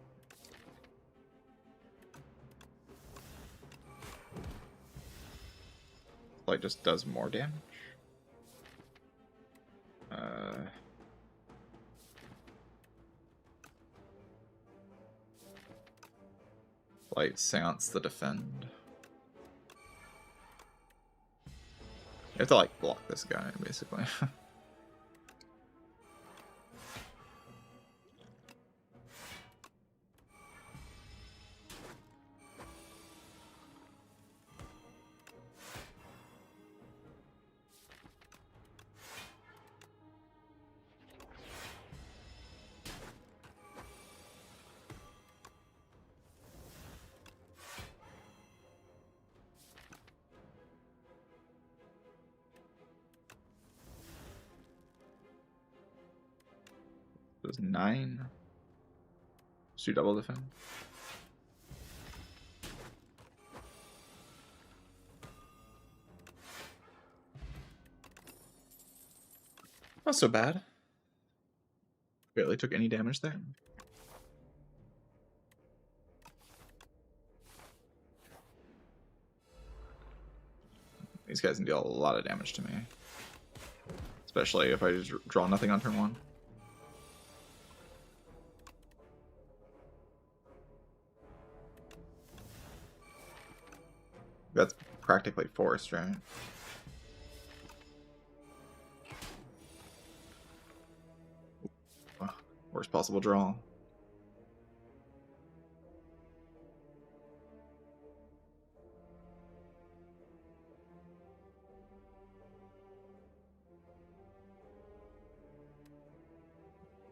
Speaker 1: Slight just does more damage. Light seance the defend. You have to like block this guy basically. There's 9. Let's do double defend. Not so bad. Barely took any damage there. These guys can deal a lot of damage to me. Especially if I just draw nothing on turn 1. That's practically forced, right? Worst possible draw.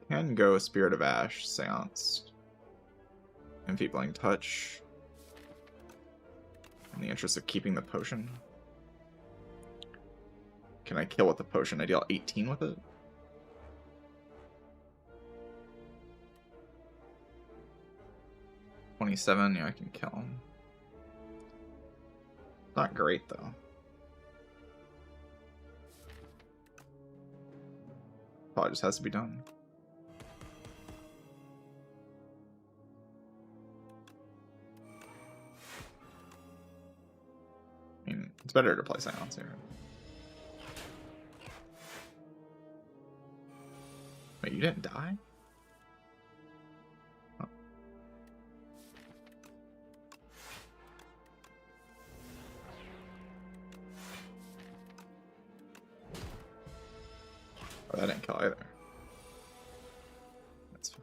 Speaker 1: Can go Spirit of Ash, Seance, Enfeebling Touch. In the interest of keeping the potion. Can I kill with the potion? I deal 18 with it? $27, yeah, I can kill him. Not great, though. Probably just has to be done. I mean, it's better to play Silence here. Wait, you didn't die? Oh. Oh, that didn't kill either. That's fine.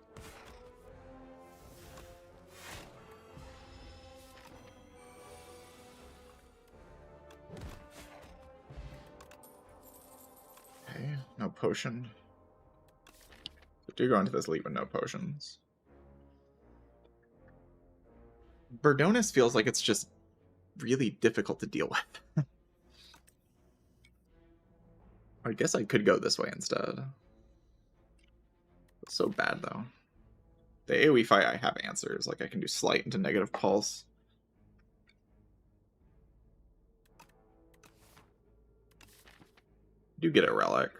Speaker 1: Okay, no potion. Do go into this leap with no potions. Verdonis feels like it's just really difficult to deal with. I guess I could go this way instead. It's so bad though. The AoE fight I have answers. Like I can do slight into negative pulse. Do get a relic.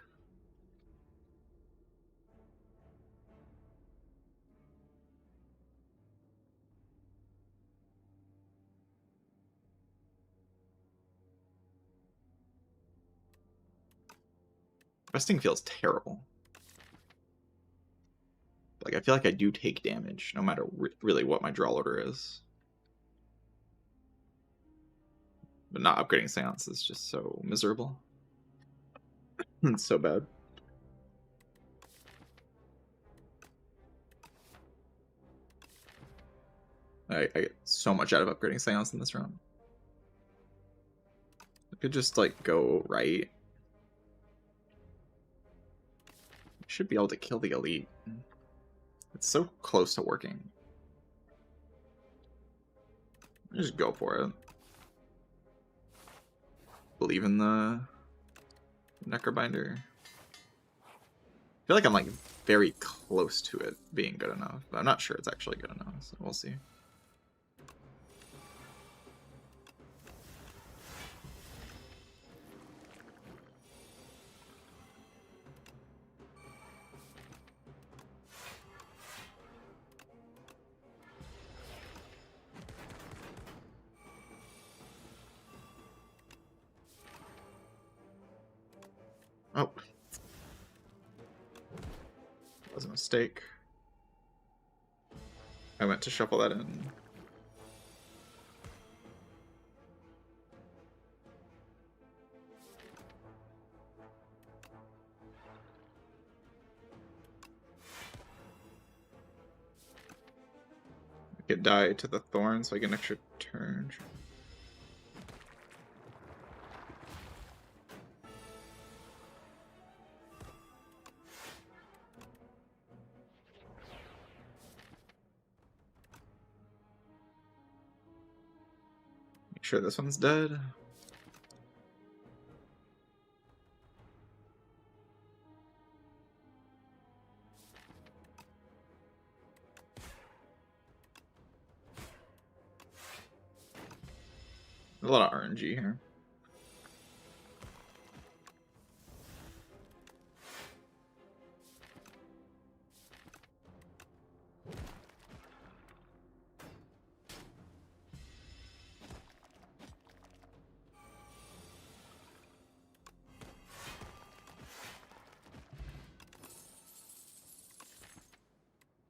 Speaker 1: Resting feels terrible. Like, I feel like I do take damage, no matter really what my draw order is. But not upgrading Seance is just so miserable. It's so bad. I get so much out of upgrading Seance in this round. I could just, like, go right. Should be able to kill the elite. It's so close to working. Just go for it. Believe in the Necrobinder. I feel like I'm like very close to it being good enough, but I'm not sure it's actually good enough, so we'll see. Oh. That was a mistake. I went to shuffle that in. I could die to the thorn, so I get an extra turn. Make sure this one's dead. A lot of RNG here.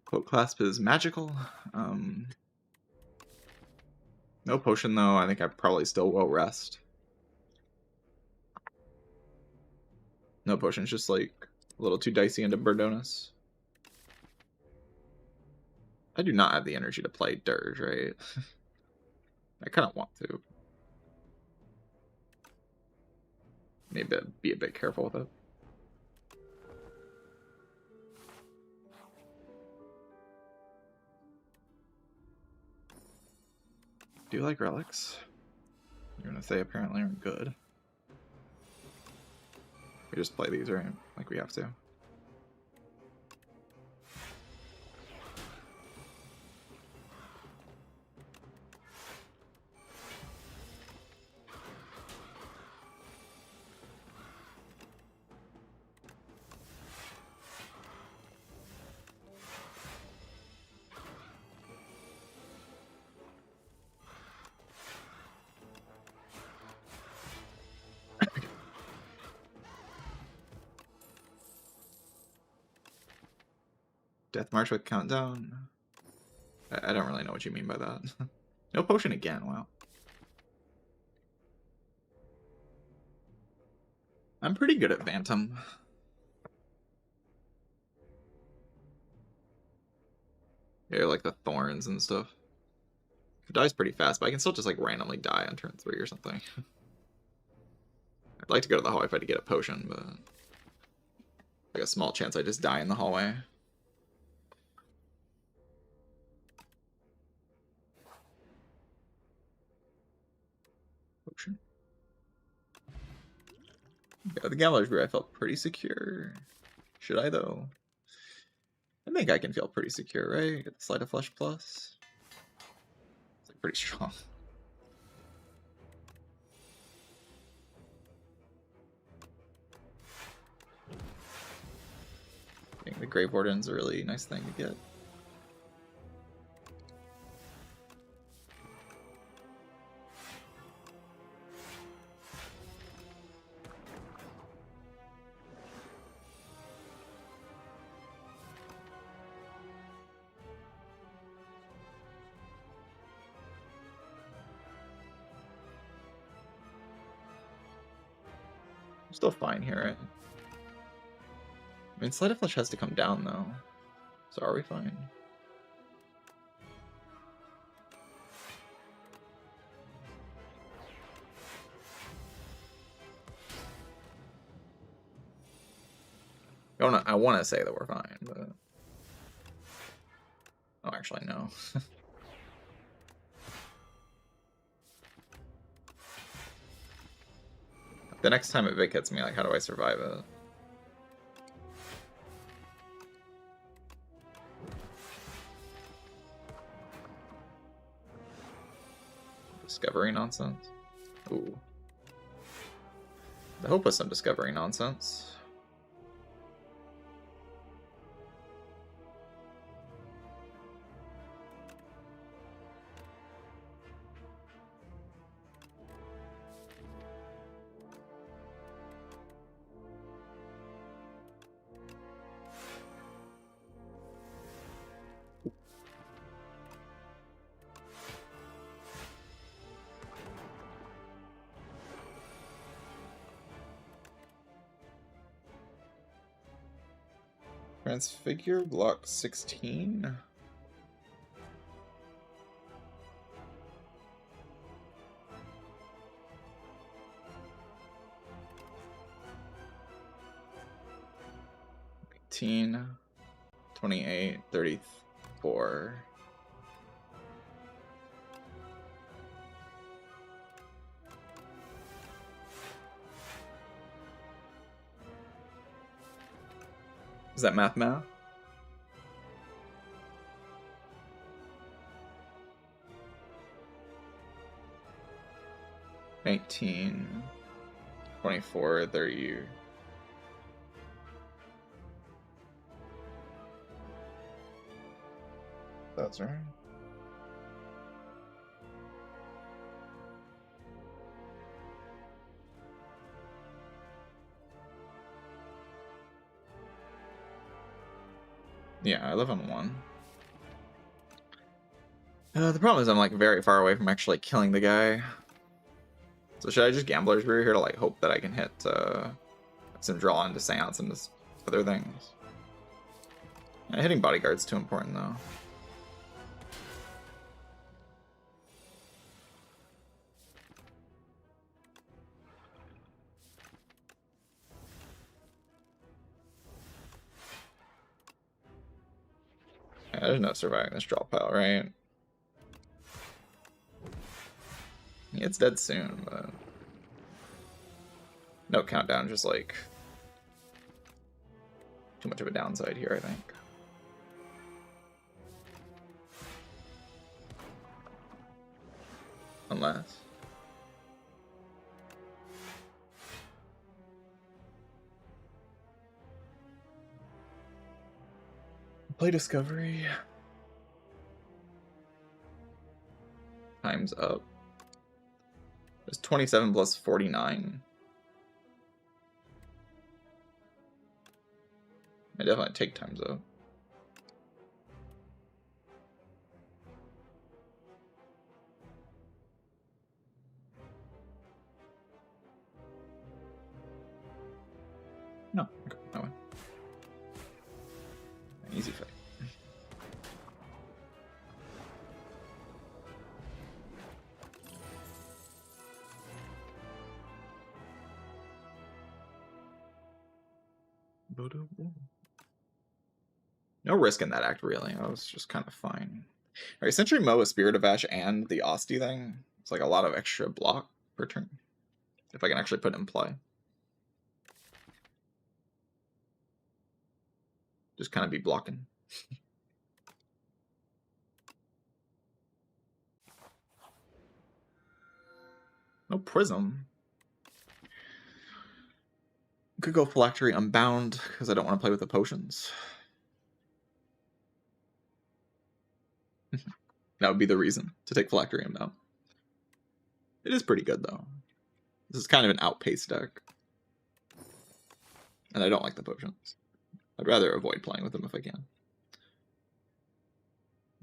Speaker 1: Cloak Clasp is magical. No potion though. I think I probably still will rest. No potion's just like a little too dicey into Burdonus. I do not have the energy to play Dirge, right? I kind of want to. Maybe be a bit careful with it. Do you like relics? Even if they apparently aren't good. We just play these, right? Like we have to. Death March with countdown. I don't really know what you mean by that. No potion again, wow. I'm pretty good at Phantom. Yeah, like the thorns and stuff. It dies pretty fast, but I can still just like randomly die on turn 3 or something. I'd like to go to the hallway if I had to get a potion, but like a small chance I just die in the hallway. Potion. Yeah, the Gallows Brew I felt pretty secure. Should I though? I think I can feel pretty secure, right? Get the Sleight of Flesh plus. It's like pretty strong. I think the Grave Warden's a really nice thing to get. I'm still fine here, right? I mean, Sleight of Flesh has to come down, though. So are we fine? I want to say that we're fine, but... Oh, actually, no. The next time a Vic hits me, like, how do I survive it? Discovery nonsense? Ooh. I hope with some discovery nonsense. Transfigure block 16. $18, 28, 34. Is that math? 19, 24, 30. That's right. Yeah, I live on 1. The problem is I'm like very far away from actually killing the guy. So should I just Gambler's Brew here to like hope that I can hit some draw into Seance and just other things? Yeah, hitting Bodyguard's too important though. Yeah, there's no surviving this draw pile, right? Yeah, it's dead soon, but no countdown, just like too much of a downside here, I think. Unless play Discovery. Time's up. There's 27 plus 49. I definitely take time's up. No, okay, that one. An easy fight. No risk in that act, really. I was just kind of fine. Alright, Sentry Mo with Spirit of Ash and the Asti thing. It's like a lot of extra block per turn. If I can actually put it in play. Just kind of be blocking. No Prism. Could go Phylactery Unbound, because I don't want to play with the potions. That would be the reason to take Phylactery Unbound. It is pretty good, though. This is kind of an outpaced deck. And I don't like the potions. I'd rather avoid playing with them if I can.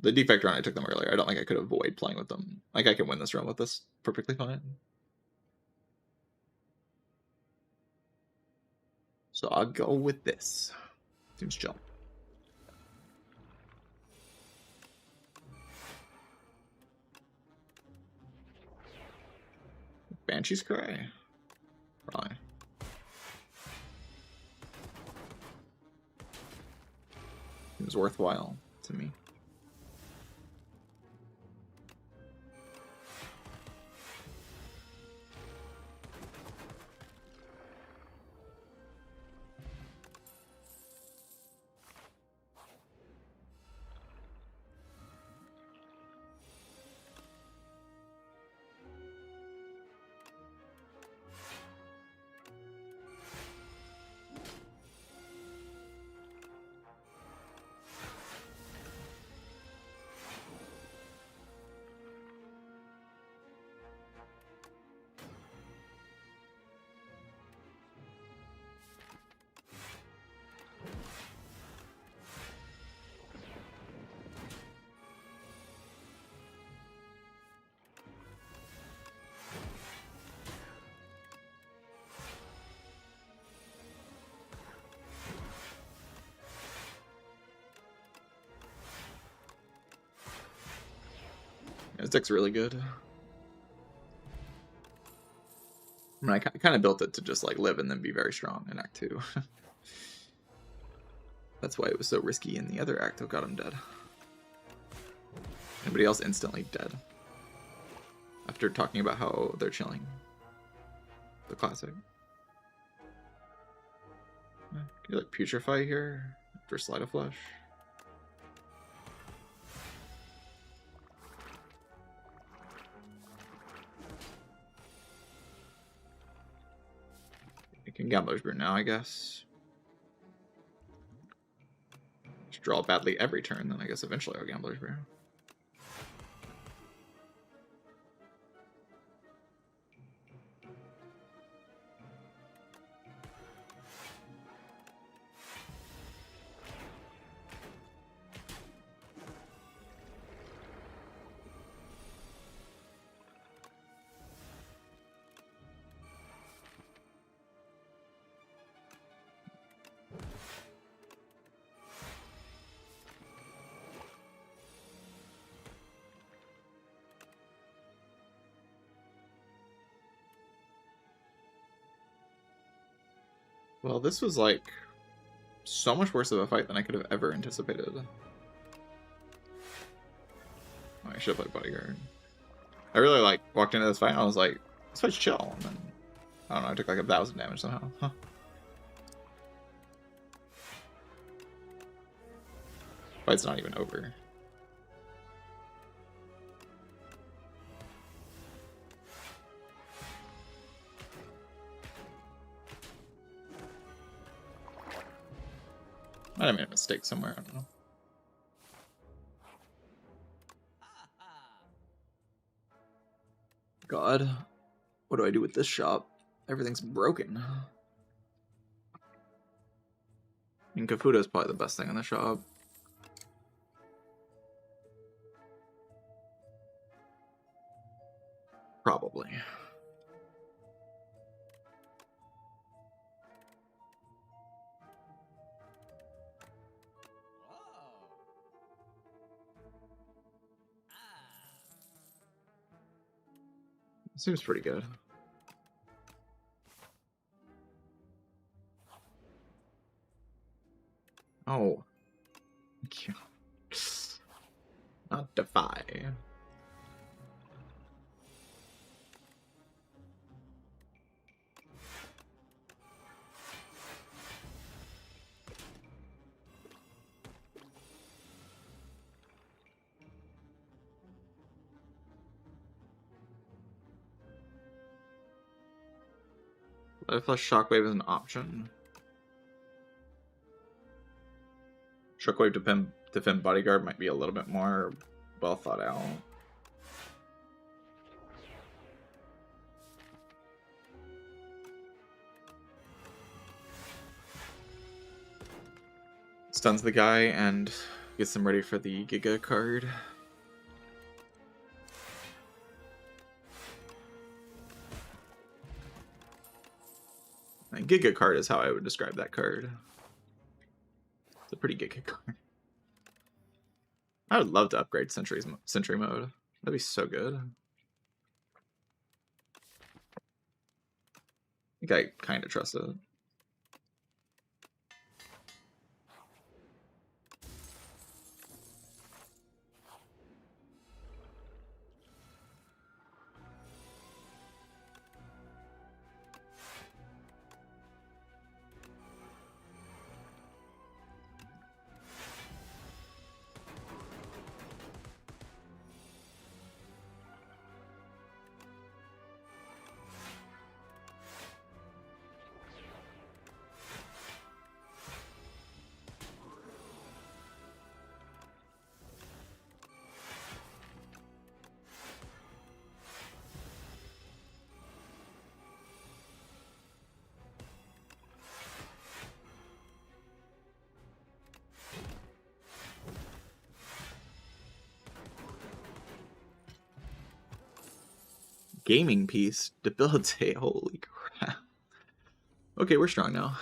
Speaker 1: The defect run, I took them earlier. I don't think I could avoid playing with them. Like, I can win this run with this perfectly fine. So I'll go with this. Seems chill. Banshee's Cry? Probably. Seems worthwhile to me. This deck's really good. I mean, I kind of built it to just like live and then be very strong in Act 2. That's why it was so risky in the other act. Oh god, I'm dead. Anybody else instantly dead? After talking about how they're chilling. The classic. Can you like putrefy here for Slide of Flesh? You can Gambler's Brew now, I guess. Just draw badly every turn, then I guess eventually I'll Gambler's Brew. Well, this was like so much worse of a fight than I could have ever anticipated. Oh, I should have played Bodyguard. I really like walked into this fight and I was like, this fight's chill. And then, I don't know, I took like 1,000 damage somehow. Huh. Fight's not even over. I might have made a mistake somewhere, I don't know. God, what do I do with this shop? Everything's broken. I mean, Kafuda is probably the best thing in the shop. Probably. Seems pretty good. Oh. Not Defy. Life Flash Shockwave is an option. Shockwave to defend Bodyguard might be a little bit more well thought out. Stuns the guy and gets him ready for the Giga card. And Giga card is how I would describe that card. It's a pretty Giga card. I would love to upgrade Sentry mode. That'd be so good. I think I kind of trust it. Gaming piece, debilitate. Holy crap. Okay, we're strong now.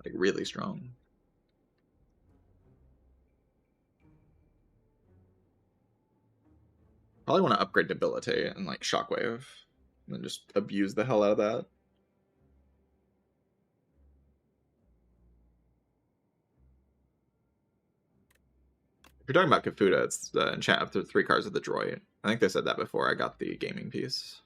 Speaker 1: Like really strong. Probably want to upgrade debilitate and like shockwave, and then just abuse the hell out of that. If you're talking about Kafuda, it's the enchant up to 3 cards with the droid. I think they said that before I got the gaming piece.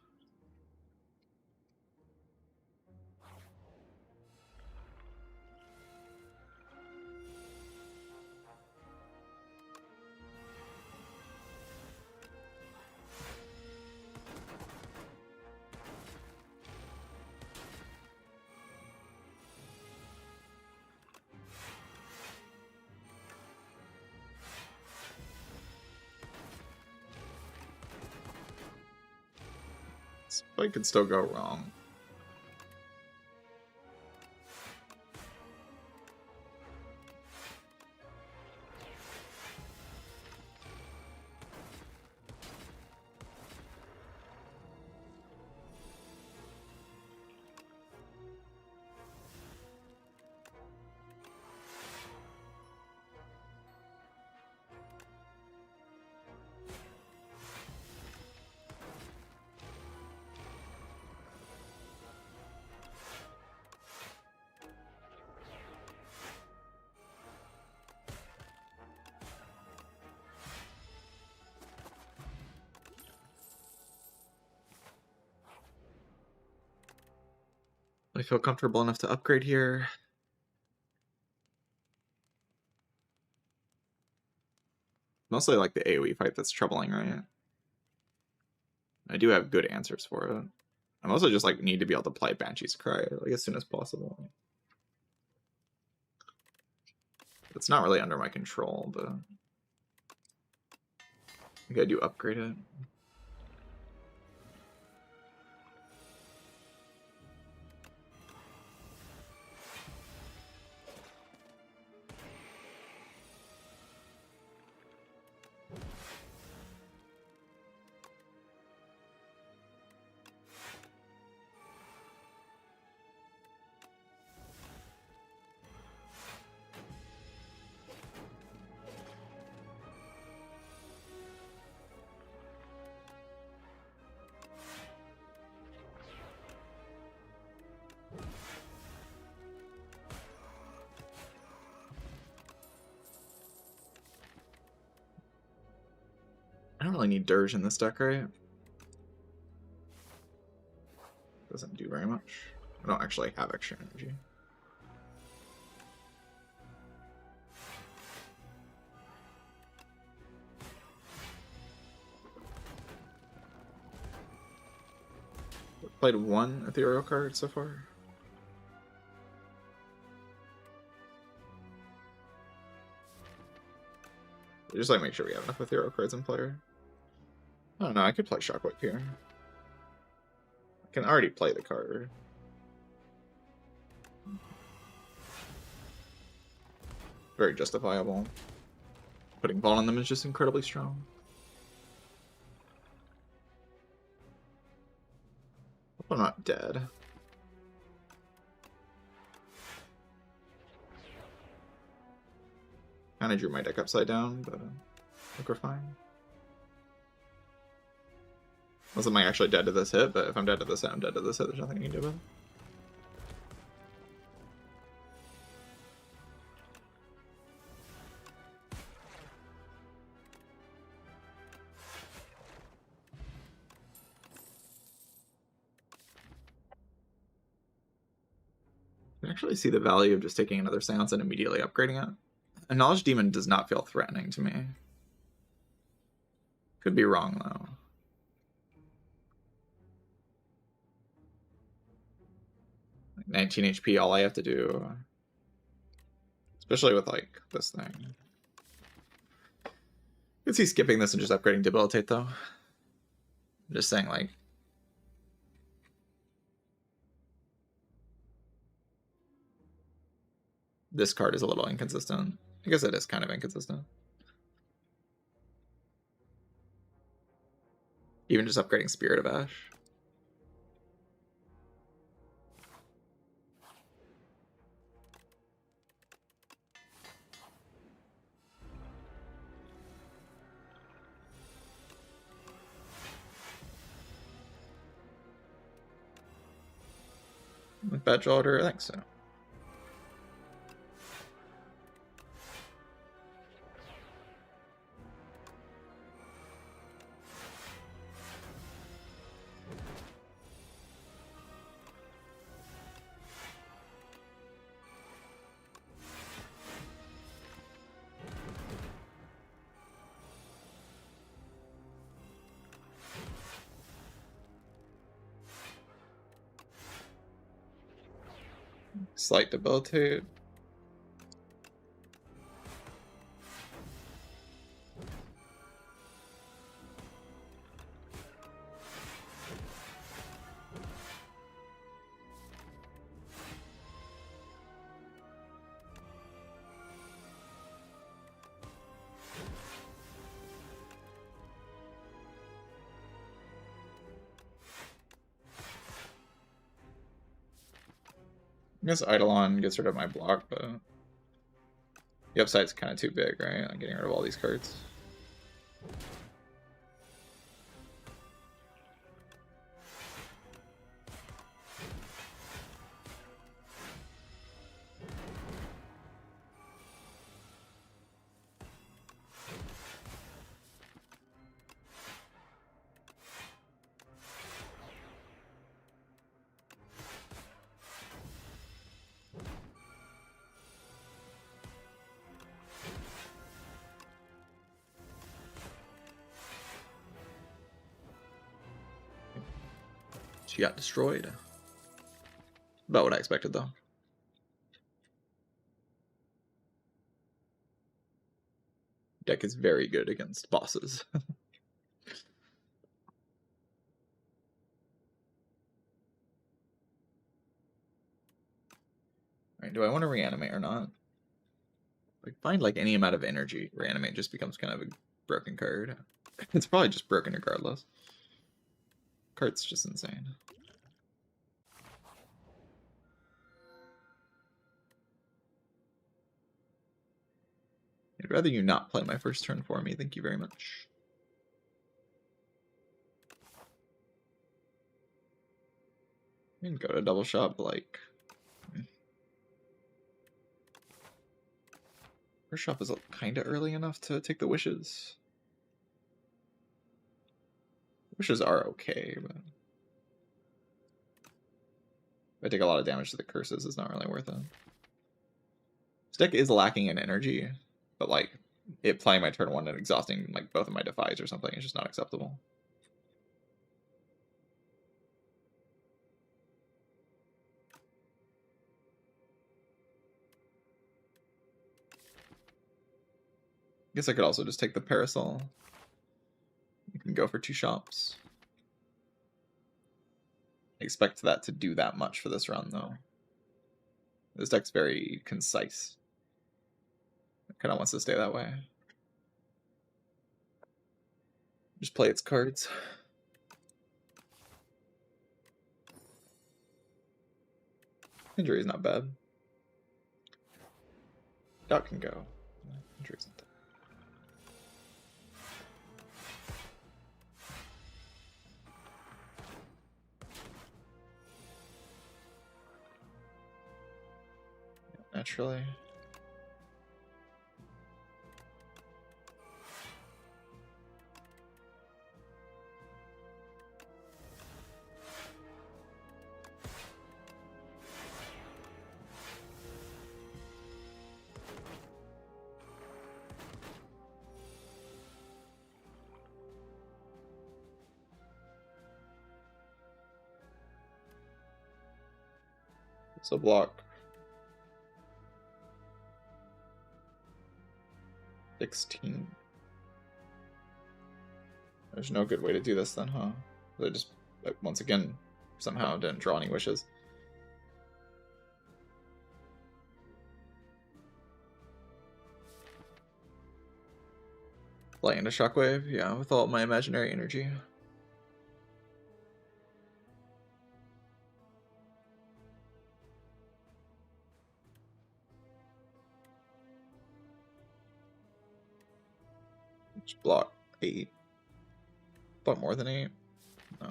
Speaker 1: This fight could still go wrong. I feel comfortable enough to upgrade here. Mostly like the AoE fight that's troubling, right? I do have good answers for it. I mostly just like need to be able to play Banshee's Cry like as soon as possible. It's not really under my control, but I think I do upgrade it. I don't really need Dirge in this deck, right? Doesn't do very much. I don't actually have extra energy. Played 1 ethereal card so far. Just like make sure we have enough ethereal cards in player. I don't know, I could play Shockwave here. I can already play the card. Very justifiable. Putting Ball on them is just incredibly strong. I'm not dead. Kind of drew my deck upside down, but I think we're fine. Unless I'm actually dead to this hit, but if I'm dead to this hit, I'm dead to this hit. There's nothing I can do about it. I can actually see the value of just taking another Seance and immediately upgrading it. A Knowledge Demon does not feel threatening to me. Could be wrong, though. Like 19 HP, all I have to do... Especially with, like, this thing. I could see skipping this and just upgrading Debilitate, though. I'm just saying, like... This card is a little inconsistent. I guess it is kind of inconsistent. Even just upgrading Spirit of Ash. With bad draw order, I think so. Slight Debilitate. I guess Eidolon gets rid of my block, but the upside's kind of too big, right? I'm getting rid of all these cards. She got destroyed. About what I expected, though. Deck is very good against bosses. Alright, do I want to reanimate or not? If I find like any amount of energy, reanimate just becomes kind of a broken card. It's probably just broken regardless. Card's just insane. I'd rather you not play my first turn for me, thank you very much. You can go to double shot, like... First shop is kind of early enough to take the wishes. Wishes are okay, but... If I take a lot of damage to the curses, it's not really worth it. This deck is lacking in energy, but like, it playing my turn 1 and exhausting like both of my defies or something is just not acceptable. I guess I could also just take the Parasol. You can go for 2 shops. I expect that to do that much for this run, though. This deck's very concise. It kind of wants to stay that way. Just play its cards. Injury is not bad. Duck can go. Injury isn't that. Naturally. So block. 16. There's no good way to do this then, huh? They just, like, once again, somehow didn't draw any wishes. Play into Shockwave, yeah, with all my imaginary energy. Just block 8. Block more than 8? No.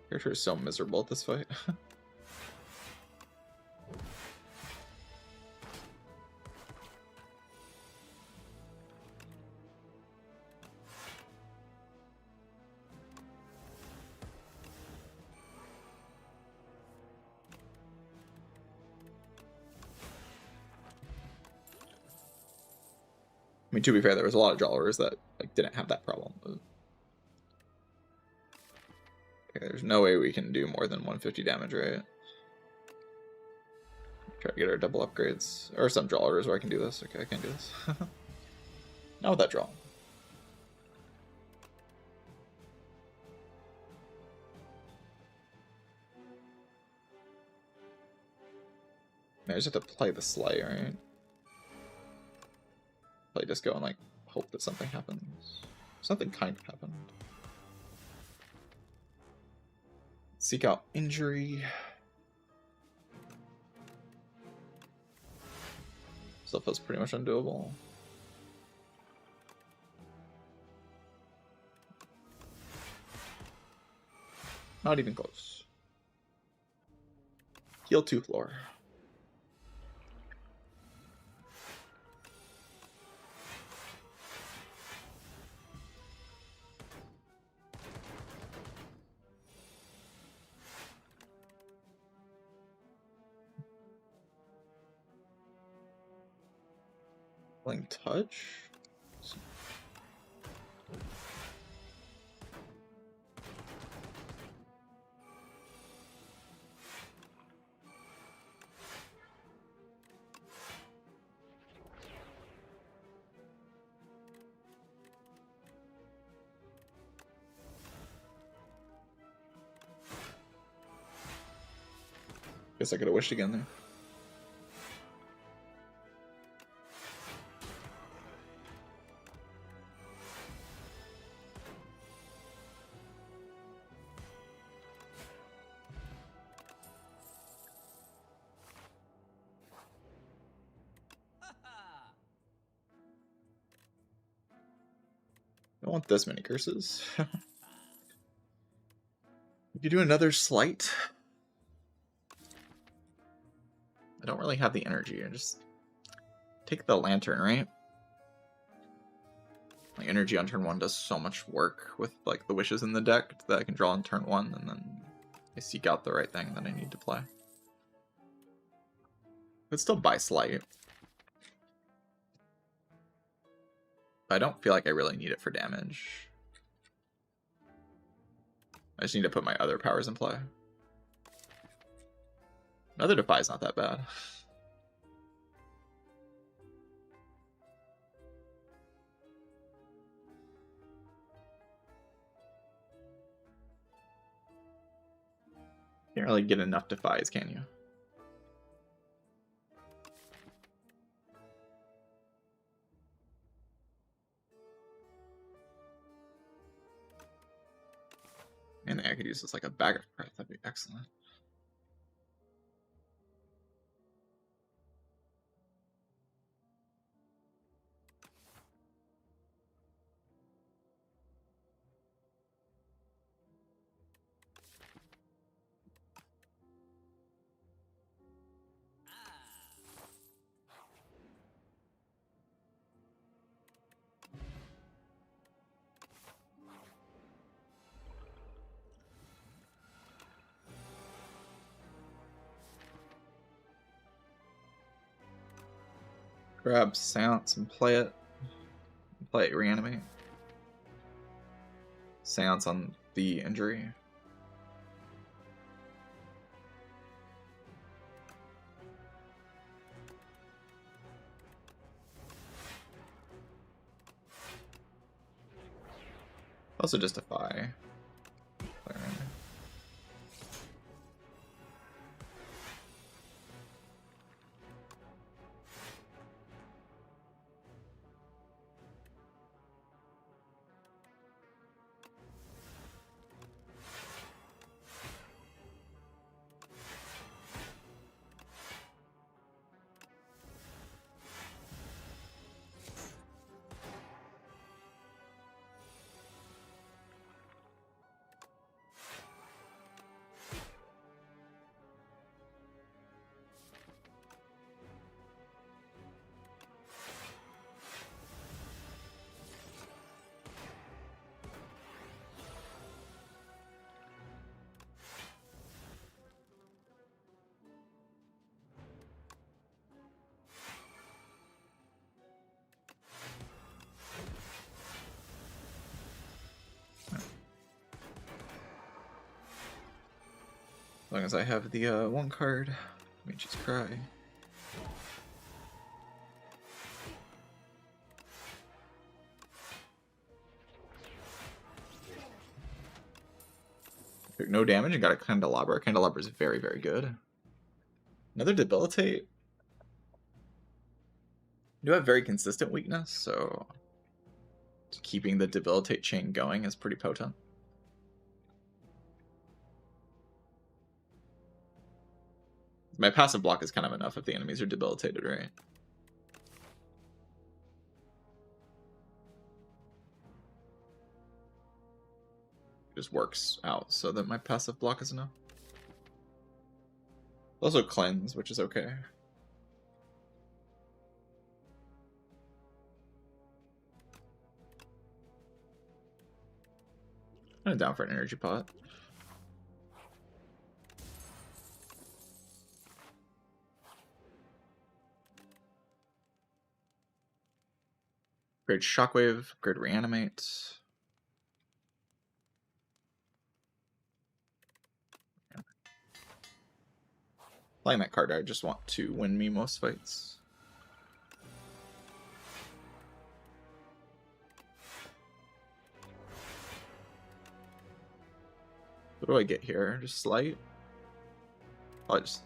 Speaker 1: Character is so miserable at this fight. I mean, to be fair, there was a lot of drawers that like didn't have that problem. But... okay, there's no way we can do more than 150 damage, right? Try to get our double upgrades. Or some drawers where I can do this. Okay, I can do this. Not with that draw. I just have to play the Slay, right? Play Disco and like hope that something happens. Something kind of happened. Seek out injury. Still feels pretty much undoable. Not even close. Heal 2 floor. Touch. Guess I could have wished again there. I don't want this many curses. We could do another slight. I don't really have the energy. I just take the lantern, right? My energy on turn 1 does so much work with like the wishes in the deck that I can draw on turn 1, and then I seek out the right thing that I need to play. But still buy slight. I don't feel like I really need it for damage. I just need to put my other powers in play. Another Defy is not that bad. Can't really get enough Defies, can you? use as like a bag of breath, that'd be excellent. Grab Seance and play it. Play it, reanimate. Seance on the injury. Also justify. As long as I have the one card, let me just cry. Took no damage and got a Candelabra. Candelabra is very, very good. Another Debilitate. You have very consistent weakness, so keeping the Debilitate chain going is pretty potent. My passive block is kind of enough if the enemies are debilitated, right? Just works out so that my passive block is enough. Also cleanse, which is okay. I'm down for an energy pot. Upgrade Shockwave, upgrade Reanimate. Playing that card, I just want to win me most fights. What do I get here? Just Slight? Oh, just...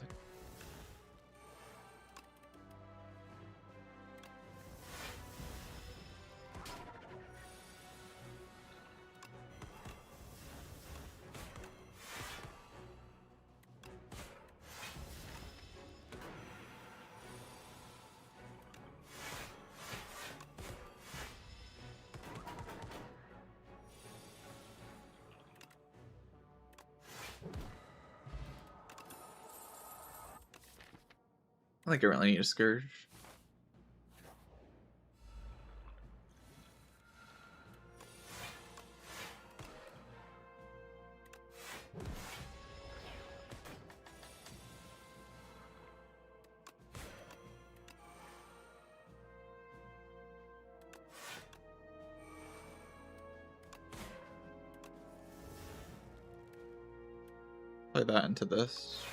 Speaker 1: I think I really need a Scourge. Play that into this.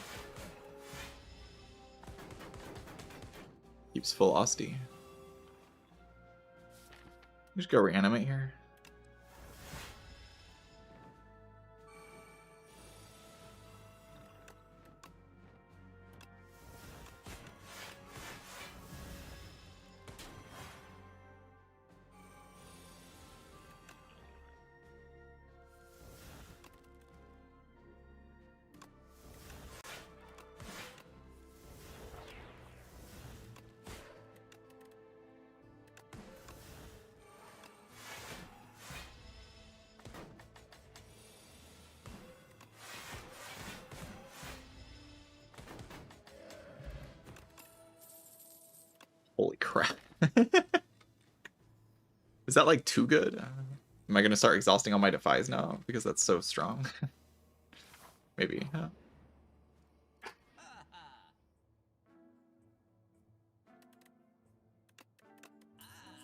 Speaker 1: Keeps full Asti. Just go reanimate here. crap. Is that like too good? Am I gonna start exhausting all my defies now because that's so strong? Maybe. Huh? I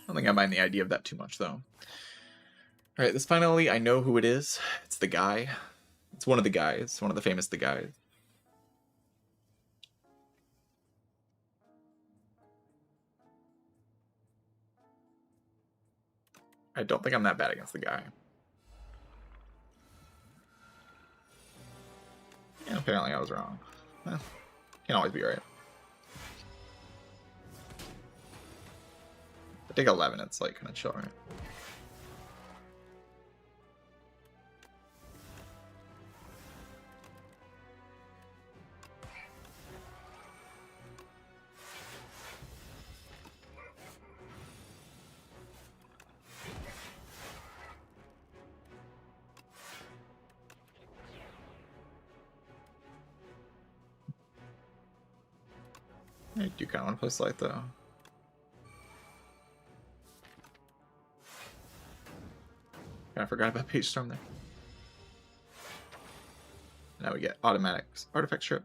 Speaker 1: don't think I mind the idea of that too much though. Alright, this finally, I know who it is. It's the guy. It's one of the guys. One of the famous the guys. I don't think I'm that bad against the guy. Yeah, apparently I was wrong. Well, can't always be right. I take 11, it's like kind of chill, right? I do kind of want to play Slight though. I forgot about Page Storm there. Now we get automatic artifact strip.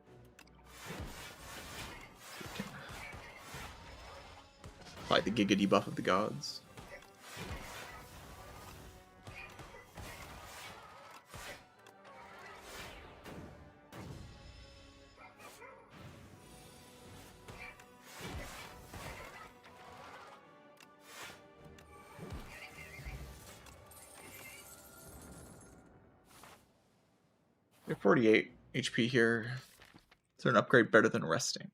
Speaker 1: Apply the Giga debuff of the gods. We have 48 HP here. Is there an upgrade better than resting?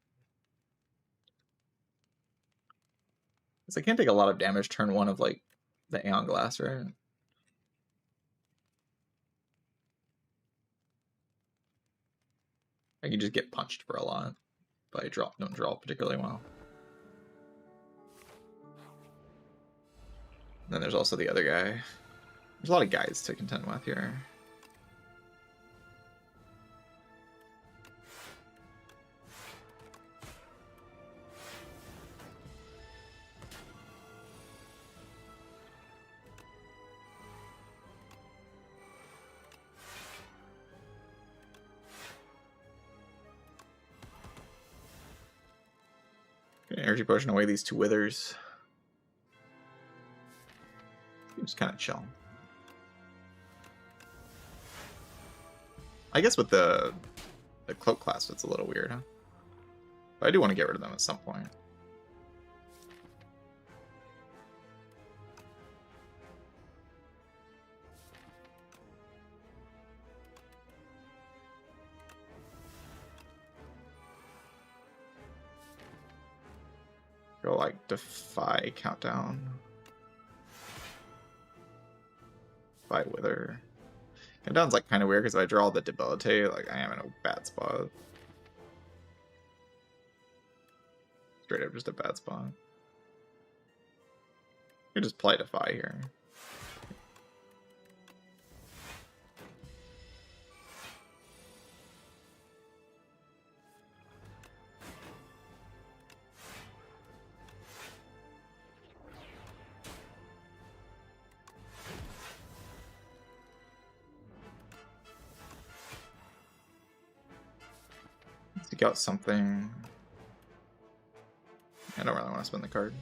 Speaker 1: Because I can't take a lot of damage turn one of like the Aeon Glass, right? I can just get punched for a lot, but I don't draw particularly well. And then there's also the other guy. There's a lot of guys to contend with here. Energy potion away these two withers. Seems kind of chill. I guess with the cloak class, it's a little weird, huh? But I do want to get rid of them at some point. Go like Defy Countdown. Defy Wither. Countdown's like kind of weird because if I draw the Debilitate, like I am in a bad spot. Straight up just a bad spot. You just play Defy here. Seek out something. I don't really want to spend the card.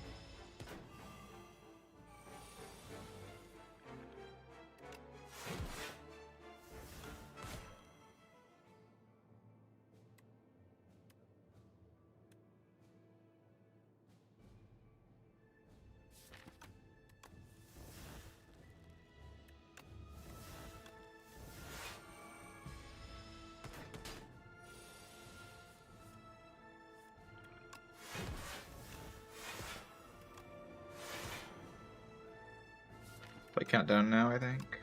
Speaker 1: Play Countdown now, I think.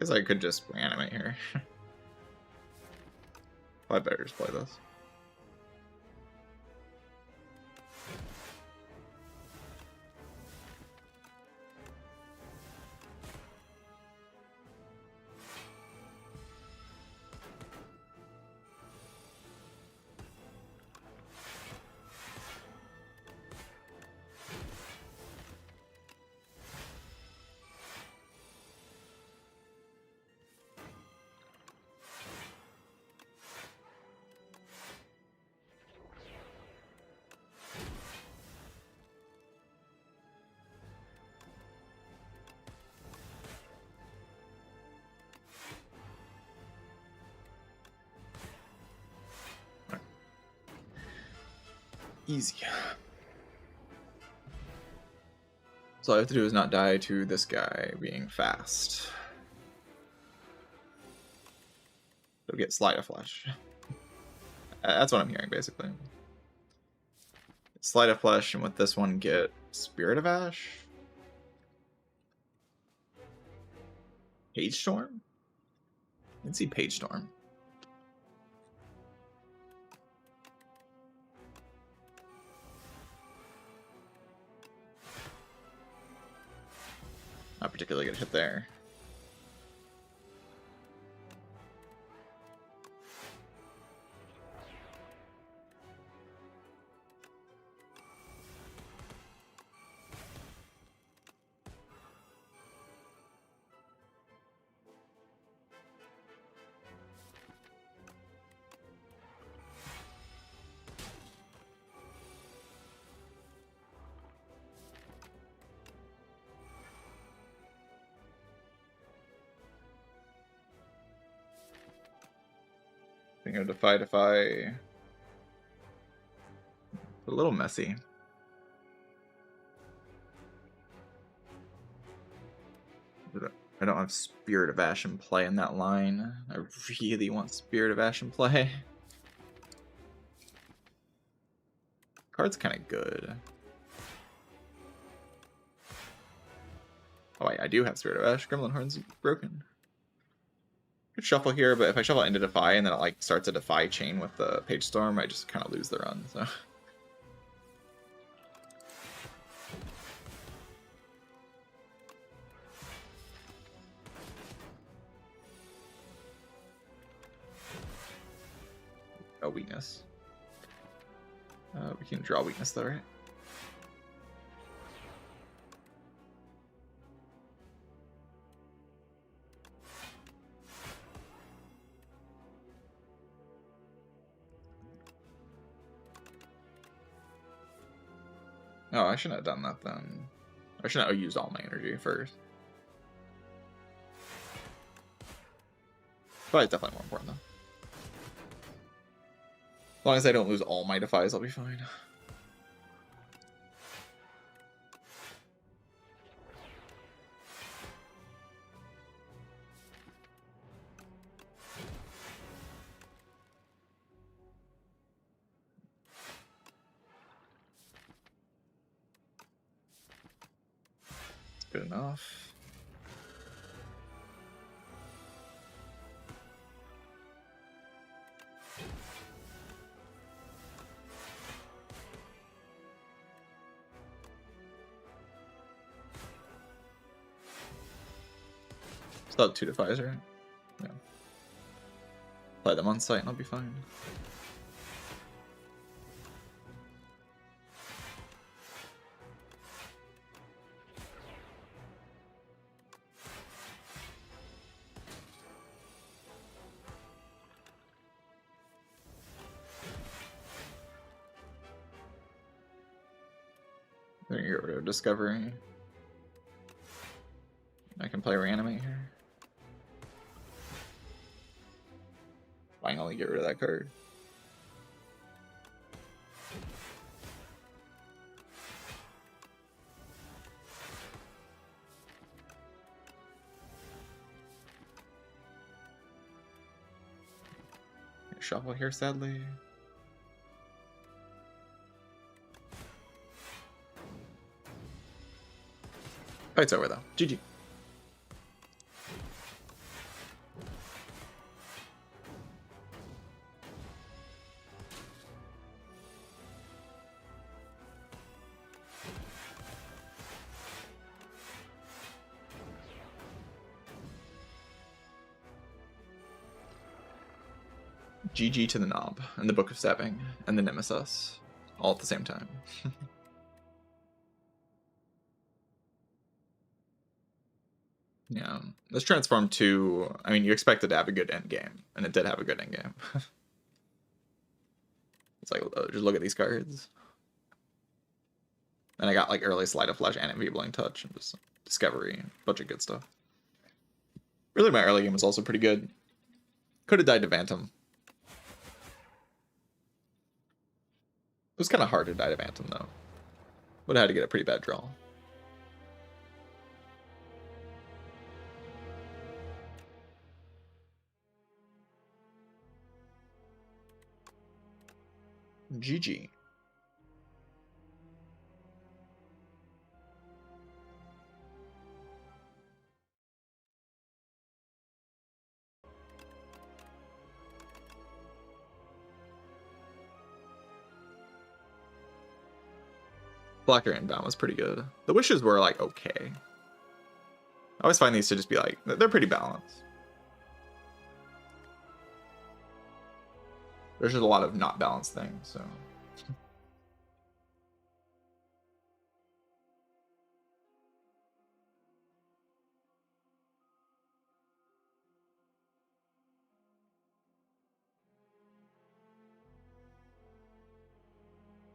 Speaker 1: Guess I could just reanimate here. I better just play this. Easy. So all I have to do is not die to this guy being fast. It'll get Sleight of Flesh. That's what I'm hearing, basically. Sleight of Flesh, and with this one get Spirit of Ash? Page Storm? I can see Page Storm. Not particularly good hit there. I think a defy. A little messy. I don't have Spirit of Ash in play in that line. I really want Spirit of Ash in play. Card's kind of good. Oh, I do have Spirit of Ash. Gremlin Horn's broken. Could shuffle here, but if I shuffle into Defy and then it like starts a Defy chain with the Page Storm, I just kind of lose the run. So. A weakness. We can draw weakness though, right? Oh, I shouldn't have done that then. I shouldn't have used all my energy first. But it's definitely more important though. As long as I don't lose all my Defies, I'll be fine. It's good enough. Still have 2 Defies, right? Yeah. Play them on site and I'll be fine. Then you get rid of Discovery. I can play Reanimate here. Finally get rid of that card. Shuffle here, sadly. Fight's over though. GG. GG to the knob, and the Book of Stepping, and the Nemesis, all at the same time. Yeah, this transform 2, I mean, you expect it to have a good end game, and it did have a good end game. It's like, just look at these cards. And I got like early Sleight of Flesh and Enfeebling Touch, and just Discovery, a bunch of good stuff. Really, my early game was also pretty good. Could have died to Phantom. It was kind of hard to die to Phantom, though. Would have had to get a pretty bad draw. GG. Blocker Inbound was pretty good. The wishes were like okay. I always find these to just be like, they're pretty balanced. There's just a lot of not balanced things, so.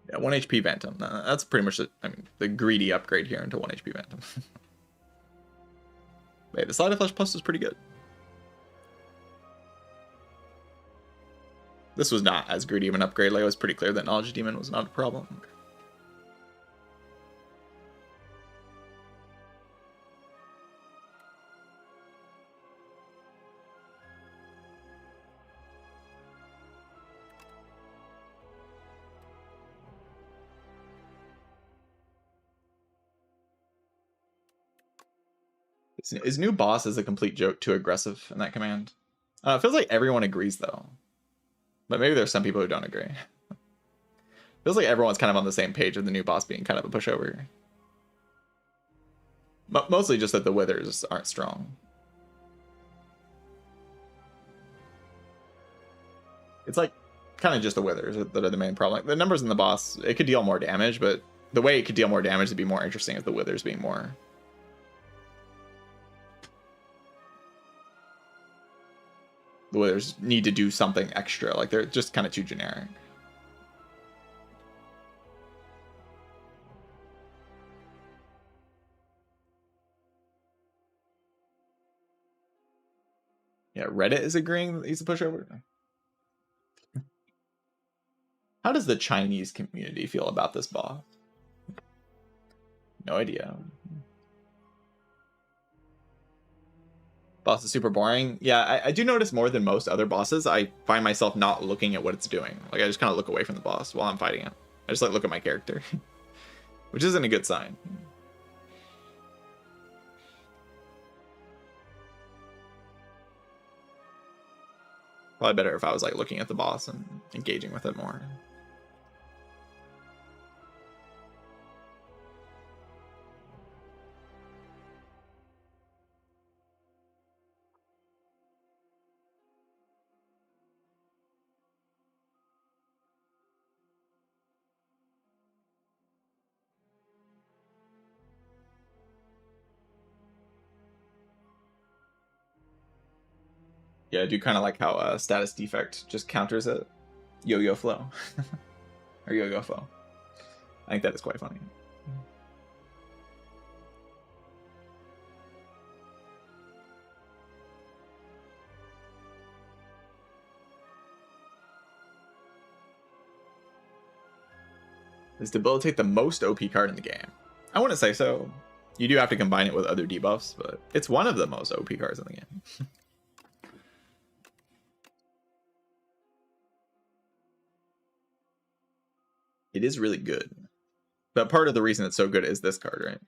Speaker 1: Yeah, 1 HP Phantom. That's pretty much the greedy upgrade here into 1 HP Phantom. Wait, the Sleight of Flesh Plus is pretty good. This was not as greedy of an upgrade. Like, it was pretty clear that Knowledge Demon was not a problem. His new boss is a complete joke, too aggressive in that command. It feels like everyone agrees, though. But maybe there's some people who don't agree. Feels like everyone's kind of on the same page with the new boss being kind of a pushover. Mostly just that the withers aren't strong. It's like kind of just the withers that are the main problem. Like, the numbers in the boss, it could deal more damage, but the way it could deal more damage to be more interesting is the withers being more. The withers need to do something extra. Like, they're just kind of too generic. Yeah, Reddit is agreeing that he's a pushover. How does the Chinese community feel about this boss? No idea. Boss is super boring. Yeah, I do notice more than most other bosses, I find myself not looking at what it's doing. Like, I just kind of look away from the boss while I'm fighting it. I just like look at my character, which isn't a good sign. Probably better if I was like looking at the boss and engaging with it more. Yeah, I do kind of like how status defect just counters it. Yo-yo flow. Or yo-yo flow. I think that is quite funny. Is Debilitate the most OP card in the game? I wouldn't say so. You do have to combine it with other debuffs, but it's one of the most OP cards in the game. It is really good. But part of the reason it's so good is this card, right?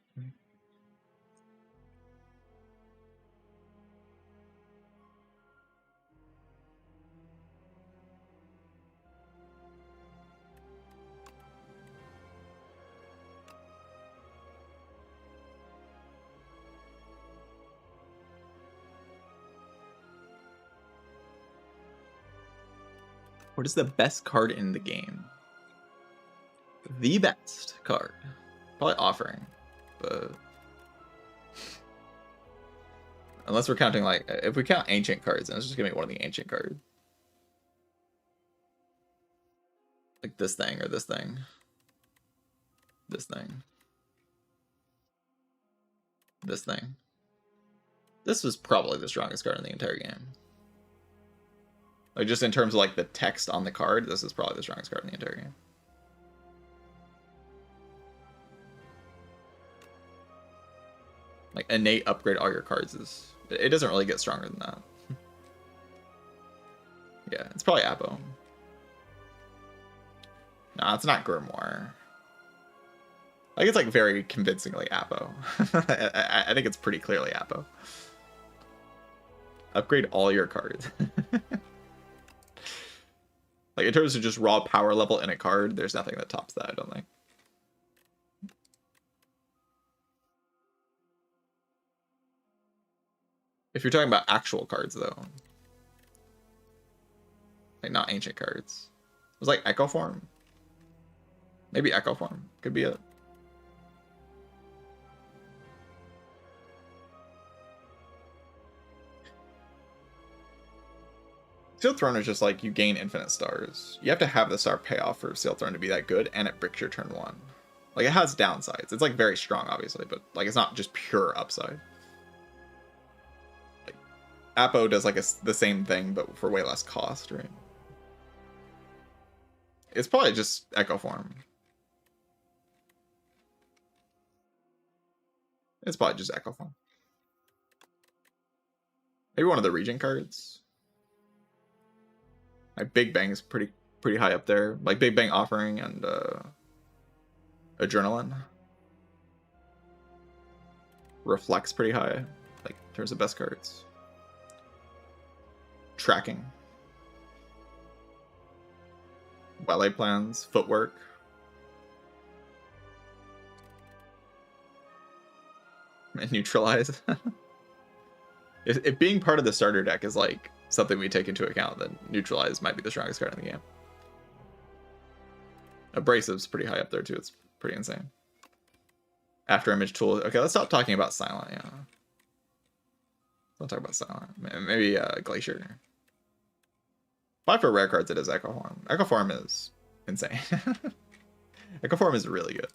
Speaker 1: What is the best card in the game? The best card. Probably Offering. But unless we're counting, like, if we count ancient cards, then it's just gonna be one of the ancient cards. Like this thing or this thing. This thing. This thing. This was probably the strongest card in the entire game. Like, just in terms of, like, the text on the card, this is probably the strongest card in the entire game. Like, innate upgrade all your cards is... It doesn't really get stronger than that. Yeah, it's probably Apo. No, it's not Grimoire. Like, it's, like, very convincingly Apo. I think it's pretty clearly Apo. Upgrade all your cards. Like, in terms of just raw power level in a card, there's nothing that tops that, I don't think. If you're talking about actual cards, though. Like, not ancient cards. It was like Echo Form. Maybe Echo Form could be it. Sealed Throne is just like, you gain infinite stars. You have to have the star payoff for Sealed Throne to be that good, and it bricks your turn 1. Like, it has downsides. It's, like, very strong, obviously, but, like, it's not just pure upside. Like, Apo does, like, the same thing, but for way less cost, right? It's probably just Echo Form. It's probably just Echo Form. Maybe one of the Regent cards. Like, Big Bang is pretty high up there. Like, Big Bang Offering and Adrenaline. Reflect's pretty high, like, in terms of best cards. Tracking. Ballet Plans, Footwork. And Neutralize. If being part of the starter deck is, like, something we take into account, then Neutralize might be the strongest card in the game. Abrasive's pretty high up there too. It's pretty insane. After Image Tool. Okay, let's stop talking about Silent. Yeah, let's talk about Silent. Maybe Glacier. But for rare cards, it is Echo Form. Echo Form is insane. Echo Form is really good.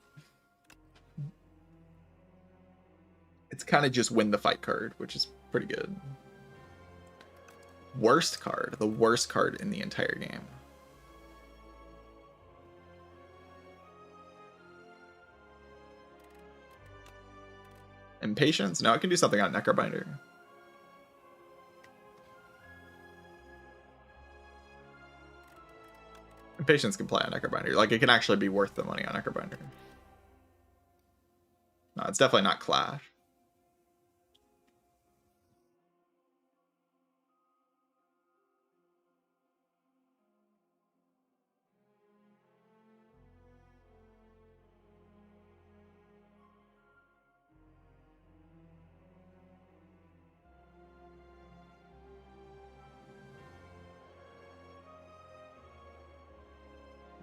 Speaker 1: It's kind of just win the fight card, which is pretty good. Worst card. The worst card in the entire game. Impatience? No, it can do something on Necrobinder. Impatience can play on Necrobinder. Like, it can actually be worth the money on Necrobinder. No, it's definitely not Clash.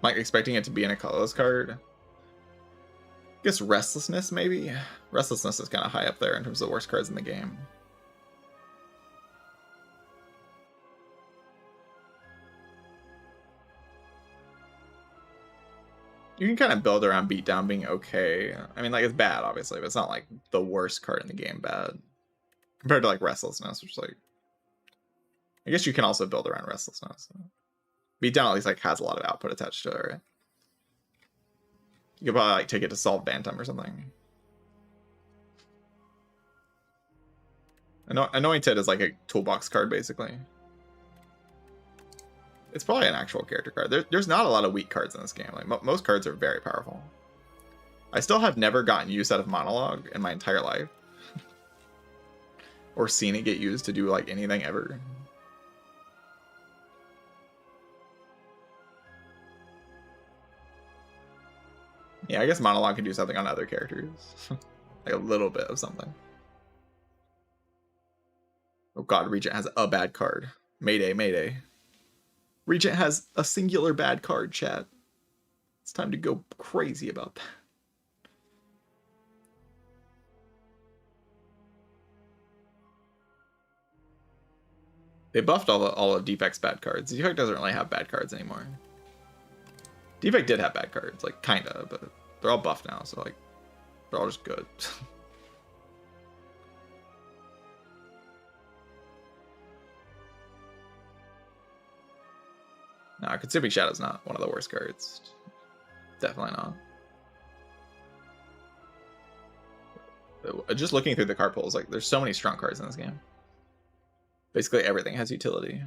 Speaker 1: Like, expecting it to be in a colorless card. I guess Restlessness, maybe? Restlessness is kind of high up there in terms of the worst cards in the game. You can kind of build around Beatdown being okay. I mean, like, it's bad, obviously, but it's not, like, the worst card in the game bad. Compared to, like, Restlessness, which is, like... I guess you can also build around Restlessness. Beatdown at least, like, has a lot of output attached to it, right? You could probably, like, take it to solve Bantam or something. Anointed is, like, a toolbox card, basically. It's probably an actual character card. There's not a lot of weak cards in this game. Like, most cards are very powerful. I still have never gotten use out of Monologue in my entire life. Or seen it get used to do, like, anything ever. Yeah, I guess Monologue can do something on other characters. Like a little bit of something. Oh god, Regent has a bad card. Mayday, Mayday. Regent has a singular bad card, chat. It's time to go crazy about that. They buffed all of Defect's bad cards. Defect doesn't really have bad cards anymore. Defect did have bad cards, like, kinda, but they're all buffed now, so, like, they're all just good. No, Consuming Shadow's not one of the worst cards. Definitely not. Just looking through the card pools, like, there's so many strong cards in this game. Basically everything has utility.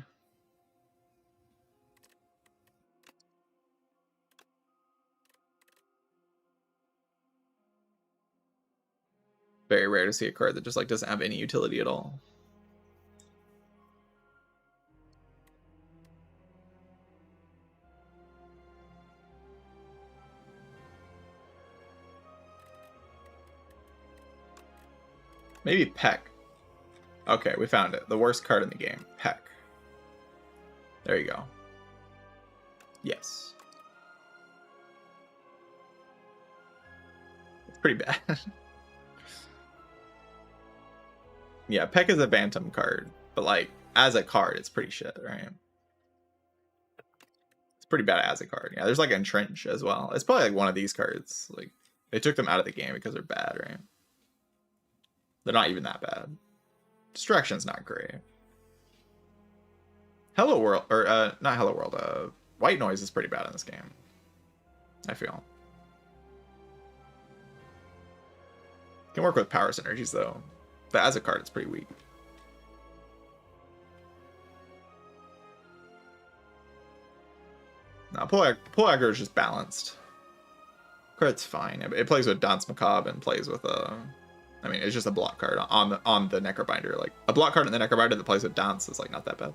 Speaker 1: Very rare to see a card that just, like, doesn't have any utility at all. Maybe Peck. Okay, we found it. The worst card in the game. Peck. There you go. Yes. It's pretty bad. Yeah, Peck is a Bantam card, but, like, as a card, it's pretty shit, right? It's pretty bad as a card. Yeah, there's, like, Entrench as well. It's probably, like, one of these cards. Like, they took them out of the game because they're bad, right? They're not even that bad. Distraction's not great. Hello World, or not Hello World, White Noise is pretty bad in this game, I feel. Can work with power synergies though, but as a card it's pretty weak. Now pull aggro is just balanced. Card's fine. It plays with Dance Macabre and plays with I mean, it's just a block card on the Necrobinder. Like, a block card in the Necrobinder that plays with Dance is, like, not that bad.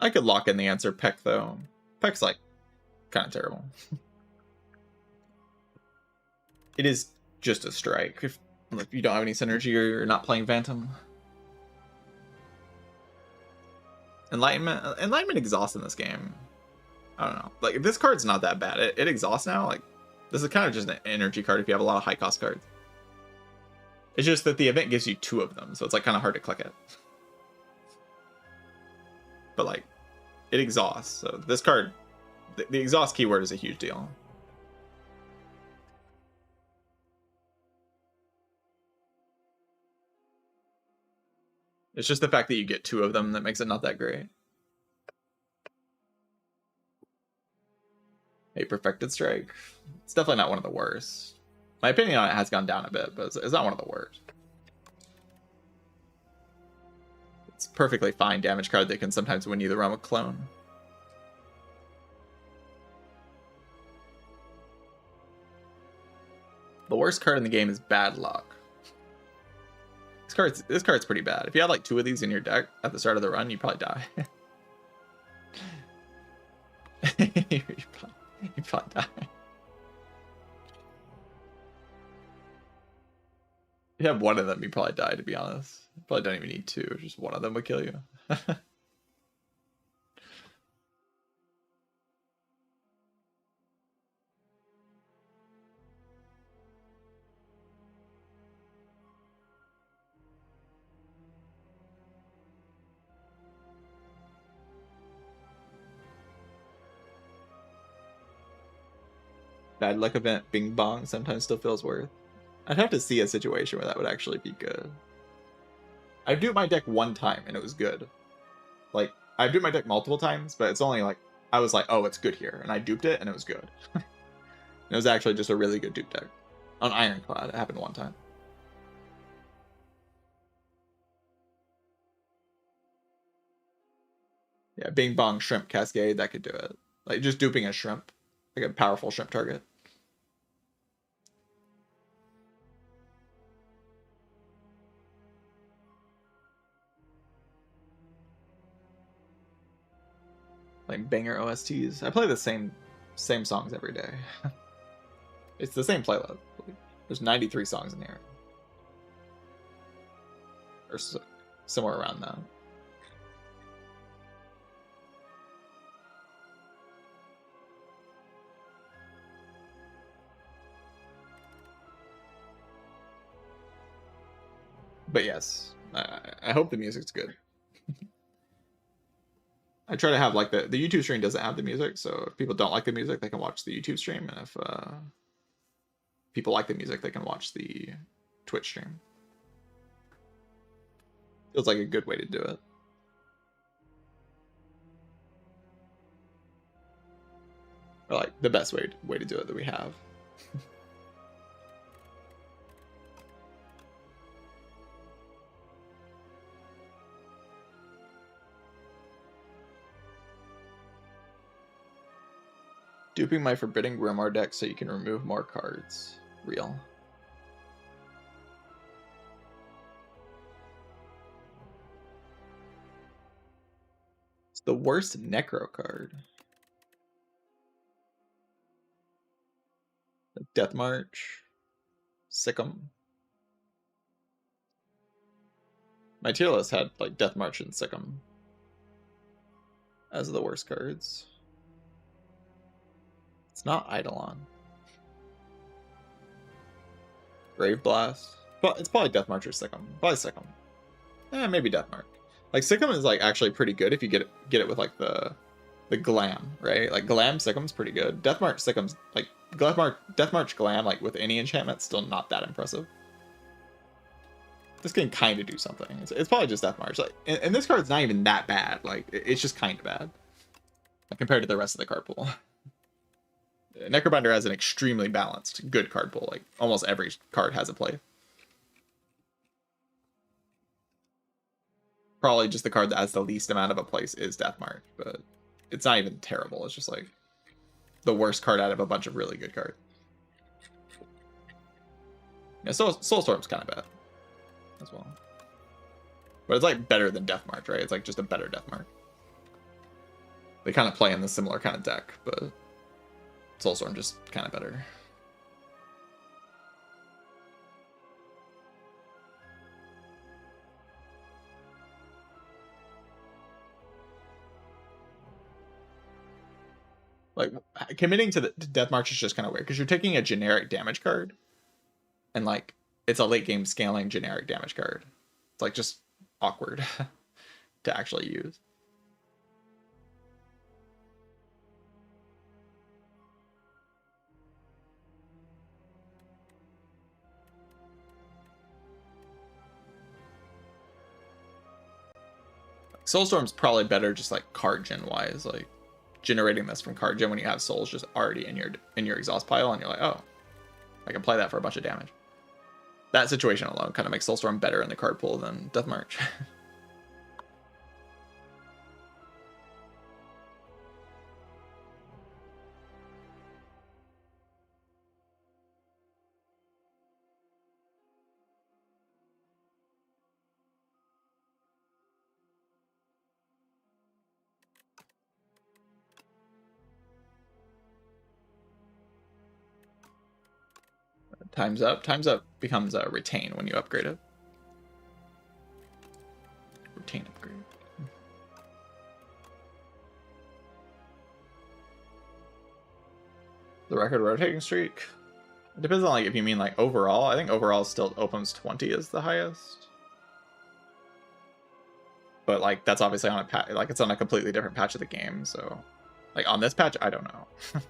Speaker 1: I could lock in the answer Peck, though. Peck's, like, kind of terrible. It is just a strike. If you don't have any synergy or you're not playing Phantom. Enlightenment exhausts in this game. I don't know. Like, this card's not that bad. It exhausts now. Like, this is kind of just an energy card if you have a lot of high cost cards. It's just that the event gives you 2 of them, so it's, like, kind of hard to click it. But, like, it exhausts. So this card, the exhaust keyword is a huge deal. It's just the fact that you get 2 of them that makes it not that great. A Perfected Strike. It's definitely not one of the worst. My opinion on it has gone down a bit, but it's not one of the worst. It's a perfectly fine damage card that can sometimes win you the Realm of Clone. The worst card in the game is Bad Luck. This card's pretty bad. If you had, like, 2 of these in your deck at the start of the run, you'd probably die. you'd probably die. If you have 1 of them, you probably die, to be honest. You probably don't even need 2. Just 1 of them would kill you. Bad Luck event Bing Bong sometimes still feels worth. I'd have to see a situation where that would actually be good. I've duped my deck 1 time and it was good. Like, I've duped my deck multiple times, but it's only like, I was like, oh, it's good here. And I duped it and it was good. It was actually just a really good dupe deck. On Ironclad, it happened 1 time. Yeah, Bing Bong Shrimp Cascade, that could do it. Like, just duping a shrimp. Like a powerful shrimp target. Like banger OSTs. I play the same songs every day. It's the same playlist. There's 93 songs in here. Or somewhere around that. But yes, I hope the music's good. I try to have like the YouTube stream doesn't have the music, so if people don't like the music, they can watch the YouTube stream, and if people like the music, they can watch the Twitch stream. Feels like a good way to do it. Or like the best way to do it that we have. Duping my Forbidden Grimoire deck so you can remove more cards. Real. It's the worst Necro card. Death March. Sick'em. My tier list had like Death March and Sick'em as the worst cards. It's not Eidolon. Grave Blast. But it's probably Death March or Sick'em. Probably Sick'em. Maybe Death March. Like Sick'em is like actually pretty good if you get it with like the glam, right? Like glam Sick'em's pretty good. Death March Sick'em's like Death March glam like with any enchantment still not that impressive. This can kind of do something. It's probably just Death March. Like, and this card's not even that bad. Like it's just kind of bad like, compared to the rest of the card pool. Necrobinder has an extremely balanced, good card pool. Like, almost every card has a play. Probably just the card that has the least amount of a place is Death March, but it's not even terrible. It's just, like, the worst card out of a bunch of really good cards. Yeah, Soulstorm's kind of bad as well. But it's, like, better than Death March, right? It's, like, just a better Death March. They kind of play in the similar kind of deck, but Soulstorm just kind of better. Like, committing to Death March is just kind of weird, because you're taking a generic damage card, and, like, it's a late game scaling generic damage card. It's, like, just awkward to actually use. Soulstorm's probably better just like card gen wise, like generating this from card gen when you have souls just already in your exhaust pile, and you're like, oh, I can play that for a bunch of damage. That situation alone kind of makes Soulstorm better in the card pool than Death March. Time's Up. Time's Up becomes a retain when you upgrade it. Retain upgrade. The record rotating streak. It depends on like if you mean like overall. I think overall still Opum's 20 is the highest. But like that's obviously on a patch, like it's on a completely different patch of the game. So like on this patch, I don't know.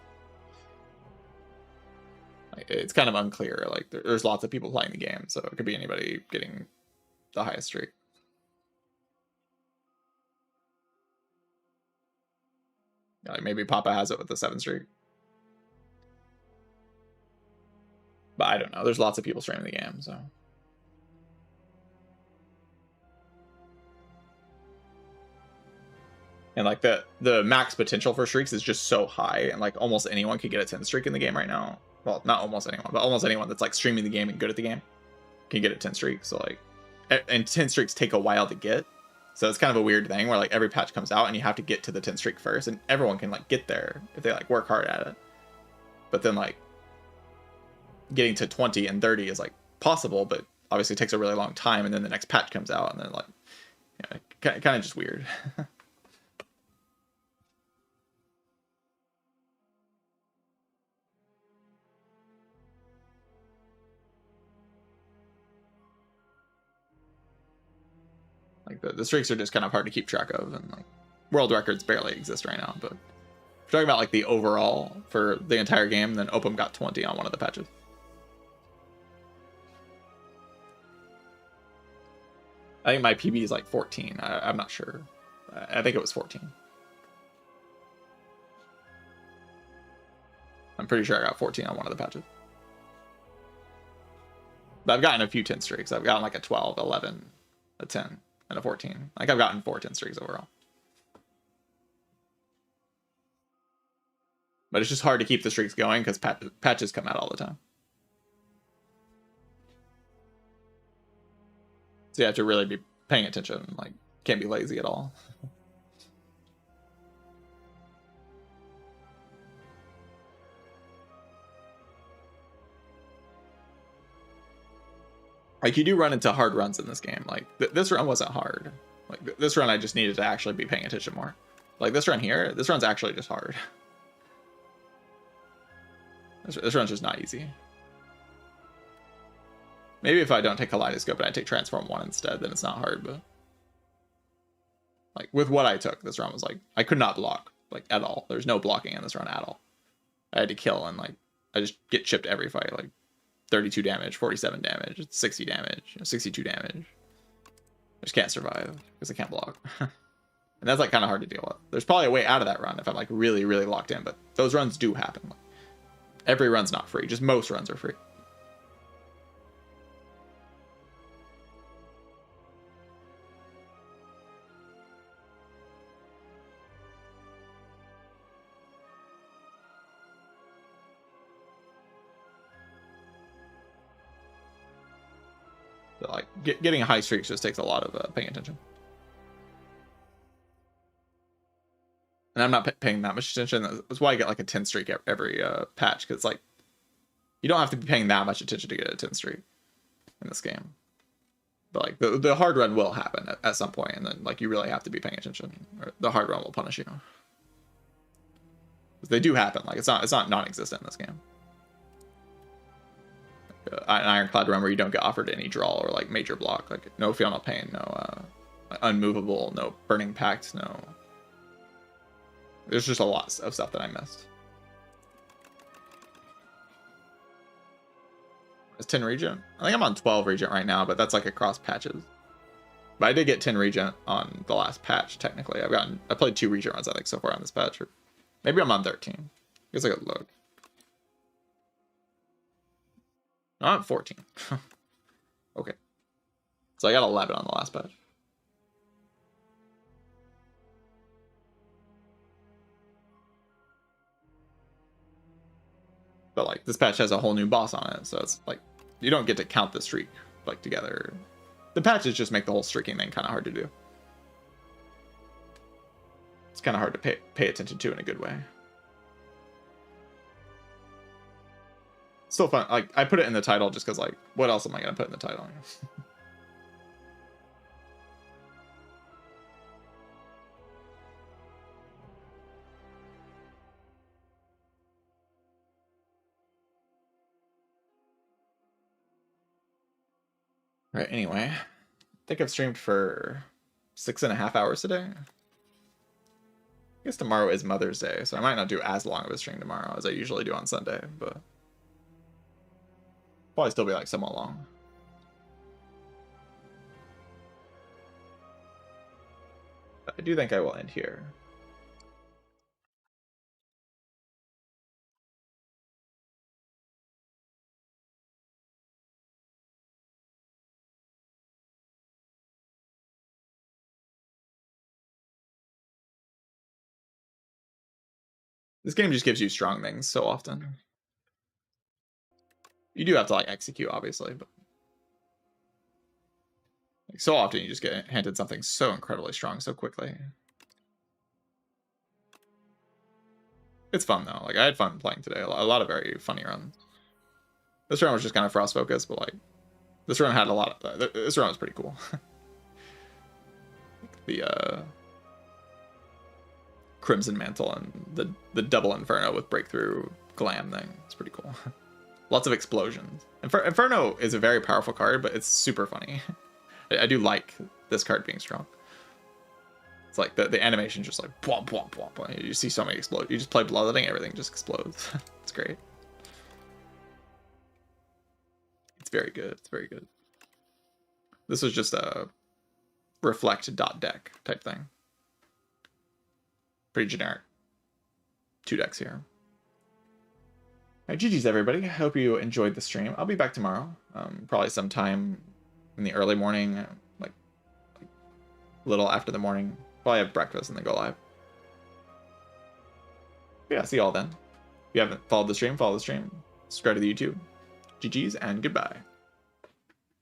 Speaker 1: It's kind of unclear. Like there's lots of people playing the game, so it could be anybody getting the highest streak. Yeah, like maybe Papa has it with the 7 streak. But I don't know. There's lots of people streaming the game, so. And like the max potential for streaks is just so high, and like almost anyone could get a 10 streak in the game right now. Well, not almost anyone, but almost anyone that's like streaming the game and good at the game can get a 10 streak. So like, and 10 streaks take a while to get. So it's kind of a weird thing where like every patch comes out and you have to get to the 10 streak first, and everyone can like get there if they like work hard at it. But then like getting to 20 and 30 is like possible, but obviously it takes a really long time, and then the next patch comes out, and then like, yeah, kind of just weird. Like the streaks are just kind of hard to keep track of, and like world records barely exist right now. But if you're talking about like the overall for the entire game, then Opum got 20 on one of the patches. I think my PB is like 14. I'm not sure. I think it was 14. I'm pretty sure I got 14 on one of the patches. But I've gotten a few 10 streaks. I've gotten like a 12, 11, a 10, and a 14. Like I've gotten 4 10 streaks overall. But it's just hard to keep the streaks going because patches come out all the time. So you have to really be paying attention. Like, can't be lazy at all. Like, you do run into hard runs in this game. Like, this run wasn't hard. Like, this run I just needed to actually be paying attention more. Like, this run here, this run's actually just hard. This run's just not easy. Maybe if I don't take Kaleidoscope and I take Transform 1 instead, then it's not hard, but... Like, with what I took, this run was like... I could not block, like, at all. There's no blocking in this run at all. I had to kill, and, like, I just get chipped every fight, like... 32 damage, 47 damage, 60 damage, 62 damage. I just can't survive because I can't block. And that's like kind of hard to deal with. There's probably a way out of that run if I'm like really, really locked in, but those runs do happen. Every run's not free, just most runs are free. So like getting high streaks just takes a lot of paying attention. And I'm not paying that much attention. That's why I get like a 10 streak every patch, because like you don't have to be paying that much attention to get a 10 streak in this game. But like the hard run will happen at some point, and then like you really have to be paying attention, or the hard run will punish you. They do happen. Like it's not non-existent in this game. An Ironclad run where you don't get offered any draw or like major block, like no Feel No Pain, no Unmovable, no Burning Pact, no. There's just a lot of stuff that I missed. Is 10 Regent? I think I'm on 12 Regent right now, but that's like across patches. But I did get 10 Regent on the last patch, technically. I played 2 Regent runs, I think, so far on this patch. Or maybe I'm on 13. I guess I could look. No, I'm at 14. Okay. So I got 11 on the last patch. But like this patch has a whole new boss on it, so it's like you don't get to count the streak like together. The patches just make the whole streaking thing kind of hard to do. It's kind of hard to pay attention to in a good way. Still fun. Like I put it in the title just because like what else am I gonna put in the title? Right, anyway, I think I've streamed for 6.5 hours today. I guess tomorrow is Mother's Day, so I might not do as long of a stream tomorrow as I usually do on Sunday, but probably still be like somewhat long. But I do think I will end here. This game just gives you strong things so often. You do have to like execute, obviously, but like, so often you just get handed something so incredibly strong so quickly. It's fun though. Like I had fun playing today. A lot of very funny runs. This run was just kind of frost focused, but like this run had a lot of this run was pretty cool. The Crimson Mantle and the double Inferno with breakthrough glam thing. It's pretty cool. Lots of explosions. Inferno is a very powerful card, but it's super funny. I do like this card being strong. It's like the animation just like bwomp, bwomp, bwomp. You see so many explode. You just play Bloodletting, everything just explodes. It's great. It's very good. It's very good. This was just a reflect.deck type thing. Pretty generic. 2 decks here. Alright, GG's everybody. I hope you enjoyed the stream. I'll be back tomorrow. Probably sometime in the early morning, like a little after the morning. Probably have breakfast and then go live. Yeah, see y'all then. If you haven't followed the stream, follow the stream. Subscribe to the YouTube. GG's and goodbye.